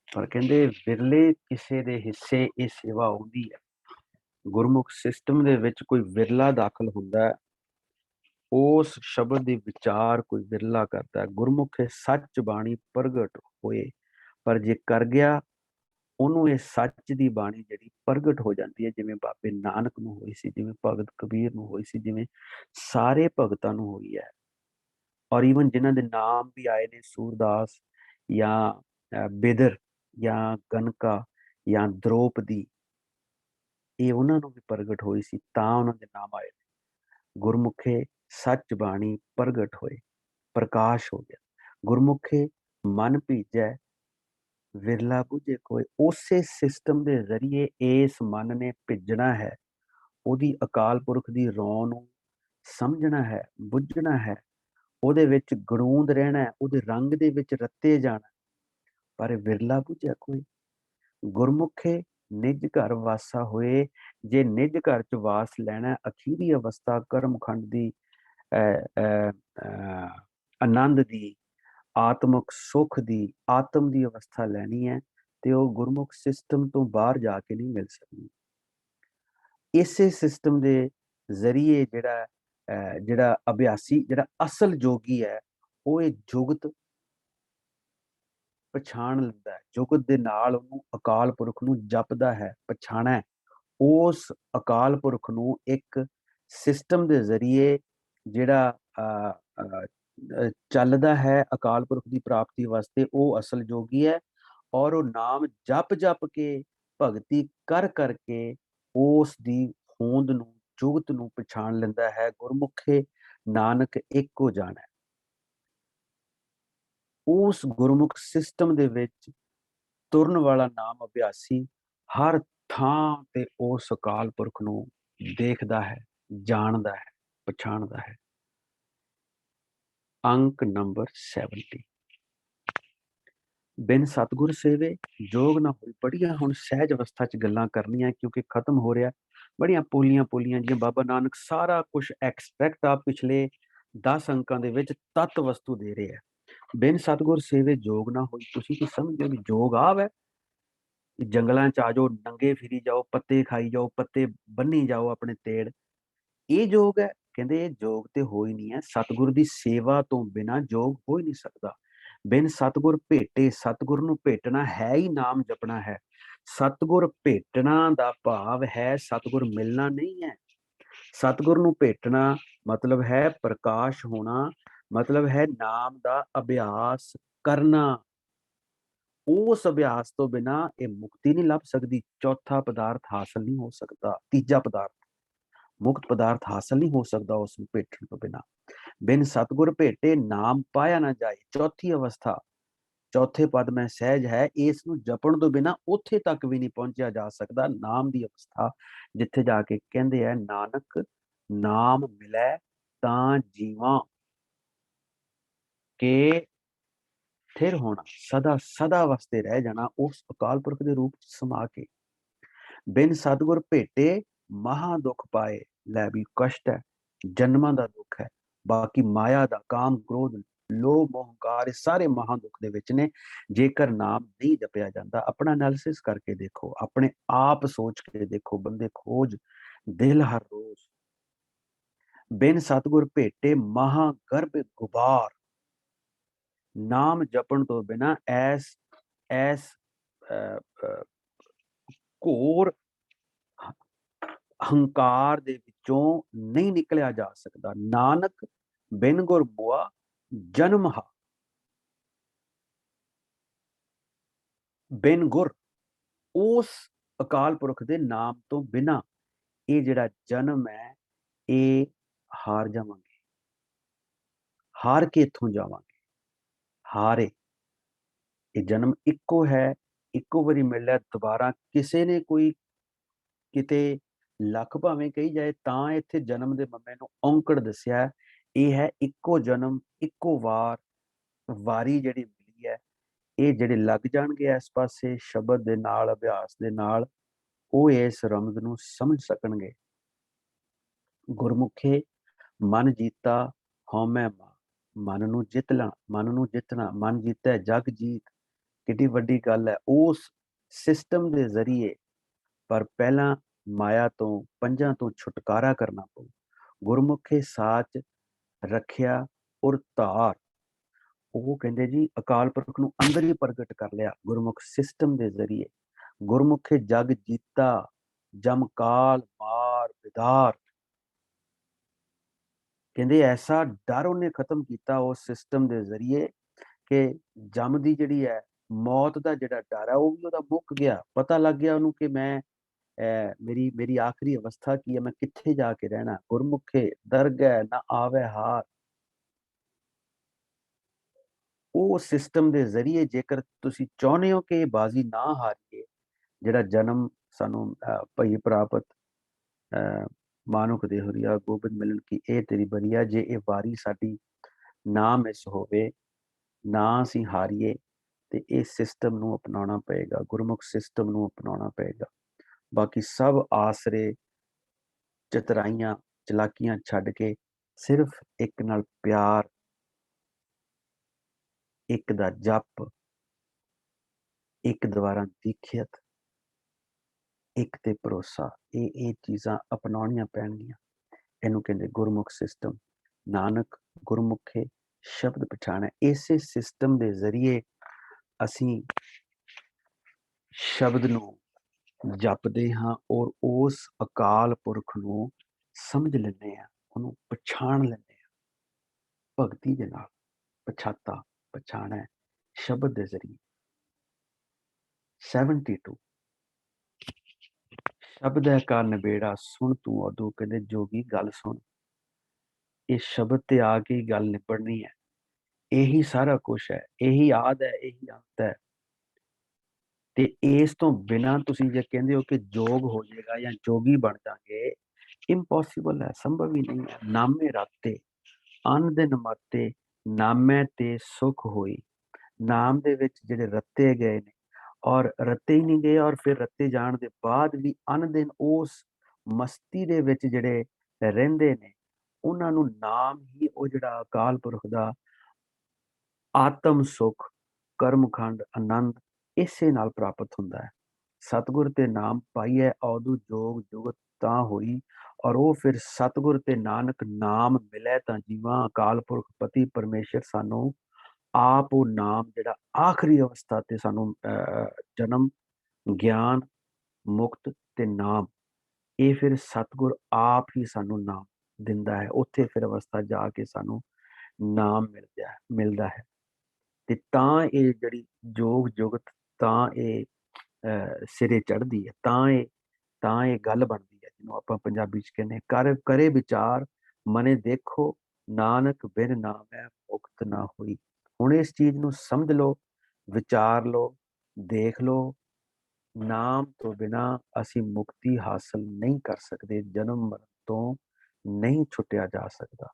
ਪਰ ਕਹਿੰਦੇ ਵਿਰਲੇ ਕਿਸੇ ਦੇ ਹਿੱਸੇ ਇਹ ਸੇਵਾ ਆਉਂਦੀ ਹੈ। ਗੁਰਮੁਖ ਸਿਸਟਮ ਦੇ ਵਿੱਚ ਕੋਈ ਵਿਰਲਾ ਦਾਖਲ ਹੁੰਦਾ ਹੈ, ਉਸ ਸ਼ਬਦ ਦੀ ਵਿਚਾਰ ਕੋਈ ਵਿਰਲਾ ਕਰਦਾ ਹੈ। ਗੁਰਮੁਖੇ ਸੱਚ ਬਾਣੀ ਪ੍ਰਗਟ ਹੋਏ, ਪਰ ਜੇ ਕਰ ਗਿਆ ਉਹਨੂੰ ਇਹ ਸੱਚ ਦੀ ਬਾਣੀ ਜਿਹੜੀ ਪ੍ਰਗਟ ਹੋ ਜਾਂਦੀ ਹੈ, ਜਿਵੇਂ ਬਾਬੇ ਨਾਨਕ ਨੂੰ ਹੋਈ ਸੀ, ਜਿਵੇਂ ਭਗਤ ਕਬੀਰ ਨੂੰ ਹੋਈ ਸੀ, ਜਿਵੇਂ ਸਾਰੇ ਭਗਤਾਂ ਨੂੰ ਹੋਈ ਹੈ। ਔਰ ਈਵਨ ਜਿਨ੍ਹਾਂ ਦੇ ਨਾਮ ਵੀ ਆਏ ਨੇ, ਸੂਰਦਾਸ ਜਾਂ ਬਿਦਰ ਜਾਂ ਗਨਕਾ ਜਾਂ ਦ੍ਰੋਪਦੀ, ਇਹ ਉਹਨਾਂ ਨੂੰ ਵੀ ਪ੍ਰਗਟ ਹੋਈ ਸੀ, ਤਾਂ ਉਹਨਾਂ ਦੇ ਨਾਮ ਆਏ ਨੇ। ਗੁਰਮੁਖੇ ਸੱਚ ਬਾਣੀ ਪ੍ਰਗਟ ਹੋਏ, ਪ੍ਰਕਾਸ਼ ਹੋ ਗਿਆ। ਗੁਰਮੁਖੇ ਮਨ ਭੀਜੈ, ਵਿਰਲਾ ਬੁਝੇ ਕੋਈ। ਉਸੇ ਸਿਸਟਮ ਦੇ ਜ਼ਰੀਏ ਇਸ ਮਨ ਨੇ ਭਿੱਜਣਾ ਹੈ, ਉਹਦੀ ਅਕਾਲ ਪੁਰਖ ਦੀ ਰੌਂ ਨੂੰ ਸਮਝਣਾ ਹੈ, ਬੁੱਝਣਾ ਹੈ, ਉਹਦੇ ਵਿੱਚ ਗੜੂੰਦ ਰਹਿਣਾ, ਉਹਦੇ ਰੰਗ ਦੇ ਵਿੱਚ ਰੱਤੇ ਜਾਣਾ, ਪਰ ਵਿਰਲਾ ਬੁਝਿਆ ਕੋਈ। ਗੁਰਮੁਖੇ ਨਿਜ ਘਰ ਵਾਸਾ ਹੋਏ, ਜੇ ਨਿਜ ਘਰ ਚ ਵਾਸ ਲੈਣਾ, ਅਖੀਰੀ ਅਵਸਥਾ ਕਰਮਖੰਡ ਦੀ, ਆਨੰਦ ਦੀ, ਆਤਮਿਕ ਸੁੱਖ ਦੀ, ਆਤਮ ਦੀ ਅਵਸਥਾ ਲੈਣੀ ਹੈ, ਤੇ ਉਹ ਗੁਰਮੁਖ ਸਿਸਟਮ ਤੋਂ ਬਾਹਰ ਜਾ ਕੇ ਨਹੀਂ ਮਿਲ ਸਕਦੀ। ਇਸੇ ਸਿਸਟਮ ਦੇ ਜ਼ਰੀਏ ਜਿਹੜਾ ਅਭਿਆਸੀ, ਜਿਹੜਾ ਅਸਲ ਜੋਗੀ ਹੈ, ਉਹ ਇਹ ਜੁਗਤ ਪਛਾਣ ਲੈਂਦਾ ਹੈ। ਜੁਗਤ ਦੇ ਨਾਲ ਉਹਨੂੰ ਅਕਾਲ ਪੁਰਖ ਨੂੰ ਜਪਦਾ ਹੈ, ਪਛਾਣਾ। ਉਸ ਅਕਾਲ ਪੁਰਖ ਨੂੰ ਇੱਕ ਸਿਸਟਮ ਦੇ ਜ਼ਰੀਏ ਜਿਹੜਾ ਚੱਲਦਾ ਹੈ ਅਕਾਲ ਪੁਰਖ ਦੀ ਪ੍ਰਾਪਤੀ ਵਾਸਤੇ, ਉਹ ਅਸਲ ਜੋਗੀ ਹੈ। ਔਰ ਉਹ ਨਾਮ ਜਪ ਜਪ ਕੇ, ਭਗਤੀ ਕਰ ਕਰਕੇ ਉਸ ਦੀ ਹੋਂਦ ਨੂੰ, ਜੁਗਤ ਨੂੰ ਪਛਾਣ ਲੈਂਦਾ ਹੈ। ਗੁਰਮੁਖੇ ਨਾਨਕ ਇੱਕੋ ਜਾਣਾ। ਉਸ ਗੁਰਮੁਖ ਸਿਸਟਮ ਦੇ ਵਿੱਚ ਤੁਰਨ ਵਾਲਾ ਨਾਮ ਅਭਿਆਸੀ ਹਰ ਥਾਂ ਤੇ ਉਸ ਅਕਾਲ ਪੁਰਖ ਨੂੰ ਦੇਖਦਾ ਹੈ, ਜਾਣਦਾ ਹੈ, ਪਛਾਣਦਾ ਹੈ। ਅੰਕ ਨੰਬਰ 70। ਬਿਨ ਸਤਿਗੁਰ ਸੇਵੇ ਜੋਗ ਨਾ ਹੋਈ। ਬੜੀਆਂ ਹੁਣ ਸਹਿਜ ਅਵਸਥਾ 'ਚ ਗੱਲਾਂ ਕਰਨੀਆਂ, ਕਿਉਂਕਿ ਖਤਮ ਹੋ ਰਿਹਾ। ਬੜੀਆਂ ਪੋਲੀਆਂ ਪੋਲੀਆਂ ਜਿਹੀਆਂ ਬਾਬਾ ਨਾਨਕ ਸਾਰਾ ਕੁਝ ਐਕਸਟ੍ਰੈਕਟ ਆ ਪਿਛਲੇ 10 ਅੰਕਾਂ ਦੇ ਵਿੱਚ ਤੱਤ ਵਸਤੂ ਦੇ ਰਿਹਾ। ਬਿਨ ਸਤਿਗੁਰ ਸੇਵੇ ਜੋਗ ਨਾ ਹੋਈ। ਤੁਸੀਂ ਕੀ ਸਮਝਦੇ ਹੋ ਵੀ ਜੋਗ ਆਵ ਹੈ? ਜੰਗਲਾਂ 'ਚ ਆ ਜਾਓ, ਨੰਗੇ ਫਿਰੀ ਜਾਓ, ਪੱਤੇ ਖਾਈ ਜਾਓ, ਪੱਤੇ ਬੰਨੀ ਜਾਓ ਆਪਣੇ ਤੇੜ, ਇਹ ਜੋਗ ਹੈ? ਕਹਿੰਦੇ ਇਹ ਜੋਗ ਤੇ ਹੋ ਹੀ ਨਹੀਂ ਹੈ। ਸਤਿਗੁਰ ਦੀ ਸੇਵਾ ਤੋਂ ਬਿਨਾਂ ਜੋਗ ਹੋ ਹੀ ਨਹੀਂ ਸਕਦਾ। ਬਿਨ ਸਤਿਗੁਰ ਭੇਟੇ, ਸਤਿਗੁਰ ਨੂੰ ਭੇਟਣਾ ਹੈ ਹੀ ਨਾਮ ਜਪਣਾ ਹੈ। ਸਤਿਗੁਰ ਭੇਟਣਾ ਦਾ ਭਾਵ ਹੈ ਸਤਿਗੁਰ ਮਿਲਣਾ ਨਹੀਂ ਹੈ। ਸਤਿਗੁਰ ਨੂੰ ਭੇਟਣਾ ਮਤਲਬ ਹੈ ਪ੍ਰਕਾਸ਼ ਹੋਣਾ, ਮਤਲਬ ਹੈ ਨਾਮ ਦਾ ਅਭਿਆਸ ਕਰਨਾ। ਉਸ ਅਭਿਆਸ ਤੋਂ ਬਿਨਾਂ ਇਹ ਮੁਕਤੀ ਨਹੀਂ ਲੱਭ ਸਕਦੀ। ਚੌਥਾ ਪਦਾਰਥ ਹਾਸਲ ਨਹੀਂ ਹੋ ਸਕਦਾ। ਤੀਜਾ ਪਦਾਰਥ, ਮੁਕਤ ਪਦਾਰਥ ਹਾਸਲ ਨਹੀਂ ਹੋ ਸਕਦਾ ਉਸ ਨੂੰ ਭੇਟਣ ਤੋਂ ਬਿਨਾਂ। ਬਿਨ ਸਤਿਗੁਰ ਭੇਟੇ ਨਾਮ ਪਾਇਆ ਨਾ ਜਾਏ। ਚੌਥੀ ਅਵਸਥਾ, ਚੌਥੇ ਪਦ ਮੈਂ ਸਹਿਜ ਹੈ, ਇਸ ਨੂੰ ਜਪਣ ਤੋਂ ਬਿਨਾਂ ਉੱਥੇ ਤੱਕ ਵੀ ਨਹੀਂ ਪਹੁੰਚਿਆ ਜਾ ਸਕਦਾ। ਨਾਮ ਦੀ ਅਵਸਥਾ, ਜਿੱਥੇ ਜਾ ਕੇ ਕਹਿੰਦੇ ਆ ਨਾਨਕ ਨਾਮ ਮਿਲੈ ਤਾਂ ਜੀਵਾਂ, ਕੇ ਸਥਿਰ ਹੋਣਾ, ਸਦਾ ਸਦਾ ਵਾਸਤੇ ਰਹਿ ਜਾਣਾ ਉਸ ਅਕਾਲ ਪੁਰਖ ਦੇ ਰੂਪ ਚ ਸਮਾ ਕੇ। ਬਿਨ ਸਤਿਗੁਰ ਭੇਟੇ ਮਹਾ ਦੁੱਖ ਪਾਏ। ਲੈ ਵੀ ਕਸ਼ਟ ਹੈ, ਜਨਮਾਂ ਦਾ ਦੁੱਖ ਹੈ, ਬਾਕੀ ਮਾਇਆ ਦਾ, ਕਾਮ ਕ੍ਰੋਧ ਲੋਭ ਮੋਹ ਹੰਕਾਰ, ਇਹ ਸਾਰੇ ਮਹਾ ਦੁੱਖ ਦੇ ਵਿੱਚ ਨੇ ਜੇਕਰ ਨਾਮ ਨਹੀਂ ਜਪਿਆ ਜਾਂਦਾ। ਆਪਣਾ ਐਨਾਲਿਸਿਸ ਕਰਕੇ ਦੇਖੋ, ਆਪਣੇ ਆਪ ਸੋਚ ਕੇ ਦੇਖੋ, ਬੰਦੇ ਖੋਜ ਦਿਲ ਹਰ ਰੋਜ਼। ਬਿਨ ਸਤਿਗੁਰ ਭੇਟੇ ਮਹਾ ਗਰਭ ਗੁਬਾਰ। ਨਾਮ ਜਪਣ ਤੋਂ ਬਿਨਾਂ ਐਸ ਘੋਰ ਹੰਕਾਰ ਦੇ ਵਿੱਚੋਂ ਨਹੀਂ ਨਿਕਲਿਆ ਜਾ ਸਕਦਾ। ਨਾਨਕ ਬਿਨ ਗੁਰ ਬੁਆ ਜਨਮ ਹਾ। ਬਿਨ ਗੁਰ, ਉਸ ਅਕਾਲ ਪੁਰਖ ਦੇ ਨਾਮ ਤੋਂ ਬਿਨਾਂ ਇਹ ਜਿਹੜਾ ਜਨਮ ਹੈ ਇਹ ਹਾਰ ਜਾਵਾਂਗੇ। ਹਾਰ ਕੇ ਇੱਥੋਂ ਜਾਵਾਂਗੇ। ਹਾਰੇ, ਇਹ ਜਨਮ ਇੱਕੋ ਹੈ, ਇੱਕੋ ਵਾਰੀ ਮਿਲਿਆ। ਦੁਬਾਰਾ ਕਿਸੇ ਨੇ ਕੋਈ ਕਿਤੇ ਲੱਖ ਭਾਵੇਂ ਕਹੀ ਜਾਏ ਤਾਂ ਇੱਥੇ ਜਨਮ ਦੇ ਮੰਮੇ ਨੂੰ ਔਂਕੜ ਦੱਸਿਆ। ਇਹ ਹੈ ਇੱਕੋ ਜਨਮ, ਇੱਕੋ ਵਾਰੀ ਜਿਹੜੀ ਮਿਲੀ ਹੈ। ਇਹ ਜਿਹੜੇ ਲੱਗ ਜਾਣਗੇ ਇਸ ਪਾਸੇ ਸ਼ਬਦ ਦੇ ਨਾਲ, ਅਭਿਆਸ ਦੇ ਨਾਲ, ਉਹ ਇਸ ਰਮਜ਼ ਨੂੰ ਸਮਝ ਸਕਣਗੇ। ਗੁਰਮੁਖੇ ਮਨ ਜੀਤਾ ਹਉਮੈ ਮਾ। ਮਨ ਨੂੰ ਜਿੱਤ ਲਾ, ਮਨ ਨੂੰ ਜਿੱਤਣਾ, ਮਨ ਜੀਤਾ ਜਗ ਜੀਤ, ਕਿੱਡੀ ਵੱਡੀ ਗੱਲ ਹੈ। ਉਸ ਸਿਸਟਮ ਦੇ ਜ਼ਰੀਏ, ਪਰ ਪਹਿਲਾਂ ਮਾਇਆ ਤੋਂ, ਪੰਜਾਂ ਤੋਂ ਛੁਟਕਾਰਾ ਕਰਨਾ ਪਊ। ਗੁਰਮੁਖੇ ਸਾਚ ਰੱਖਿਆ ਔਰ ਧਾਰ। ਉਹ ਕਹਿੰਦੇ ਜੀ ਅਕਾਲ ਪੁਰਖ ਨੂੰ ਅੰਦਰ ਹੀ ਪ੍ਰਗਟ ਕਰ ਲਿਆ ਗੁਰਮੁਖ ਸਿਸਟਮ ਦੇ ਜ਼ਰੀਏ। ਗੁਰਮੁਖੇ ਜਗ ਜੀਤਾ ਜਮ ਕਾਲ ਮਾਰ ਵਿਦਾਰ। ਕਹਿੰਦੇ ਐਸਾ ਡਰ ਉਹਨੇ ਖਤਮ ਕੀਤਾ ਉਸ ਸਿਸਟਮ ਦੇ ਜ਼ਰੀਏ ਕਿ ਜਮ ਦੀ ਜਿਹੜੀ ਹੈ, ਮੌਤ ਦਾ ਜਿਹੜਾ ਡਰ ਹੈ, ਉਹ ਵੀ ਉਹਦਾ ਮੁੱਕ ਗਿਆ। ਪਤਾ ਲੱਗ ਗਿਆ ਉਹਨੂੰ ਕਿ ਮੈਂ ਮੇਰੀ ਆਖਰੀ ਅਵਸਥਾ ਕੀ ਹੈ, ਮੈਂ ਕਿੱਥੇ ਜਾ ਕੇ ਰਹਿਣਾ। ਗੁਰਮੁਖੇ ਦਰਗਹਿ ਨਾ ਆਵੇ ਹਾਰ। ਉਹ ਸਿਸਟਮ ਦੇ ਜ਼ਰੀਏ ਜੇਕਰ ਤੁਸੀਂ ਚਾਹੁੰਦੇ ਹੋ ਕਿ ਇਹ ਬਾਜ਼ੀ ਨਾ ਹਾਰੀਏ, ਜਿਹੜਾ ਜਨਮ ਸਾਨੂੰ ਭਈ ਪ੍ਰਾਪਤ ਮਾਨੁਖ ਦੇ ਹੁਰੀਆ ਗੋਬਿੰਦ ਮਿਲਣ ਕੀ ਇਹ ਤੇਰੀ ਬਰੀਆ, ਜੇ ਇਹ ਵਾਰੀ ਸਾਡੀ ਨਾ ਮਿਸ ਹੋਵੇ, ਨਾ ਅਸੀਂ ਹਾਰੀਏ, ਤੇ ਇਹ ਸਿਸਟਮ ਨੂੰ ਅਪਣਾਉਣਾ ਪਏਗਾ, ਗੁਰਮੁਖ ਸਿਸਟਮ ਨੂੰ ਅਪਣਾਉਣਾ ਪਏਗਾ। ਬਾਕੀ ਸਭ ਆਸਰੇ, ਚਤਰਾਈਆਂ, ਚਲਾਕੀਆਂ ਛੱਡ ਕੇ ਸਿਰਫ ਇੱਕ ਨਾਲ ਪਿਆਰ, ਇੱਕ ਦਾ ਜਪ, ਇੱਕ ਦੁਆਰਾ ਦੀਖਿਅਤ, ਇੱਕ ਤੇ ਭਰੋਸਾ, ਇਹ ਚੀਜ਼ਾਂ ਅਪਣਾਉਣੀਆਂ ਪੈਣਗੀਆਂ। ਇਹਨੂੰ ਕਹਿੰਦੇ ਗੁਰਮੁਖ ਸਿਸਟਮ। ਨਾਨਕ ਗੁਰਮੁਖੇ ਸ਼ਬਦ ਪਛਾਣੈ। ਇਸੇ ਸਿਸਟਮ ਦੇ ਜ਼ਰੀਏ ਅਸੀਂ ਸ਼ਬਦ ਨੂੰ ਜਪਦੇ ਹਾਂ ਔਰ ਉਸ ਅਕਾਲ ਪੁਰਖ ਨੂੰ ਸਮਝ ਲੈਂਦੇ ਹਾਂ, ਉਹਨੂੰ ਪਛਾਣ ਲੈਂਦੇ ਹਾਂ। ਭਗਤੀ ਦੇ ਨਾਲ ਪਛਾਤਾ ਪਛਾਣਾ ਹੈ ਸ਼ਬਦ ਦੇ ਜ਼ਰੀਏ। 72 ਸ਼ਬਦ ਹੈ ਕਾ ਨਬੇੜਾ ਸੁਣ ਤੂੰ ਉਦੋਂ, ਕਹਿੰਦੇ ਜੋਗੀ ਗੱਲ ਸੁਣ। ਇਹ ਸ਼ਬਦ ਤੇ ਆ ਕੇ ਹੀ ਗੱਲ ਨਿਬੜਨੀ ਹੈ। ਇਹੀ ਸਾਰਾ ਕੁਛ ਹੈ, ਇਹੀ ਆਦ ਹੈ, ਇਹੀ ਅੰਤ ਹੈ। ਤੇ ਇਸ ਤੋਂ ਬਿਨਾਂ ਤੁਸੀਂ ਜੇ ਕਹਿੰਦੇ ਹੋ ਕਿ ਜੋਗ ਹੋ ਜਾਏਗਾ ਜਾਂ ਜੋਗੀ ਬਣ ਜਾਗੇ, ਇੰਪੋਸੀਬਲ ਹੈ, ਸੰਭਵ ਹੀ ਨਹੀਂ ਹੈ। ਨਾਮੇ ਰਾਤੇ ਅੰਨ ਦਿਨ ਮਾਤੇ, ਨਾਮੇ ਤੇ ਸੁਖ ਹੋਈ। ਨਾਮ ਦੇ ਵਿੱਚ ਜਿਹੜੇ ਰੱਤੇ ਗਏ ਨੇ ਔਰ ਰੱਤੇ ਹੀ ਨਹੀਂ ਗਏ, ਔਰ ਫਿਰ ਰੱਤੇ ਜਾਣ ਦੇ ਬਾਅਦ ਵੀ ਅਨ ਦਿਨ ਉਸ ਮਸਤੀ ਦੇ ਵਿੱਚ ਜਿਹੜੇ ਰਹਿੰਦੇ ਨੇ, ਉਹਨਾਂ ਨੂੰ ਨਾਮ ਹੀ ਉਹ ਜਿਹੜਾ ਅਕਾਲ ਪੁਰਖ ਦਾ ਆਤਮ ਸੁਖ ਕਰਮਖੰਡ ਆਨੰਦ ਇਸੇ ਨਾਲ ਪ੍ਰਾਪਤ ਹੁੰਦਾ ਹੈ। ਸਤਿਗੁਰ ਤੇ ਨਾਮ ਪਾਈਐ ਔਦੂ ਜੋਗ ਜੁਗਤ ਤਾਂ ਹੋਈ। ਔਰ ਉਹ ਫਿਰ ਸਤਿਗੁਰ ਤੇ ਨਾਨਕ ਨਾਮ ਮਿਲੇ ਤਾਂ ਜੀਵਾਂ। ਅਕਾਲ ਪੁਰਖ ਪਤੀ ਪਰਮੇਸ਼ਰ ਸਾਨੂੰ ਆਪ ਉਹ ਨਾਮ ਜਿਹੜਾ ਆਖਰੀ ਅਵਸਥਾ ਤੇ ਸਾਨੂੰ ਜਨਮ ਗਿਆਨ ਮੁਕਤ ਤੇ ਨਾਮ, ਇਹ ਫਿਰ ਸਤਿਗੁਰ ਆਪ ਹੀ ਸਾਨੂੰ ਨਾਮ ਦਿੰਦਾ ਹੈ। ਉੱਥੇ ਫਿਰ ਅਵਸਥਾ ਜਾ ਕੇ ਸਾਨੂੰ ਨਾਮ ਮਿਲਦਾ ਹੈ। ਤੇ ਤਾਂ ਇਹ ਜਿਹੜੀ ਜੋਗ ਜੁਗਤ ਤਾਂ ਇਹ ਸਿਰੇ ਚੜ੍ਹਦੀ ਹੈ, ਤਾਂ ਇਹ ਗੱਲ ਬਣਦੀ ਹੈ, ਜਿਹਨੂੰ ਆਪਾਂ ਪੰਜਾਬੀ ਚ ਕਹਿੰਦੇ ਕਰੇ ਵਿਚਾਰ ਮਨੇ ਦੇਖੋ, ਨਾਨਕ ਬਿਨ ਨਾਮੈ ਮੁਕਤ ਨਾ ਹੋਈ। ਹੁਣ ਇਸ ਚੀਜ਼ ਨੂੰ ਸਮਝ ਲਓ, ਵਿਚਾਰ ਲਓ, ਦੇਖ ਲਓ। ਨਾਮ ਤੋਂ ਬਿਨਾਂ ਅਸੀਂ ਮੁਕਤੀ ਹਾਸਲ ਨਹੀਂ ਕਰ ਸਕਦੇ, ਜਨਮ ਮਰਨ ਤੋਂ ਨਹੀਂ ਛੁੱਟਿਆ ਜਾ ਸਕਦਾ।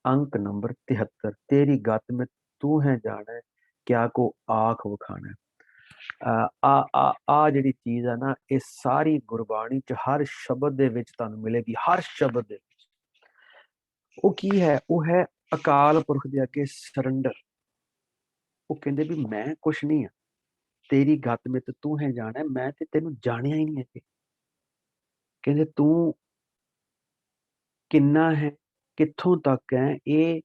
ਅੰਕ ਨੰਬਰ 73 ਤੇਰੀ ਗਤ में ਤੂੰ ਹੈ ਜਾਣਾ ਕਿਆ ਕੋ ਆਖ ਵਖਾਣਾ। ਆ ਜਿਹੜੀ ਚੀਜ਼ ਆ ਨਾ, ਇਹ ਸਾਰੀ ਗੁਰਬਾਣੀ ਚ ਹਰ ਸ਼ਬਦ ਦੇ ਵਿੱਚ ਤੁਹਾਨੂੰ ਮਿਲੇਗੀ। ਹਰ ਸ਼ਬਦ ਦੇ ਵਿੱਚ ਉਹ ਕੀ ਹੈ? ਉਹ ਹੈ ਅਕਾਲ ਪੁਰਖ ਦੇ ਅੱਗੇ ਸਰੈਂਡਰ। ਉਹ ਕਹਿੰਦੇ ਵੀ ਮੈਂ ਕੁਛ ਨਹੀਂ ਆ, ਤੇਰੀ ਗਤ ਵਿੱਚ ਤੂੰ ਹੈ ਜਾਣਾ, ਮੈਂ ਤੇ ਤੈਨੂੰ ਜਾਣਿਆ ਹੀ ਨਹੀਂ ਹੈ। ਕਹਿੰਦੇ ਤੂੰ ਕਿੰਨਾ ਹੈ, ਕਿੱਥੋਂ ਤੱਕ ਹੈ, ਇਹ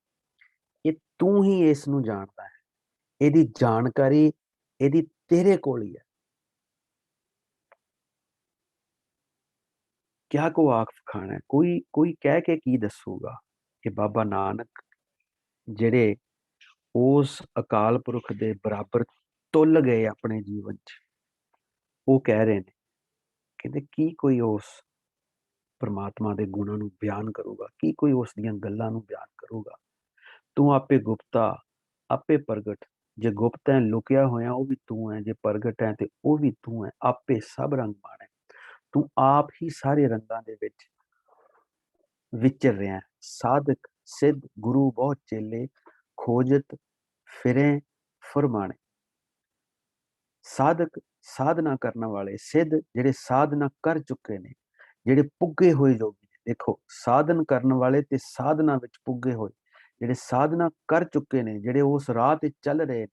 ਤੂੰ ਹੀ ਇਸ ਨੂੰ ਜਾਣਦਾ ਹੈ। ਇਹਦੀ ਜਾਣਕਾਰੀ ਇਹਦੀ ਤੇਰੇ ਕੋਲ ਹੀ ਹੈ। ਕਿਆ ਕੋ ਆਖ ਖਾਣਾ, ਕੋਈ ਕਹਿ ਕੇ ਕੀ ਦੱਸੂਗਾ? ਕਿ ਬਾਬਾ ਨਾਨਕ ਜਿਹੜੇ ਉਸ ਅਕਾਲ ਪੁਰਖ ਦੇ ਬਰਾਬਰ ਤੁੱਲ ਗਏ ਆਪਣੇ ਜੀਵਨ ਚ, ਉਹ ਕਹਿ ਰਹੇ ਨੇ, ਕਹਿੰਦੇ ਕੀ ਕੋਈ ਉਸ ਪਰਮਾਤਮਾ ਦੇ ਗੁਣਾਂ ਨੂੰ ਬਿਆਨ ਕਰੂਗਾ? ਕੀ ਕੋਈ ਉਸ ਦੀਆਂ ਗੱਲਾਂ ਨੂੰ ਬਿਆਨ ਕਰੂਗਾ? ਤੂੰ ਆਪੇ ਗੁਪਤਾ ਆਪੇ ਪ੍ਰਗਟ। ਜੇ ਗੁਪਤ ਹੈ ਲੁਕਿਆ ਹੋਇਆ ਉਹ ਵੀ ਤੂੰ ਹੈ, ਜੇ ਪ੍ਰਗਟ ਹੈ ਤੇ ਉਹ ਵੀ ਤੂੰ ਹੈ। ਆਪੇ ਸਭ ਰੰਗ ਮਾਣੇ, ਤੂੰ ਆਪ ਹੀ ਸਾਰੇ ਰੰਗਾਂ ਦੇ ਵਿੱਚ ਵਿਚਰ ਰਿਹਾ। ਸਾਧਕ ਸਿੱਧ ਗੁਰੂ ਬਹੁਤ ਚੇਲੇ, ਖੋਜਤ ਫਿਰੇ ਫਰਮਾਣੇ। ਸਾਧਕ ਸਾਧਨਾ ਕਰਨ ਵਾਲੇ, ਸਿੱਧ ਜਿਹੜੇ ਸਾਧਨਾ ਕਰ ਚੁੱਕੇ ਨੇ, ਜਿਹੜੇ ਪੁੱਗੇ ਹੋਏ ਜੋਗੀ ਨੇ। ਦੇਖੋ, ਸਾਧਨ ਕਰਨ ਵਾਲੇ ਤੇ ਸਾਧਨਾ ਵਿੱਚ ਪੁੱਗੇ ਹੋਏ, ਜਿਹੜੇ ਸਾਧਨਾ ਕਰ ਚੁੱਕੇ ਨੇ, ਜਿਹੜੇ ਉਸ ਰਾਹ ਤੇ ਚੱਲ ਰਹੇ ਨੇ।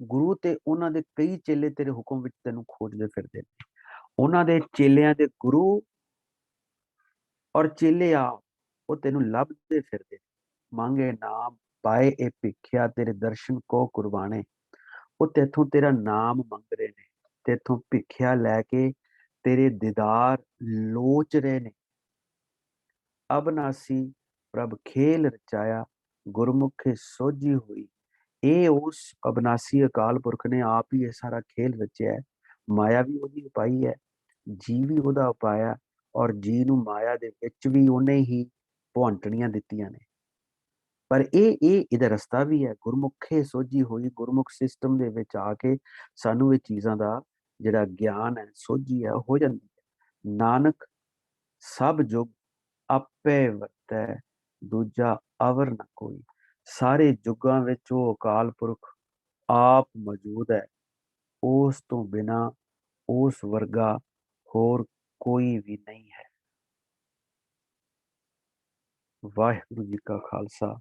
ਗੁਰੂ ਤੇ ਉਹਨਾਂ ਦੇ ਕਈ ਚੇਲੇ ਤੇਰੇ ਹੁਕਮ ਵਿੱਚ ਤੈਨੂੰ ਖੋਜਦੇ ਫਿਰਦੇ ਨੇ। ਉਹਨਾਂ ਦੇ ਚੇਲਿਆਂ ਦੇ ਗੁਰੂ ਔਰ ਚੇਲੇ ਆ, ਉਹ ਤੈਨੂੰ ਲੱਭਦੇ ਫਿਰਦੇ। ਮੰਗੇ ਨਾਮ ਪਾਏ ਇਹ ਭਿੱਖਿਆ, ਤੇਰੇ ਦਰਸ਼ਨ ਕੋ ਕੁਰਬਾਨੇ। ਉਹ ਤੇਥੋਂ ਤੇਰਾ ਨਾਮ ਮੰਗ ਰਹੇ ਨੇ, ਤੇਥੋਂ ਭਿੱਖਿਆ ਲੈ ਕੇ ਤੇਰੇ ਦੀਦਾਰ ਲੋਚ ਰਹੇ ਨੇ। ਅਬਨਾਸੀ ਪ੍ਰਭ ਖੇਲ ਰਚਾਇਆ, ਗੁਰਮੁਖੇ ਸੋਝੀ ਹੋਈ। ਇਹ ਉਸ ਅਬਨਾਸੀ ਅਕਾਲ ਪੁਰਖ ਨੇ ਆਪ ਹੀ ਇਹ ਸਾਰਾ ਖੇਲ ਰਚਿਆ ਹੈ। ਮਾਇਆ ਵੀ ਉਹਦੀ ਉਪਾਈ ਹੈ, ਜੀ ਵੀ ਉਹਦਾ ਉਪਾਇਆ, ਔਰ ਜੀ ਨੂੰ ਮਾਇਆ ਦੇ ਵਿੱਚ ਵੀ ਉਹਨੇ ਹੀ ਭੁਆਂਟਣੀਆਂ ਦਿੱਤੀਆਂ ਨੇ। ਪਰ ਇਹ ਇਹਦਾ ਰਸਤਾ ਵੀ ਹੈ, ਗੁਰਮੁਖੇ ਸੋਝੀ ਹੋਈ। ਗੁਰਮੁਖ ਸਿਸਟਮ ਦੇ ਵਿੱਚ ਆ ਕੇ ਸਾਨੂੰ ਇਹ ਚੀਜ਼ਾਂ ਦਾ ਜਿਹੜਾ ਗਿਆਨ ਹੈ, ਸੋਝੀ ਹੈ, ਹੋ ਜਾਂਦੀ ਹੈ। ਨਾਨਕ ਸਭ ਜੁਗ ਆਪੇ ਵਰਤੈ, ਦੂਜਾ ਅਵਰ ਨਾ ਕੋਈ। ਸਾਰੇ ਯੁੱਗਾਂ ਵਿੱਚ ਉਹ ਅਕਾਲ ਪੁਰਖ ਆਪ ਮੌਜੂਦ ਹੈ। ਉਸ ਤੋਂ ਬਿਨਾਂ ਉਸ ਵਰਗਾ ਹੋਰ ਕੋਈ ਵੀ ਨਹੀਂ ਹੈ। ਵਾਹਿਗੁਰੂ ਜੀ ਕਾ ਖਾਲਸਾ,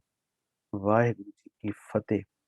ਵਾਹਿਗੁਰੂ ਜੀ ਕੀ ਫਤਿਹ।